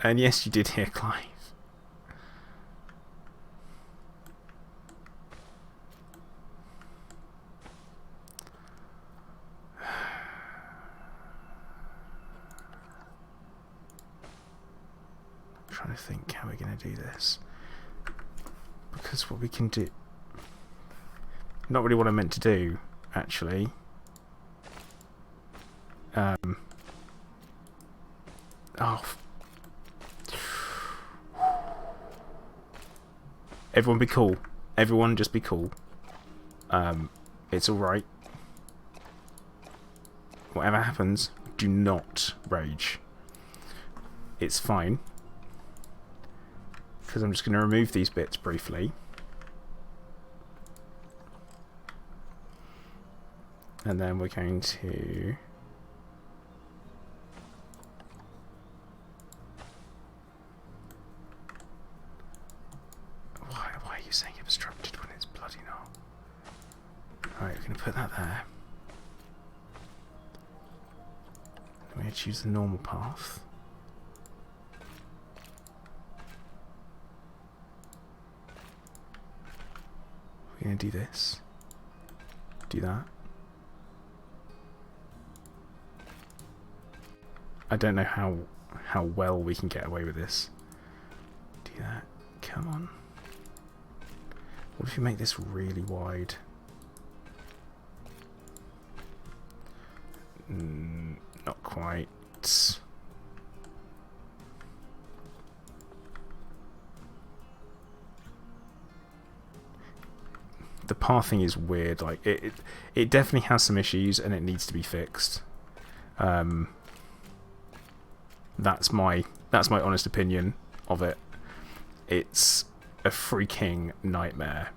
And yes, you did hear Clive. I'm trying to think how we're going to do this. Because what we can do... Not really what I meant to do, actually. Oh. Everyone be cool. Everyone just be cool. It's alright. Whatever happens, do not rage. It's fine. Because I'm just going to remove these bits briefly. And then we're going to... Why are you saying obstructed when it's bloody not? Alright, we're going to put that there. We're going to choose the normal path. We're going to do this. Do that. I don't know how well we can get away with this. Do that. Come on. What if you make this really wide? Not quite. The pathing is weird. Like it definitely has some issues and it needs to be fixed. That's my honest opinion of it. It's a freaking nightmare.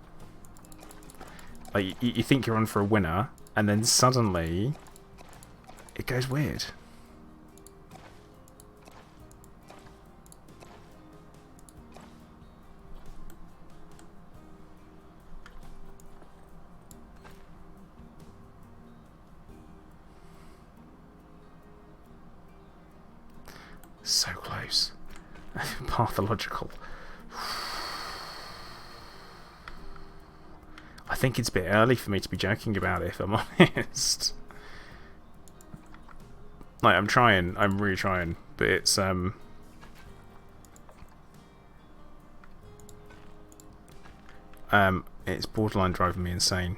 Like you think you're on for a winner, and then suddenly it goes weird. So close. Pathological. I think it's a bit early for me to be joking about it, if I'm honest. Like, I'm trying. I'm really trying. But it's, it's borderline driving me insane.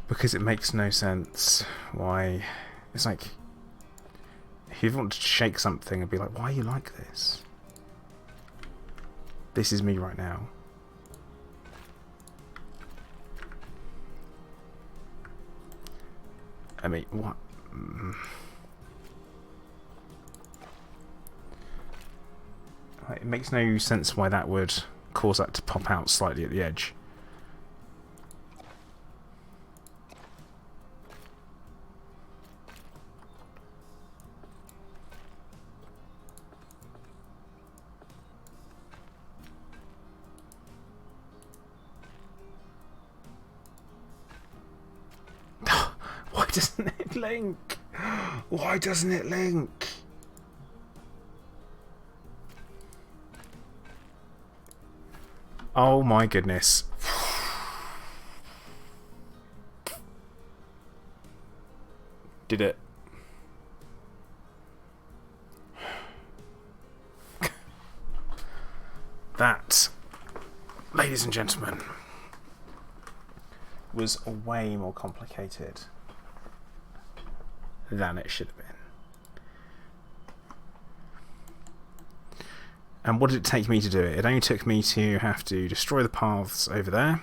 Because it makes no sense why... It's like... If you want to shake something and be like, why are you like this? This is me right now. I mean, what? It makes no sense why that would cause that to pop out slightly at the edge. Why doesn't it link? Why doesn't it link? Oh my goodness. Did it? That, ladies and gentlemen, was way more complicated than it should have been. And what did it take me to do it? It only took me to have to destroy the paths over there.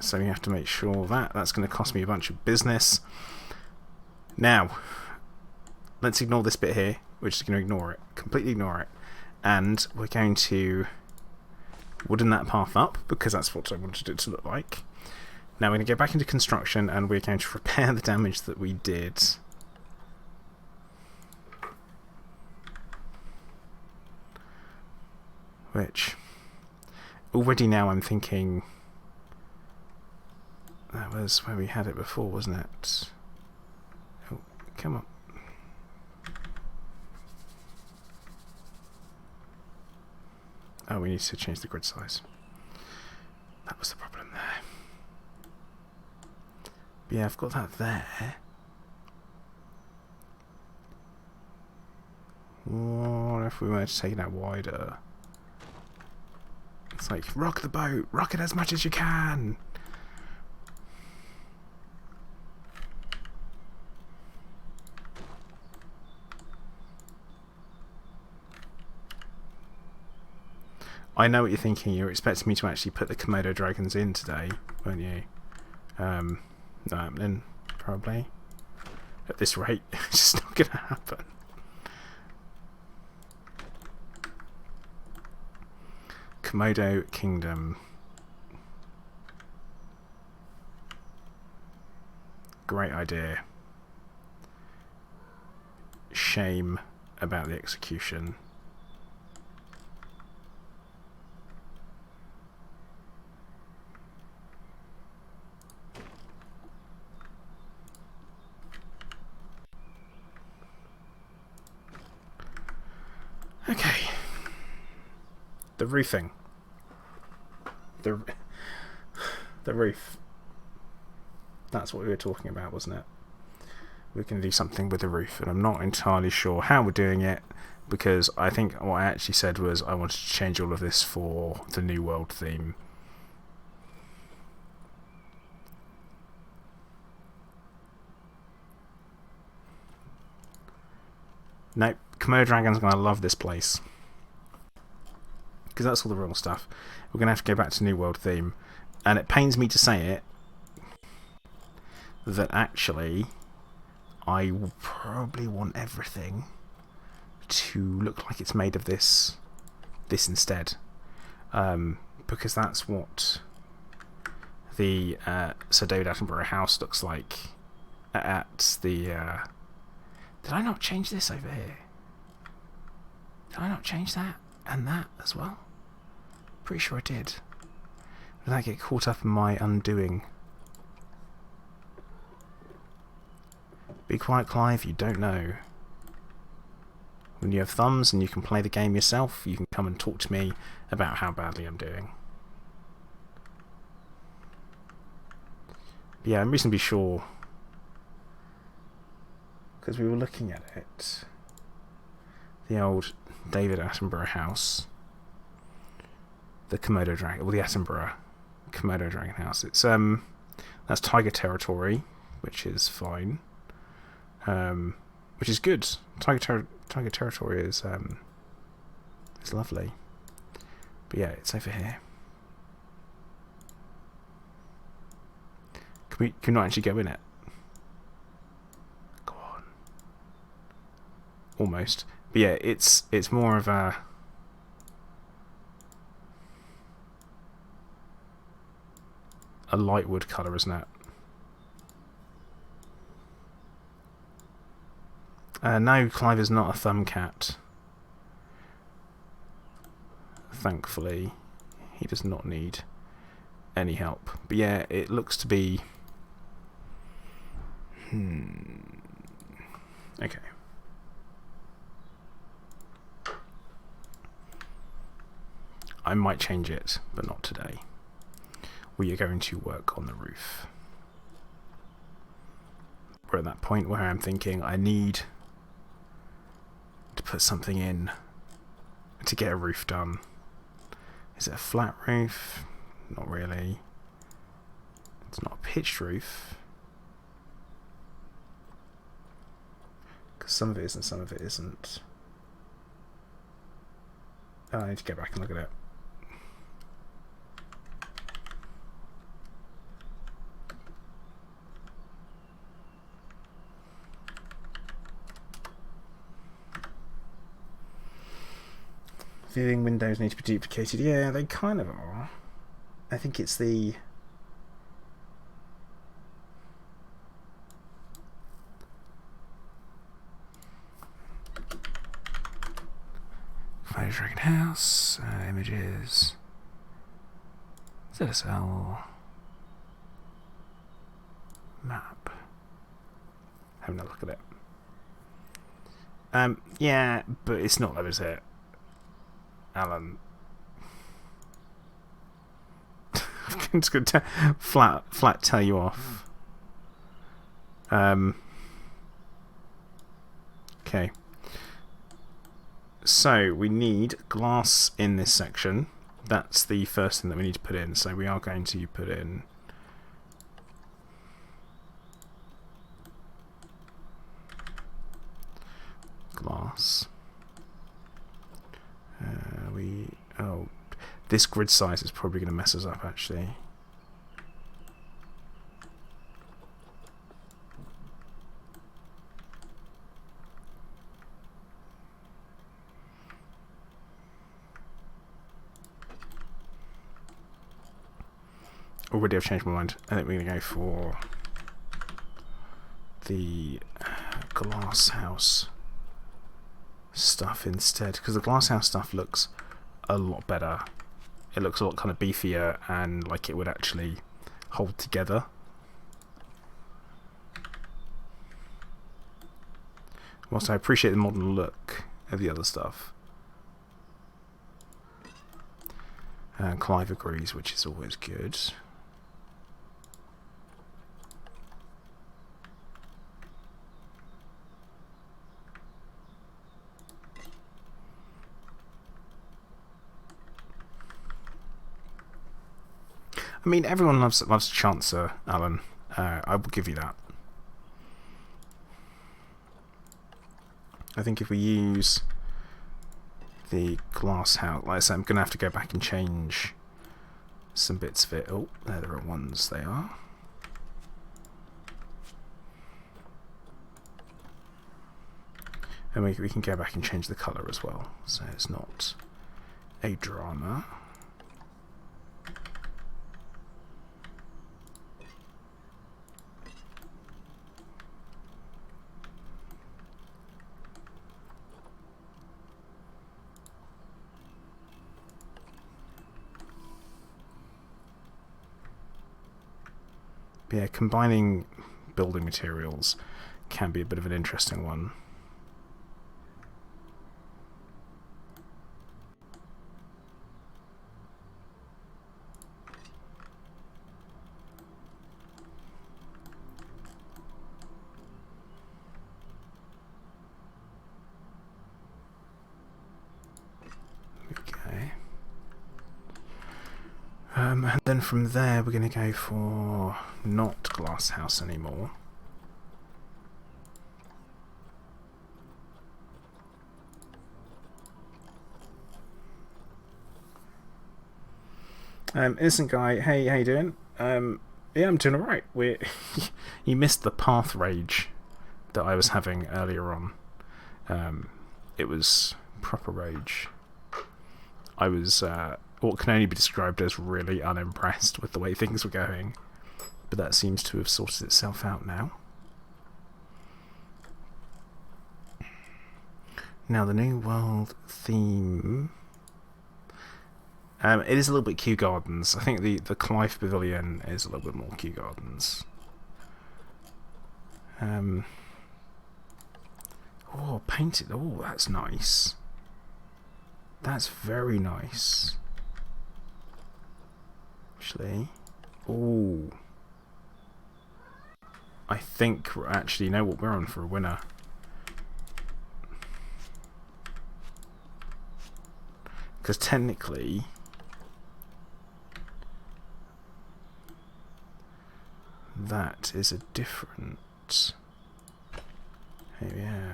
So you have to make sure that's going to cost me a bunch of business. Now, let's ignore this bit here. We're just going to ignore it. Completely ignore it. And we're going to wooden that path up, because that's what I wanted it to look like. Now we're going to go back into construction, and we're going to repair the damage that we did. Which, already now I'm thinking, that was where we had it before, wasn't it? Oh, come on. Oh, we need to change the grid size. That was the problem there. But yeah, I've got that there. What if we were to take it out wider? It's like, rock the boat! Rock it as much as you can! I know what you're thinking. You're expecting me to actually put the Komodo dragons in today, weren't you? Not happening, probably. At this rate, it's just not going to happen. Komodo Kingdom. Great idea. Shame about the execution. Okay. The roofing. The roof. That's what we were talking about, wasn't it? We're going to do something with the roof, and I'm not entirely sure how we're doing it, because I think what I actually said was I wanted to change all of this for the New World theme. Nope, Komodo Dragon's going to love this place, because that's all the real stuff. We're going to have to go back to New World theme, and it pains me to say it, that actually I will probably want everything to look like it's made of this instead, because that's what the Sir David Attenborough house looks like at the... Did I not change this over here? Did I not change that and that as well? Pretty sure I did. Did that get caught up in my undoing? Be quiet, Clive, you don't know. When you have thumbs and you can play the game yourself, you can come and talk to me about how badly I'm doing. But yeah, I'm reasonably sure because we were looking at it. The old David Attenborough house. The Komodo dragon, well, the Attenborough Komodo dragon house. It's that's tiger territory, which is fine. Which is good. Tiger territory is lovely. But yeah, it's over here. Can we not actually go in it? Go on. Almost. But yeah, it's more of a light wood colour, isn't it? No, Clive is not a thumbcat. Thankfully, he does not need any help. But yeah, it looks to be... Okay. I might change it, but not today. We are going to work on the roof. We're at that point where I'm thinking I need to put something in to get a roof done. Is it a flat roof? Not really. It's not a pitched roof. Because some of it is and some of it isn't. Oh, I need to get back and look at it. Viewing windows need to be duplicated. Yeah, they kind of are. I think it's the... Fire Dragon House, images, ZSL, map. Having a look at it. Yeah, but it's not that, is it? Alan. I'm just going to flat tell you off. Okay. So we need glass in this section. That's the first thing that we need to put in. So we are going to put in glass. This grid size is probably going to mess us up, actually. Already I've changed my mind. I think we're going to go for the glass house stuff instead, because the glass house stuff looks a lot better. It looks a lot kind of beefier and like it would actually hold together. Whilst I appreciate the modern look of the other stuff. Clive agrees, which is always good. I mean, everyone loves Chancer, Alan. I will give you that. I think if we use the glass house, like I said, I'm going to have to go back and change some bits of it. Oh, there the wrong ones. They are. And we can go back and change the colour as well, so it's not a drama. But yeah, combining building materials can be a bit of an interesting one. And then from there we're going to go for not glass house anymore. Innocent guy, hey, how you doing? Yeah, I'm doing alright. You missed the path rage that I was having earlier on. It was proper rage. I was what can only be described as really unimpressed with the way things were going, but that seems to have sorted itself out now. Now the new world theme. It is a little bit Kew Gardens. I think the Clive Pavilion is a little bit more Kew Gardens. Oh, painted. Oh, that's nice. That's very nice. Actually. Oh. I think we're actually, you know what, we're on for a winner. Because technically... that is a different... Oh, yeah.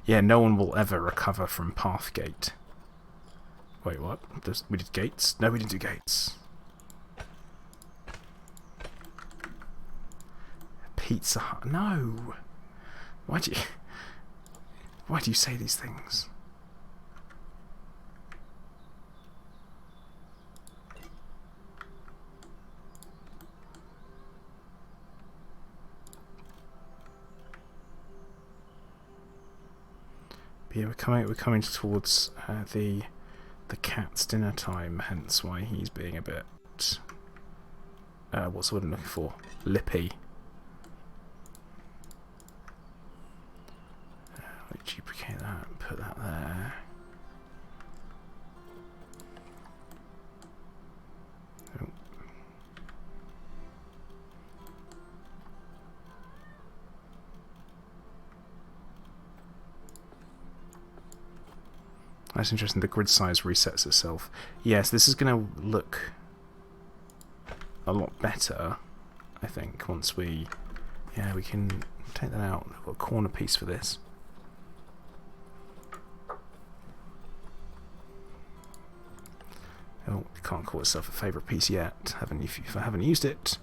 Yeah, no one will ever recover from Pathgate. Wait, what? We did gates? No, we didn't do gates. Pizza Hut. No! Why do you say these things? But yeah, we're coming towards the cat's dinner time, hence why he's being a bit what's the word I'm looking for? Lippy. We duplicate that and put that there. Oh. That's interesting, the grid size resets itself. Yes, this is going to look a lot better, I think, once we... Yeah, we can take that out. I've got a corner piece for this. Oh, it can't call itself a favourite piece yet, if I haven't used it.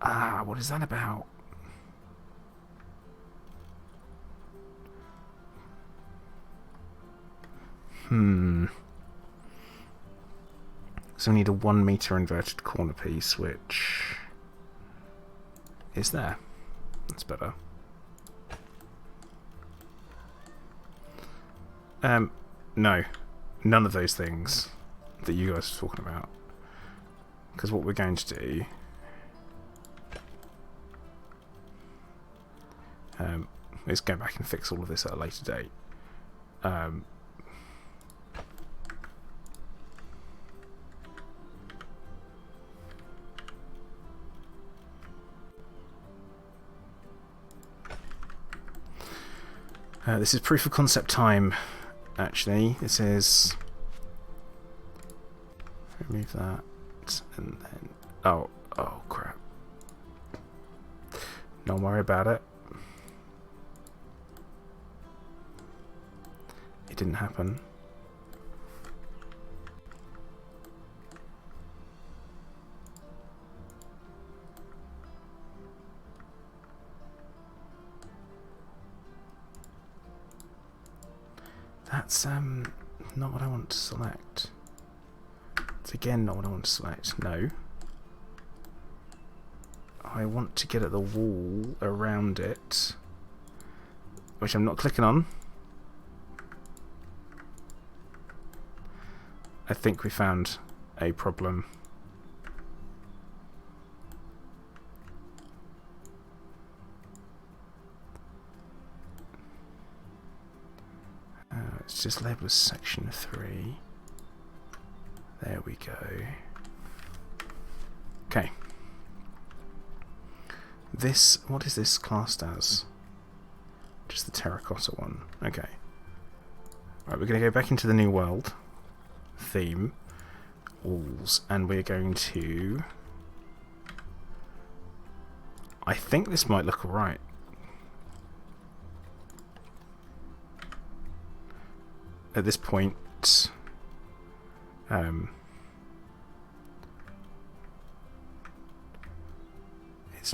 Ah, what is that about? So we need a 1 meter inverted corner piece, which is there. That's better. No. None of those things that you guys are talking about. Because what we're going to do... is go back and fix all of this at a later date. This is proof of concept time, actually. This is... remove that, and then... Oh crap. Don't worry about it. It didn't happen. That's not what I want to select. It's again not what I want to select. No. I want to get at the wall around it, which I'm not clicking on. I think we found a problem. It's just labelled as section 3. There we go. Okay. This, what is this classed as? Just the terracotta one. Okay. Right, we're going to go back into the New World theme, walls, and we're going to... I think this might look alright. At this point, it's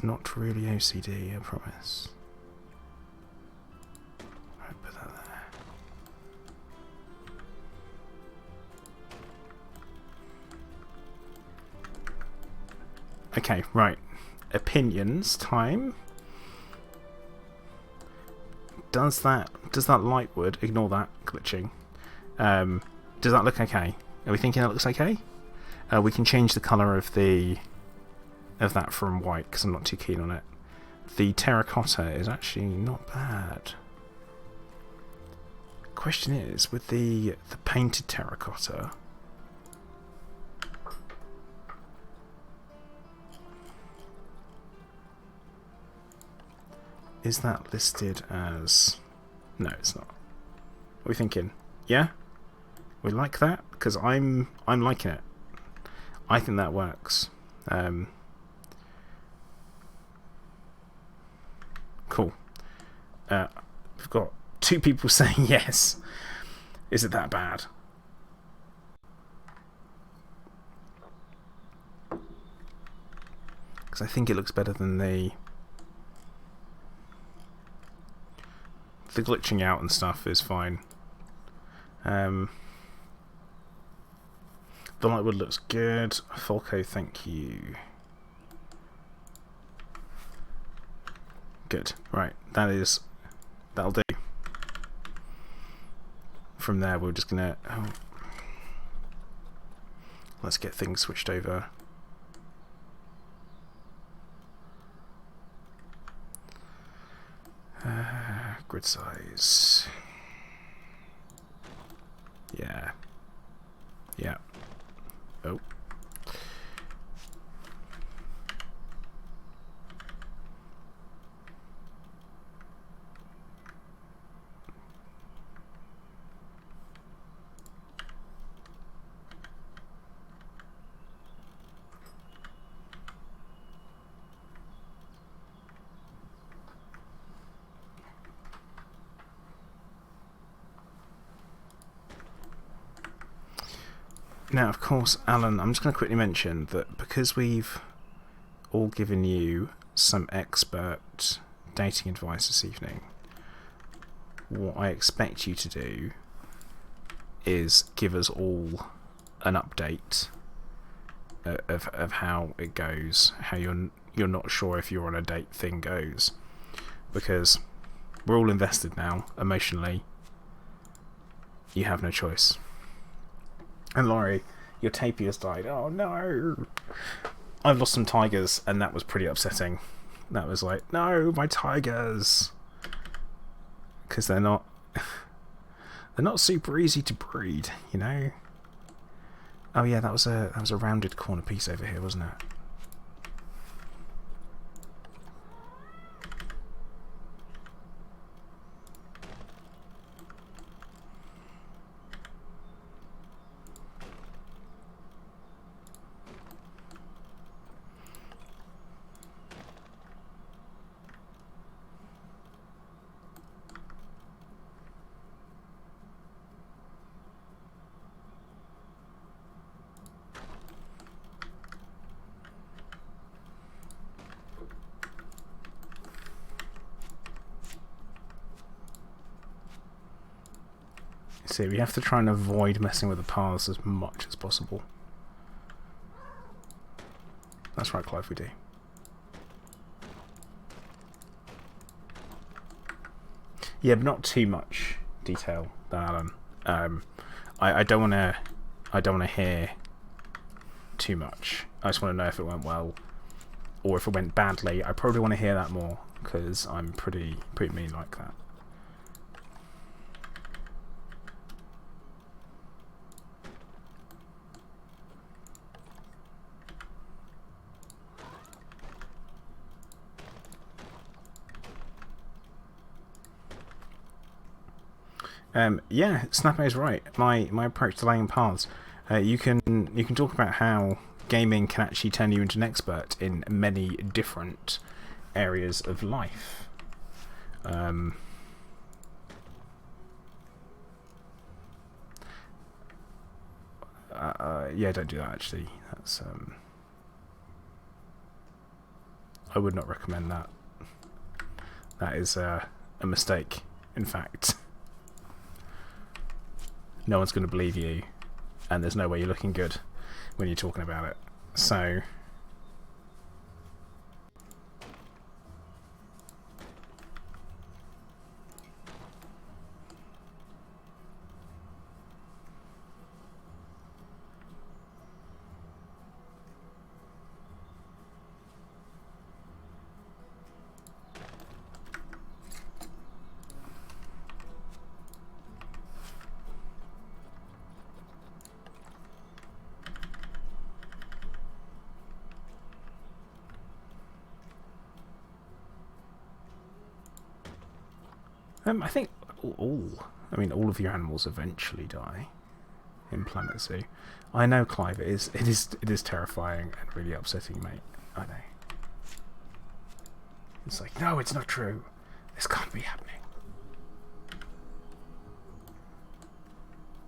not really OCD, I promise. Right, put that there. Okay, right. Opinions time. Does that lightwood, ignore that glitching. Does that look okay? Are we thinking that looks okay? We can change the colour of that from white because I'm not too keen on it. The terracotta is actually not bad. Question is, with the painted terracotta, is that listed as... No, it's not. What are we thinking? Yeah? We like that? Because I'm liking it. I think that works. Cool. We've got 2 people saying yes. Is it that bad? Because I think it looks better than the glitching out and stuff is fine. The lightwood looks good. Folco, thank you. Good. Right. That'll do. From there, we're just gonna... Oh, let's get things switched over. Grid size. Yeah. Yeah. Oh. Now, of course, Alan, I'm just going to quickly mention that because we've all given you some expert dating advice this evening, what I expect you to do is give us all an update of how it goes, how you're not sure if you're on a date thing goes, because we're all invested now emotionally. You have no choice. And Laurie, your tapir has died. Oh no! I've lost some tigers, and that was pretty upsetting. That was like, no, my tigers, because they're not super easy to breed, you know. Oh yeah, that was a rounded corner piece over here, wasn't it? See, we have to try and avoid messing with the paths as much as possible. That's right, Clive, we do. Yeah, but not too much detail, Alan. I don't want to hear too much. I just want to know if it went well or if it went badly. I probably want to hear that more because I'm pretty mean like that. Yeah, Snapo's right. My approach to laying paths. You can talk about how gaming can actually turn you into an expert in many different areas of life. Yeah, don't do that. Actually, that's I would not recommend that. That is a mistake. In fact, no one's going to believe you, and there's no way you're looking good when you're talking about it. So. I think all of your animals eventually die in Planet Zoo. I know, Clive. It is terrifying and really upsetting, mate. I know. It's like, no, it's not true. This can't be happening.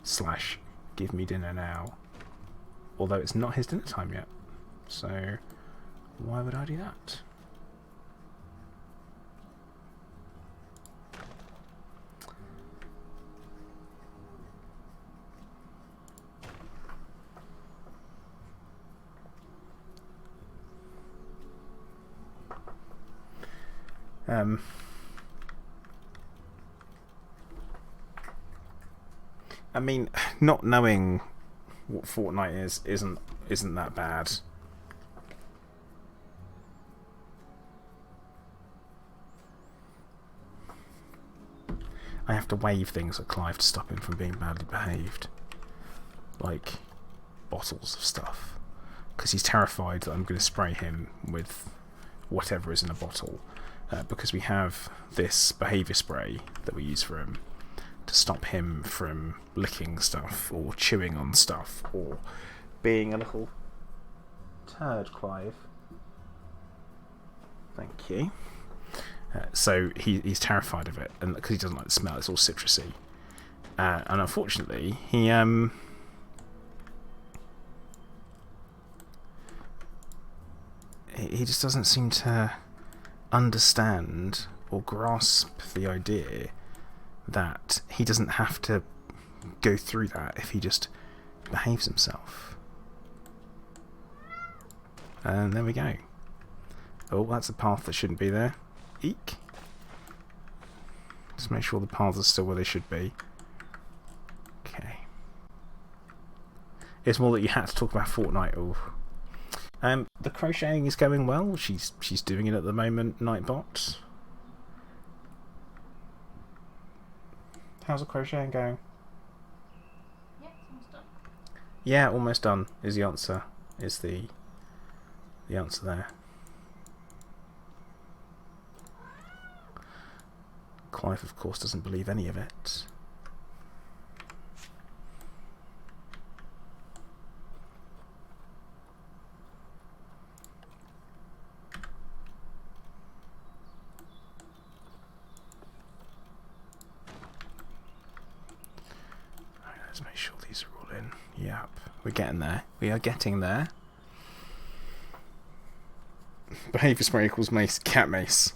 / give me dinner now. Although it's not his dinner time yet, so why would I do that? I mean, not knowing what Fortnite isn't that bad. I have to wave things at Clive to stop him from being badly behaved, like bottles of stuff, because he's terrified that I'm going to spray him with whatever is in a bottle. Because we have this behaviour spray that we use for him to stop him from licking stuff or chewing on stuff or being a little turd, Clive. Thank you. So he's terrified of it, and because he doesn't like the smell, it's all citrusy. And unfortunately, he just doesn't seem to understand or grasp the idea that he doesn't have to go through that if he just behaves himself. And there we go. Oh, that's a path that shouldn't be there. Eek. Just make sure the paths are still where they should be. Okay. It's more that you had to talk about Fortnite. Oh. The crocheting is going well. She's doing it at the moment, Nightbot. How's the crocheting going? Yeah, it's almost done. Yeah, almost done is the answer. Is the answer there. Clive, of course, doesn't believe any of it. Let's make sure these are all in. Yep, we're getting there. We are getting there. Behaviour spray equals mace, cat mace.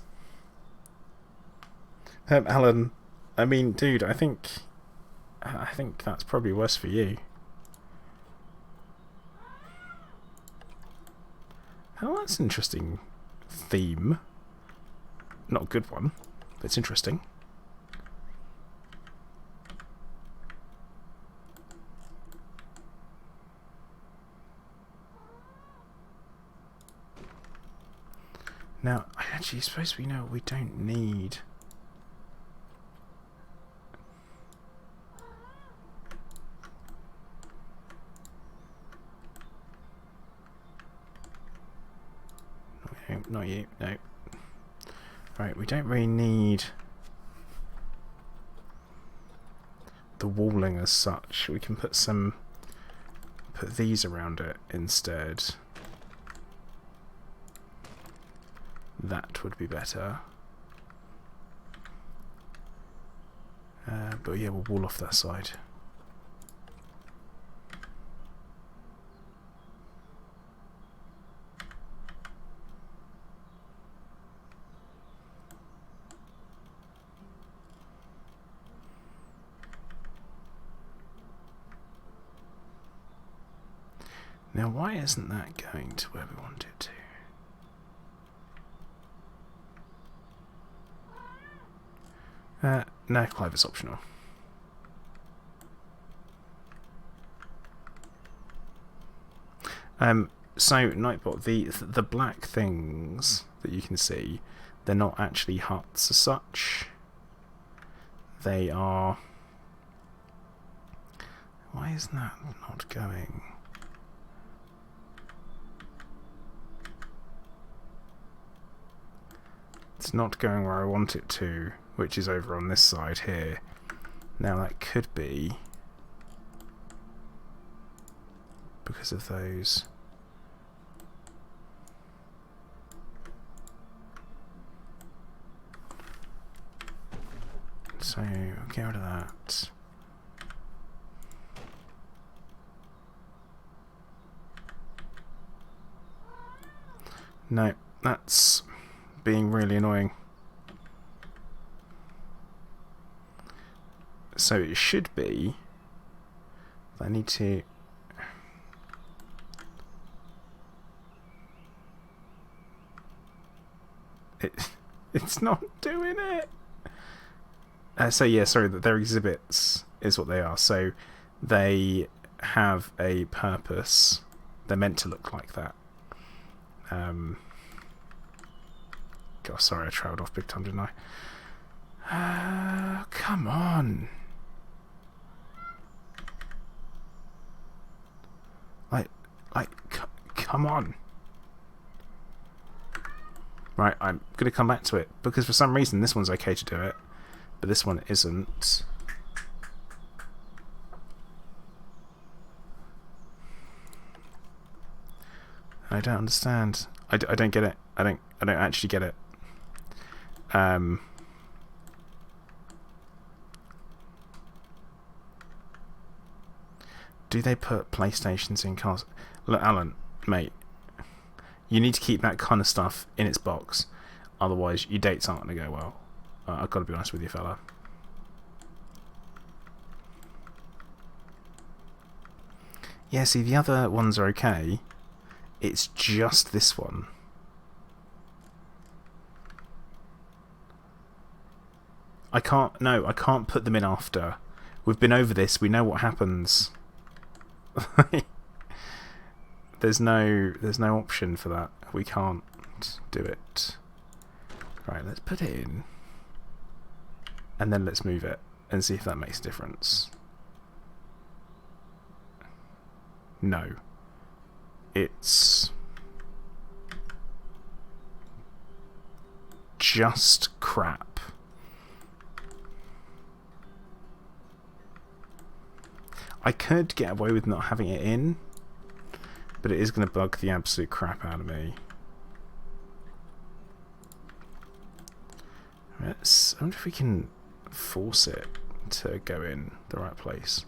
Alan, I mean, dude, I think that's probably worse for you. Oh, that's an interesting theme. Not a good one, but it's interesting. Now, I actually suppose we know we don't need. Not you, no. Right, we don't really need the walling as such. We can put these around it instead. That would be better. But yeah, we'll wall off that side. Now, why isn't that going to where we want it to? No, Cliver's optional. So Nightbot, the black things that you can see, they're not actually huts as such. They are. Why isn't that not going? It's not going where I want it to, which is over on this side here. Now that could be because of those. So get rid of that. No, that's being really annoying. So it should be. I need to. It's not doing it. So yeah, sorry, that their exhibits is what they are. So they have a purpose. They're meant to look like that. God, sorry, I trailed off big time, didn't I? Come on. Come on. Right, I'm going to come back to it, because for some reason this one's okay to do it, but this one isn't. I don't understand. I don't get it. I don't actually get it. Do they put PlayStations in cars? Look, Alan, mate, you need to keep that kind of stuff in its box, otherwise your dates aren't going to go well. I've got to be honest with you, fella. Yeah, see, the other ones are okay. It's just this one. I can't put them in after. We've been over this, we know what happens. There's no option for that. We can't do it. Right, let's put it in. And then let's move it and see if that makes a difference. No. It's just crap. I could get away with not having it in, but it is going to bug the absolute crap out of me. I wonder if we can force it to go in the right place.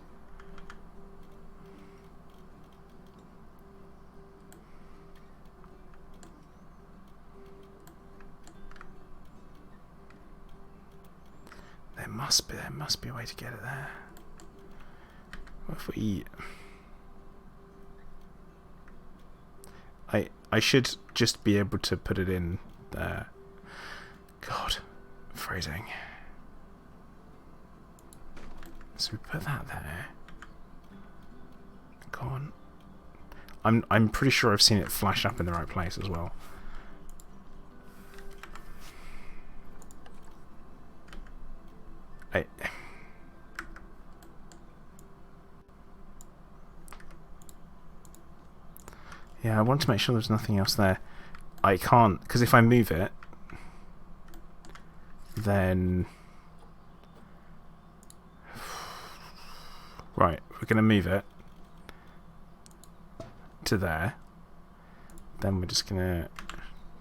There must be a way to get it there. What if we... I should just be able to put it in there. God, phrasing. So we put that there. Go on. I'm pretty sure I've seen it flash up in the right place as well. Yeah, I want to make sure there's nothing else there. I can't, because if I move it, then Right, we're going to move it to there. Then we're just going to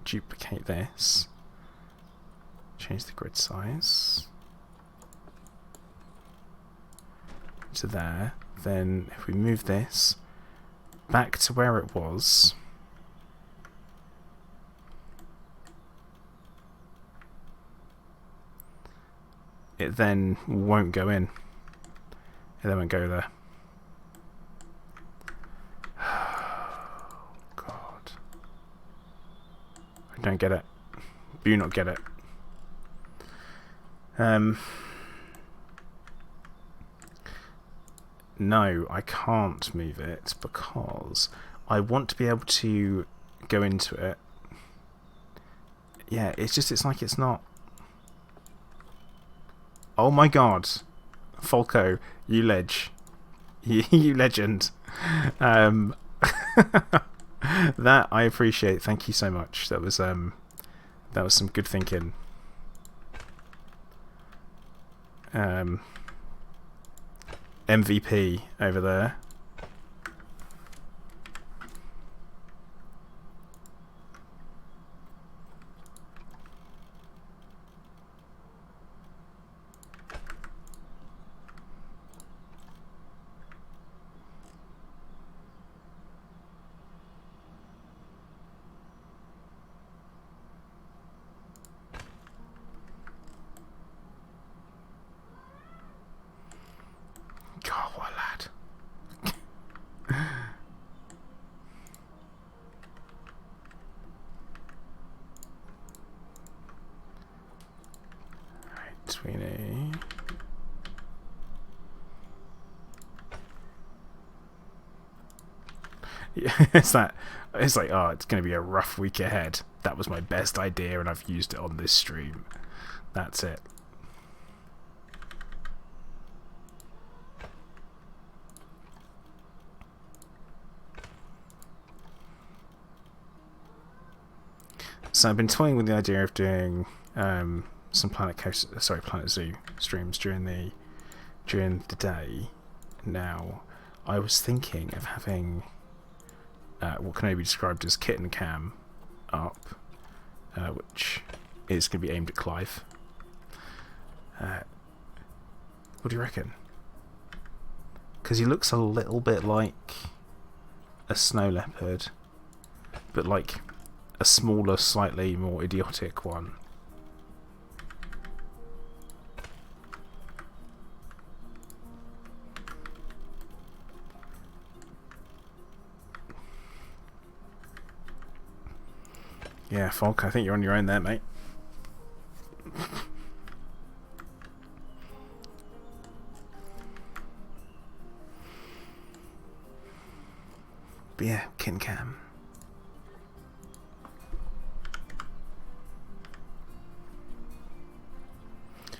duplicate this. Change the grid size to there. Then if we move this back to where it was, it then won't go in. It then won't go there. God. I don't get it. Do not get it. No, I can't move it because I want to be able to go into it. Yeah, it's like it's not. Oh my god. Folco, you you legend. That I appreciate. Thank you so much. That was some good thinking. MVP over there. God, what a lad. Right, Tweenie. Yeah, it's like, oh, it's going to be a rough week ahead. That was my best idea and I've used it on this stream. That's it. So I've been toying with the idea of doing some Planet Zoo streams during the day. Now, I was thinking of having what can only be described as kitten cam up, which is going to be aimed at Clive. What do you reckon? Because he looks a little bit like a snow leopard, but like a smaller, slightly more idiotic one. Yeah, Falk, I think you're on your own there, mate. But yeah, Kin Cam.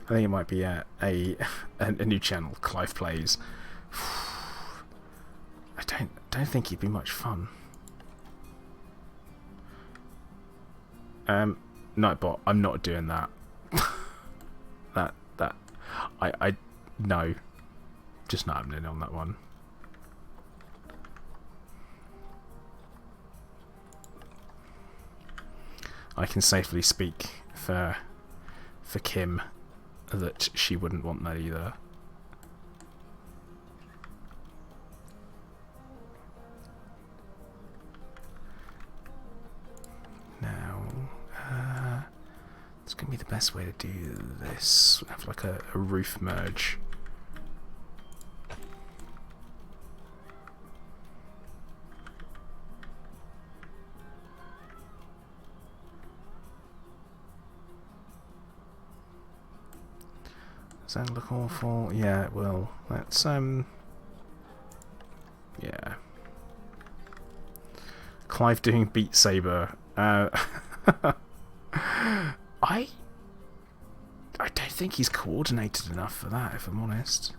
I think it might be a new channel, Clive Plays. I don't think he'd be much fun. Nightbot, I'm not doing that. I no, just not happening on that one. I can safely speak for Kim that she wouldn't want that either. Now, it's going to be the best way to do this. Have like a roof merge. Does that look awful? Yeah, it will. Let's yeah. Clive doing Beat Saber. I don't think he's coordinated enough for that, if I'm honest.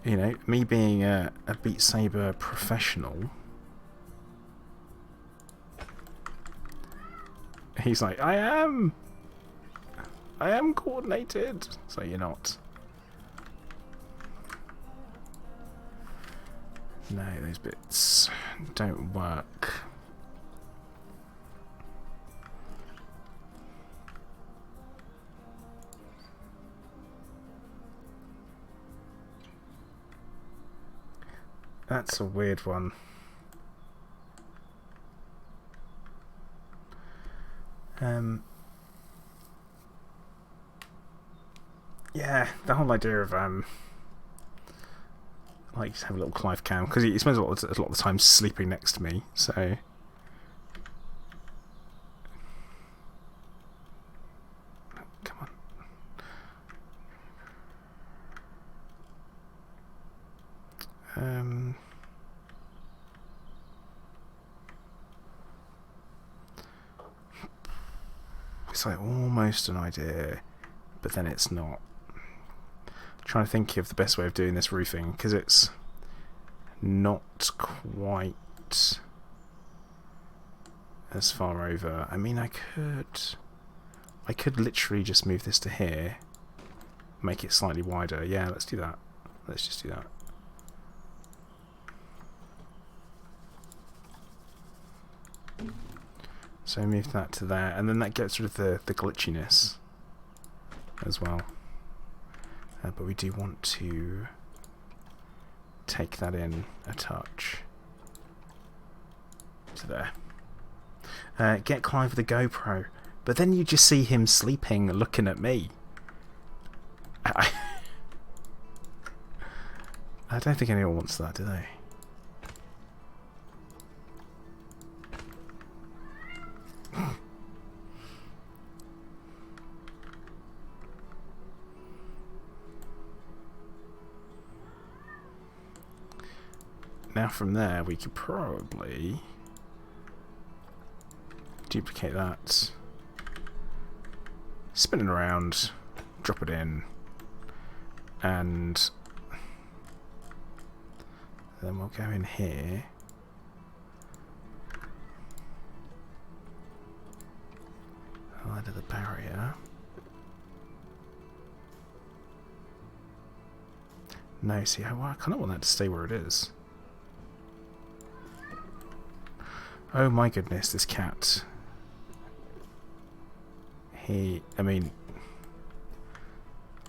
You know, me being a Beat Saber professional, He's like, I am coordinated. So you're not. No, those bits don't work. That's a weird one. Yeah, the whole idea of like just have a little Clive cam, because he spends a lot of the time sleeping next to me, so. Come on. It's like almost an idea, but then it's not. Trying to think of the best way of doing this roofing, because it's not quite as far over. I mean, I could literally just move this to here, make it slightly wider. Yeah, let's do that. Let's just do that. So move that to there, and then that gets rid of the glitchiness as well. But we do want to take that in a touch to there. Get Clive with a GoPro, but then you just see him sleeping, looking at me. I don't think anyone wants that, do they? Now from there we could probably duplicate that, spin it around, drop it in, and then we'll go in here. I'll add the barrier. No, see, I kind of want that to stay where it is. Oh my goodness, this cat. I mean,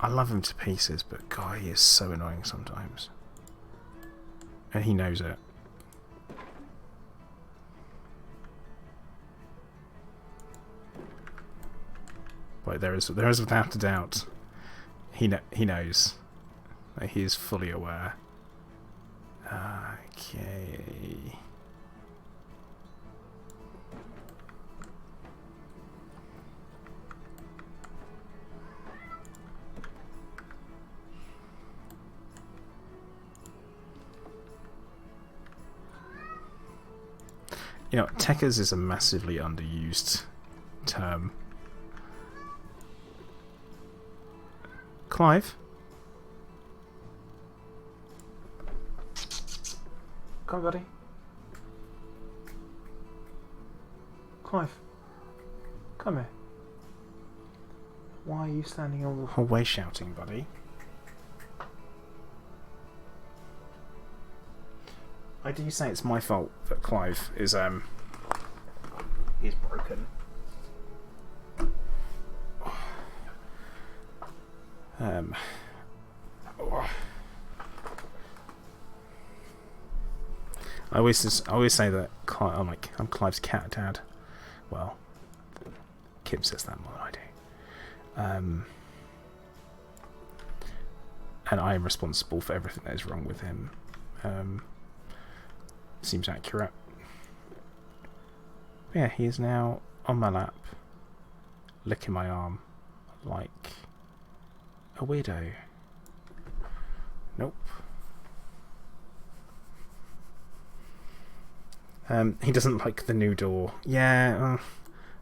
I love him to pieces, but God, he is so annoying sometimes. And he knows it. But there is without a doubt, he knows. Like, he is fully aware. Okay. You know, techers is a massively underused term. Clive? Come on, buddy. Clive. Come here. Why are you standing all the whole way shouting, buddy? I do say it's my fault that Clive is he's broken. I always say that I'm Clive's cat dad. Well, Kim says that more than I do. And I am responsible for everything that is wrong with him. Seems accurate. But yeah, he is now on my lap, licking my arm like a weirdo. Nope. He doesn't like the new door. Yeah,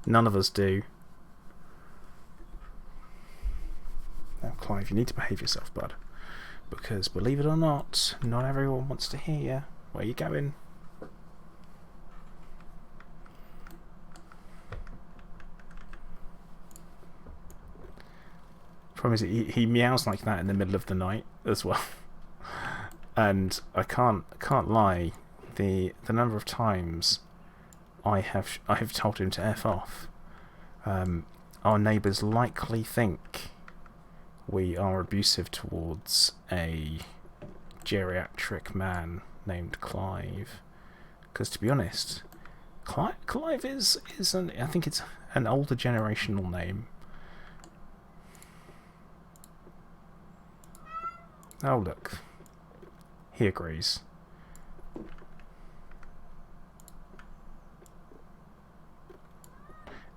none of us do. Now, Clive, you need to behave yourself, bud. Because, believe it or not, not everyone wants to hear you. Where you going? problem is he meows like that in the middle of the night as well. And I can't lie, the number of times I have told him to F off. Our neighbours likely think we are abusive towards a geriatric man named Clive. Because to be honest, Clive is I think it's an older generational name. Oh look, he agrees.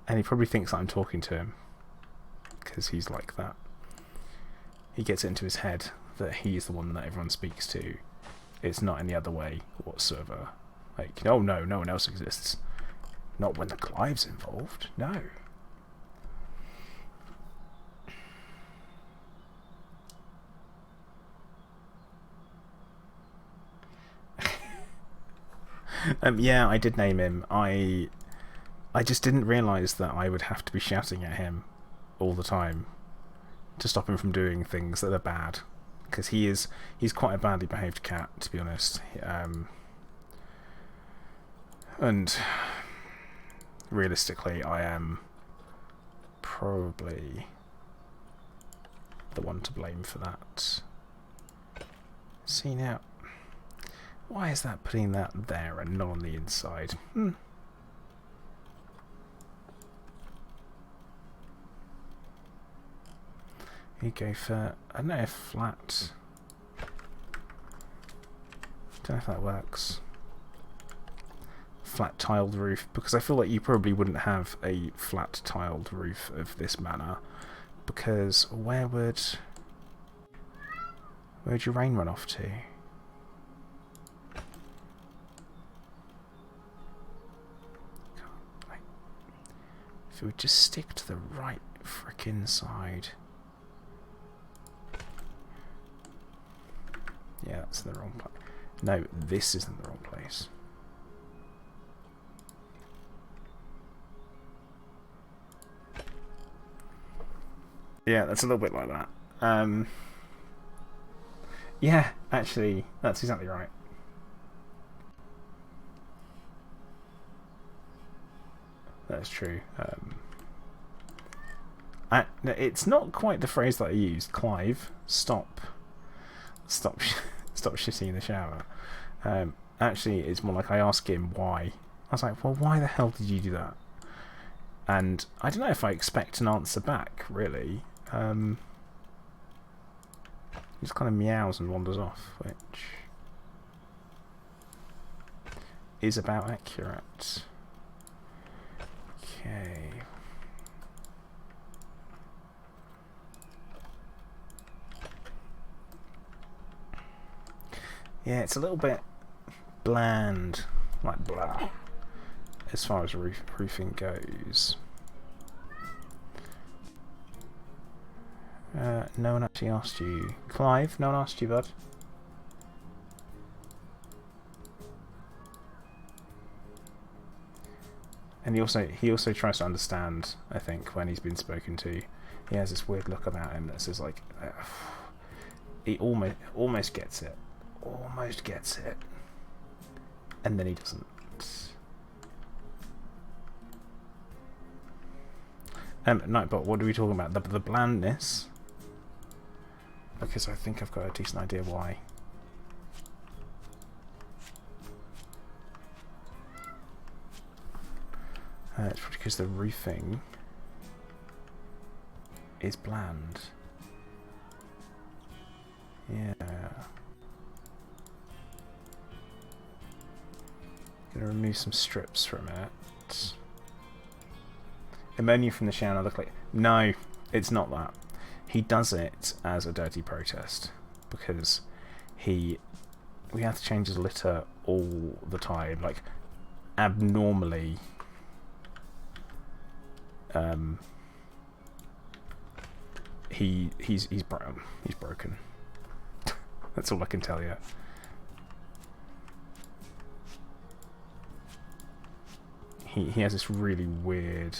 And he probably thinks that I'm talking to him, because he's like that. He gets it into his head that he's the one that everyone speaks to. It's not any other way whatsoever. Like, oh no, no one else exists. Not when the Clive's involved, no. Yeah, I did name him. I just didn't realise that I would have to be shouting at him all the time to stop him from doing things that are bad. Because he's quite a badly behaved cat, to be honest. And realistically, I am probably the one to blame for that. See now, why is that putting that there and not on the inside? You go for, I don't know if flat. Don't know if that works. Flat tiled roof, because I feel like you probably wouldn't have a flat tiled roof of this manner, because where would your rain run off to? If it would just stick to the right frickin' side. Yeah, that's in the wrong place. No, this is in the wrong place. Yeah, that's a little bit like that. Yeah, actually, that's exactly right. That's true. It's not quite the phrase that I used. Clive, stop shitting in the shower. Actually, it's more like I ask him why. I was like, well, why the hell did you do that? And I don't know if I expect an answer back, really. He just kind of meows and wanders off, which is about accurate. Okay. Yeah, it's a little bit bland, like blah, as far as roofing goes. No one actually asked you. Clive, no one asked you, bud. And he also tries to understand, I think, when he's been spoken to. He has this weird look about him that says, like, he almost gets it. Almost gets it. And then he doesn't. Nightbot, what are we talking about? The blandness? Because I think I've got a decent idea why. It's probably because the roofing is bland. Yeah. Gonna remove some strips from it. A menu from the shower look like... No, it's not that. He does it as a dirty protest because we have to change his litter all the time, like abnormally. He's broken. That's all I can tell you. He has this really weird.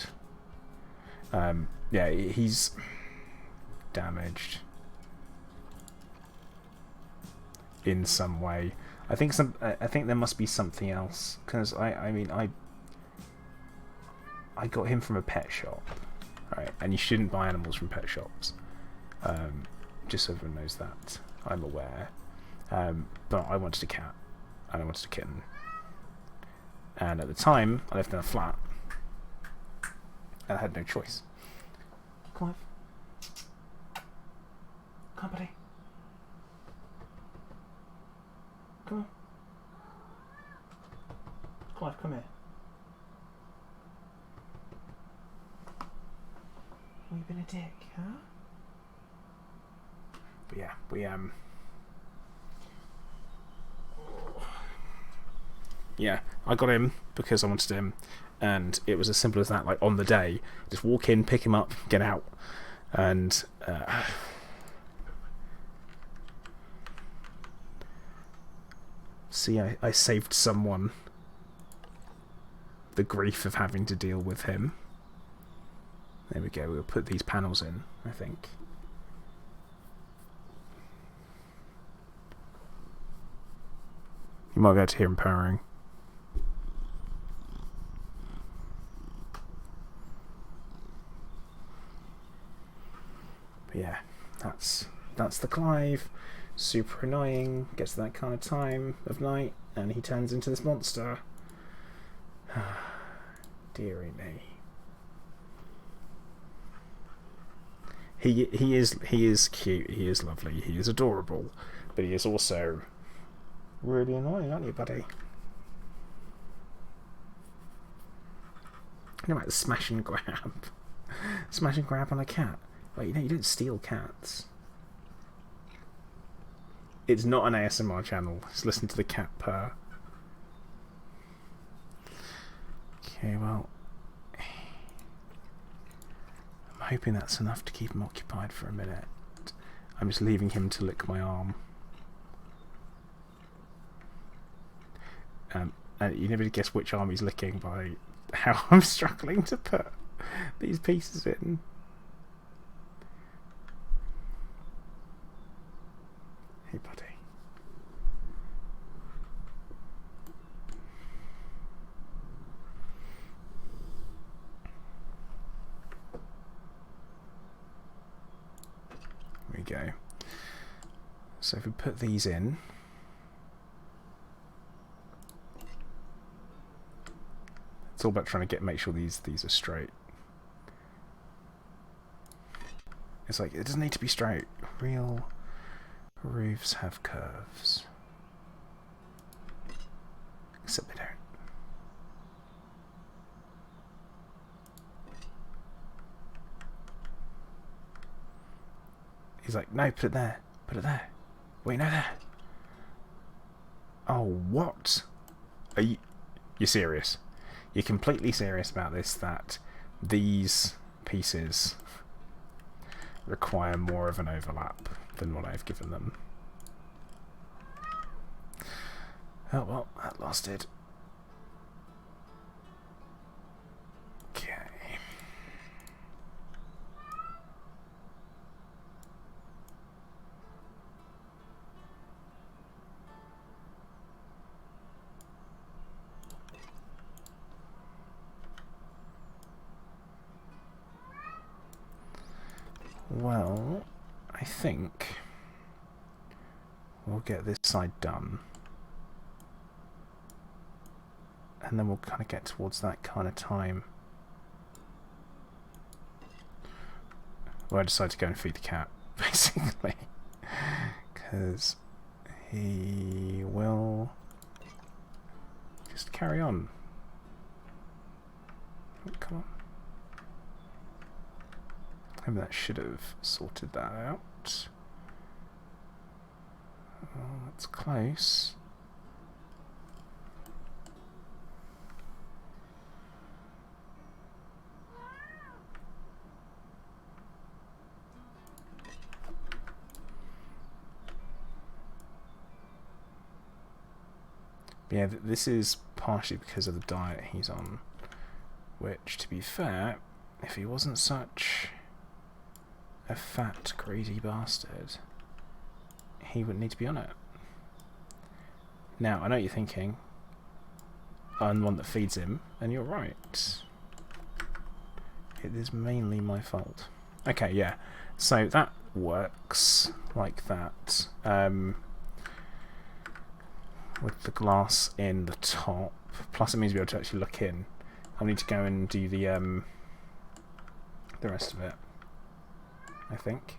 Yeah, he's damaged in some way. I think there must be something else, because I mean I got him from a pet shop, right? And you shouldn't buy animals from pet shops. Just so everyone knows that. I'm aware. But I wanted a cat, and I wanted a kitten. And at the time, I lived in a flat, and I had no choice. Clive. Come on, buddy. Come on. Clive, come here. Oh, you've been a dick, huh? But yeah, yeah, I got him because I wanted him, and it was as simple as that. Like, on the day, just walk in, pick him up, get out, and see, I saved someone the grief of having to deal with him. There we go. We'll put these panels in, I think. You might be able to hear him purring. But yeah, that's the Clive. Super annoying. Gets to that kind of time of night, and he turns into this monster. Dearie me. He is cute. He is lovely. He is adorable, but he is also really annoying, aren't you, buddy? You know about the smash and grab. Smash and grab on a cat. Like, you know, you don't steal cats. It's not an ASMR channel. Just listen to the cat purr. Okay, well, I'm hoping that's enough to keep him occupied for a minute. I'm just leaving him to lick my arm. And you never guess which arm he's licking by how I'm struggling to put these pieces in. Hey, buddy. There we go. So if we put these in, it's all about trying to make sure these are straight. It's like, it doesn't need to be straight. Real roofs have curves. Except they don't. He's like, no, put it there. Put it there. Wait, no, there. Oh, what? Are you... You're serious? You're completely serious about this, that these pieces require more of an overlap than what I've given them. Oh well, that lasted. Okay. Well, I think we'll get this side done. And then we'll kind of get towards that kind of time where I decide to go and feed the cat, basically. Because he will just carry on. Oh, come on. Maybe that should have sorted that out. Oh, that's close. But yeah, this is partially because of the diet he's on, which, to be fair, if he wasn't such a fat, greedy bastard, he wouldn't need to be on it. Now, I know what you're thinking. I'm the one that feeds him, and you're right. It is mainly my fault. Okay, yeah. So that works like that. With the glass in the top. Plus it means we'll be able to actually look in. I'll need to go and do the rest of it, I think.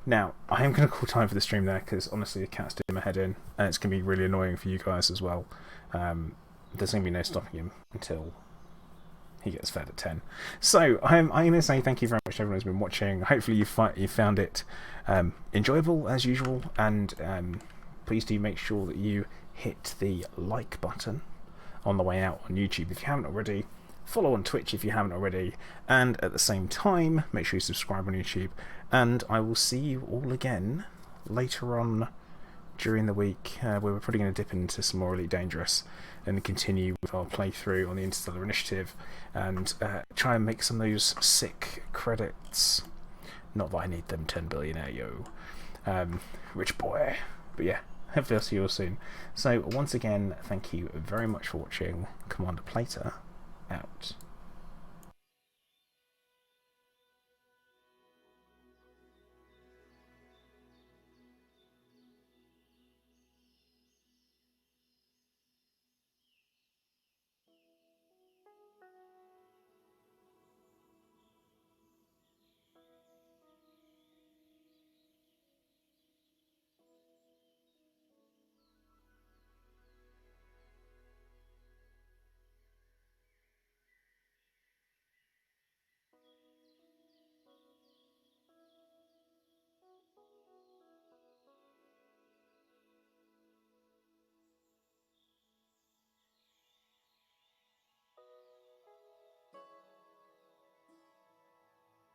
Now, I am going to call time for the stream there, because honestly the cat's doing my head in, and it's going to be really annoying for you guys as well. There's going to be no stopping him until he gets fed at 10. So, I'm going to say thank you very much to everyone who's been watching. Hopefully you found it enjoyable as usual, and please do make sure that you hit the like button on the way out on YouTube if you haven't already. Follow on Twitch if you haven't already, and at the same time make sure you subscribe on YouTube, and I will see you all again later on during the week, where we're probably going to dip into some more Elite Dangerous and continue with our playthrough on the Interstellar Initiative, and try and make some of those sick credits. Not that I need them, 10 billionaire, yo. Rich boy. But yeah, hopefully I'll see you all soon. So once again, thank you very much for watching. Commander Plater out.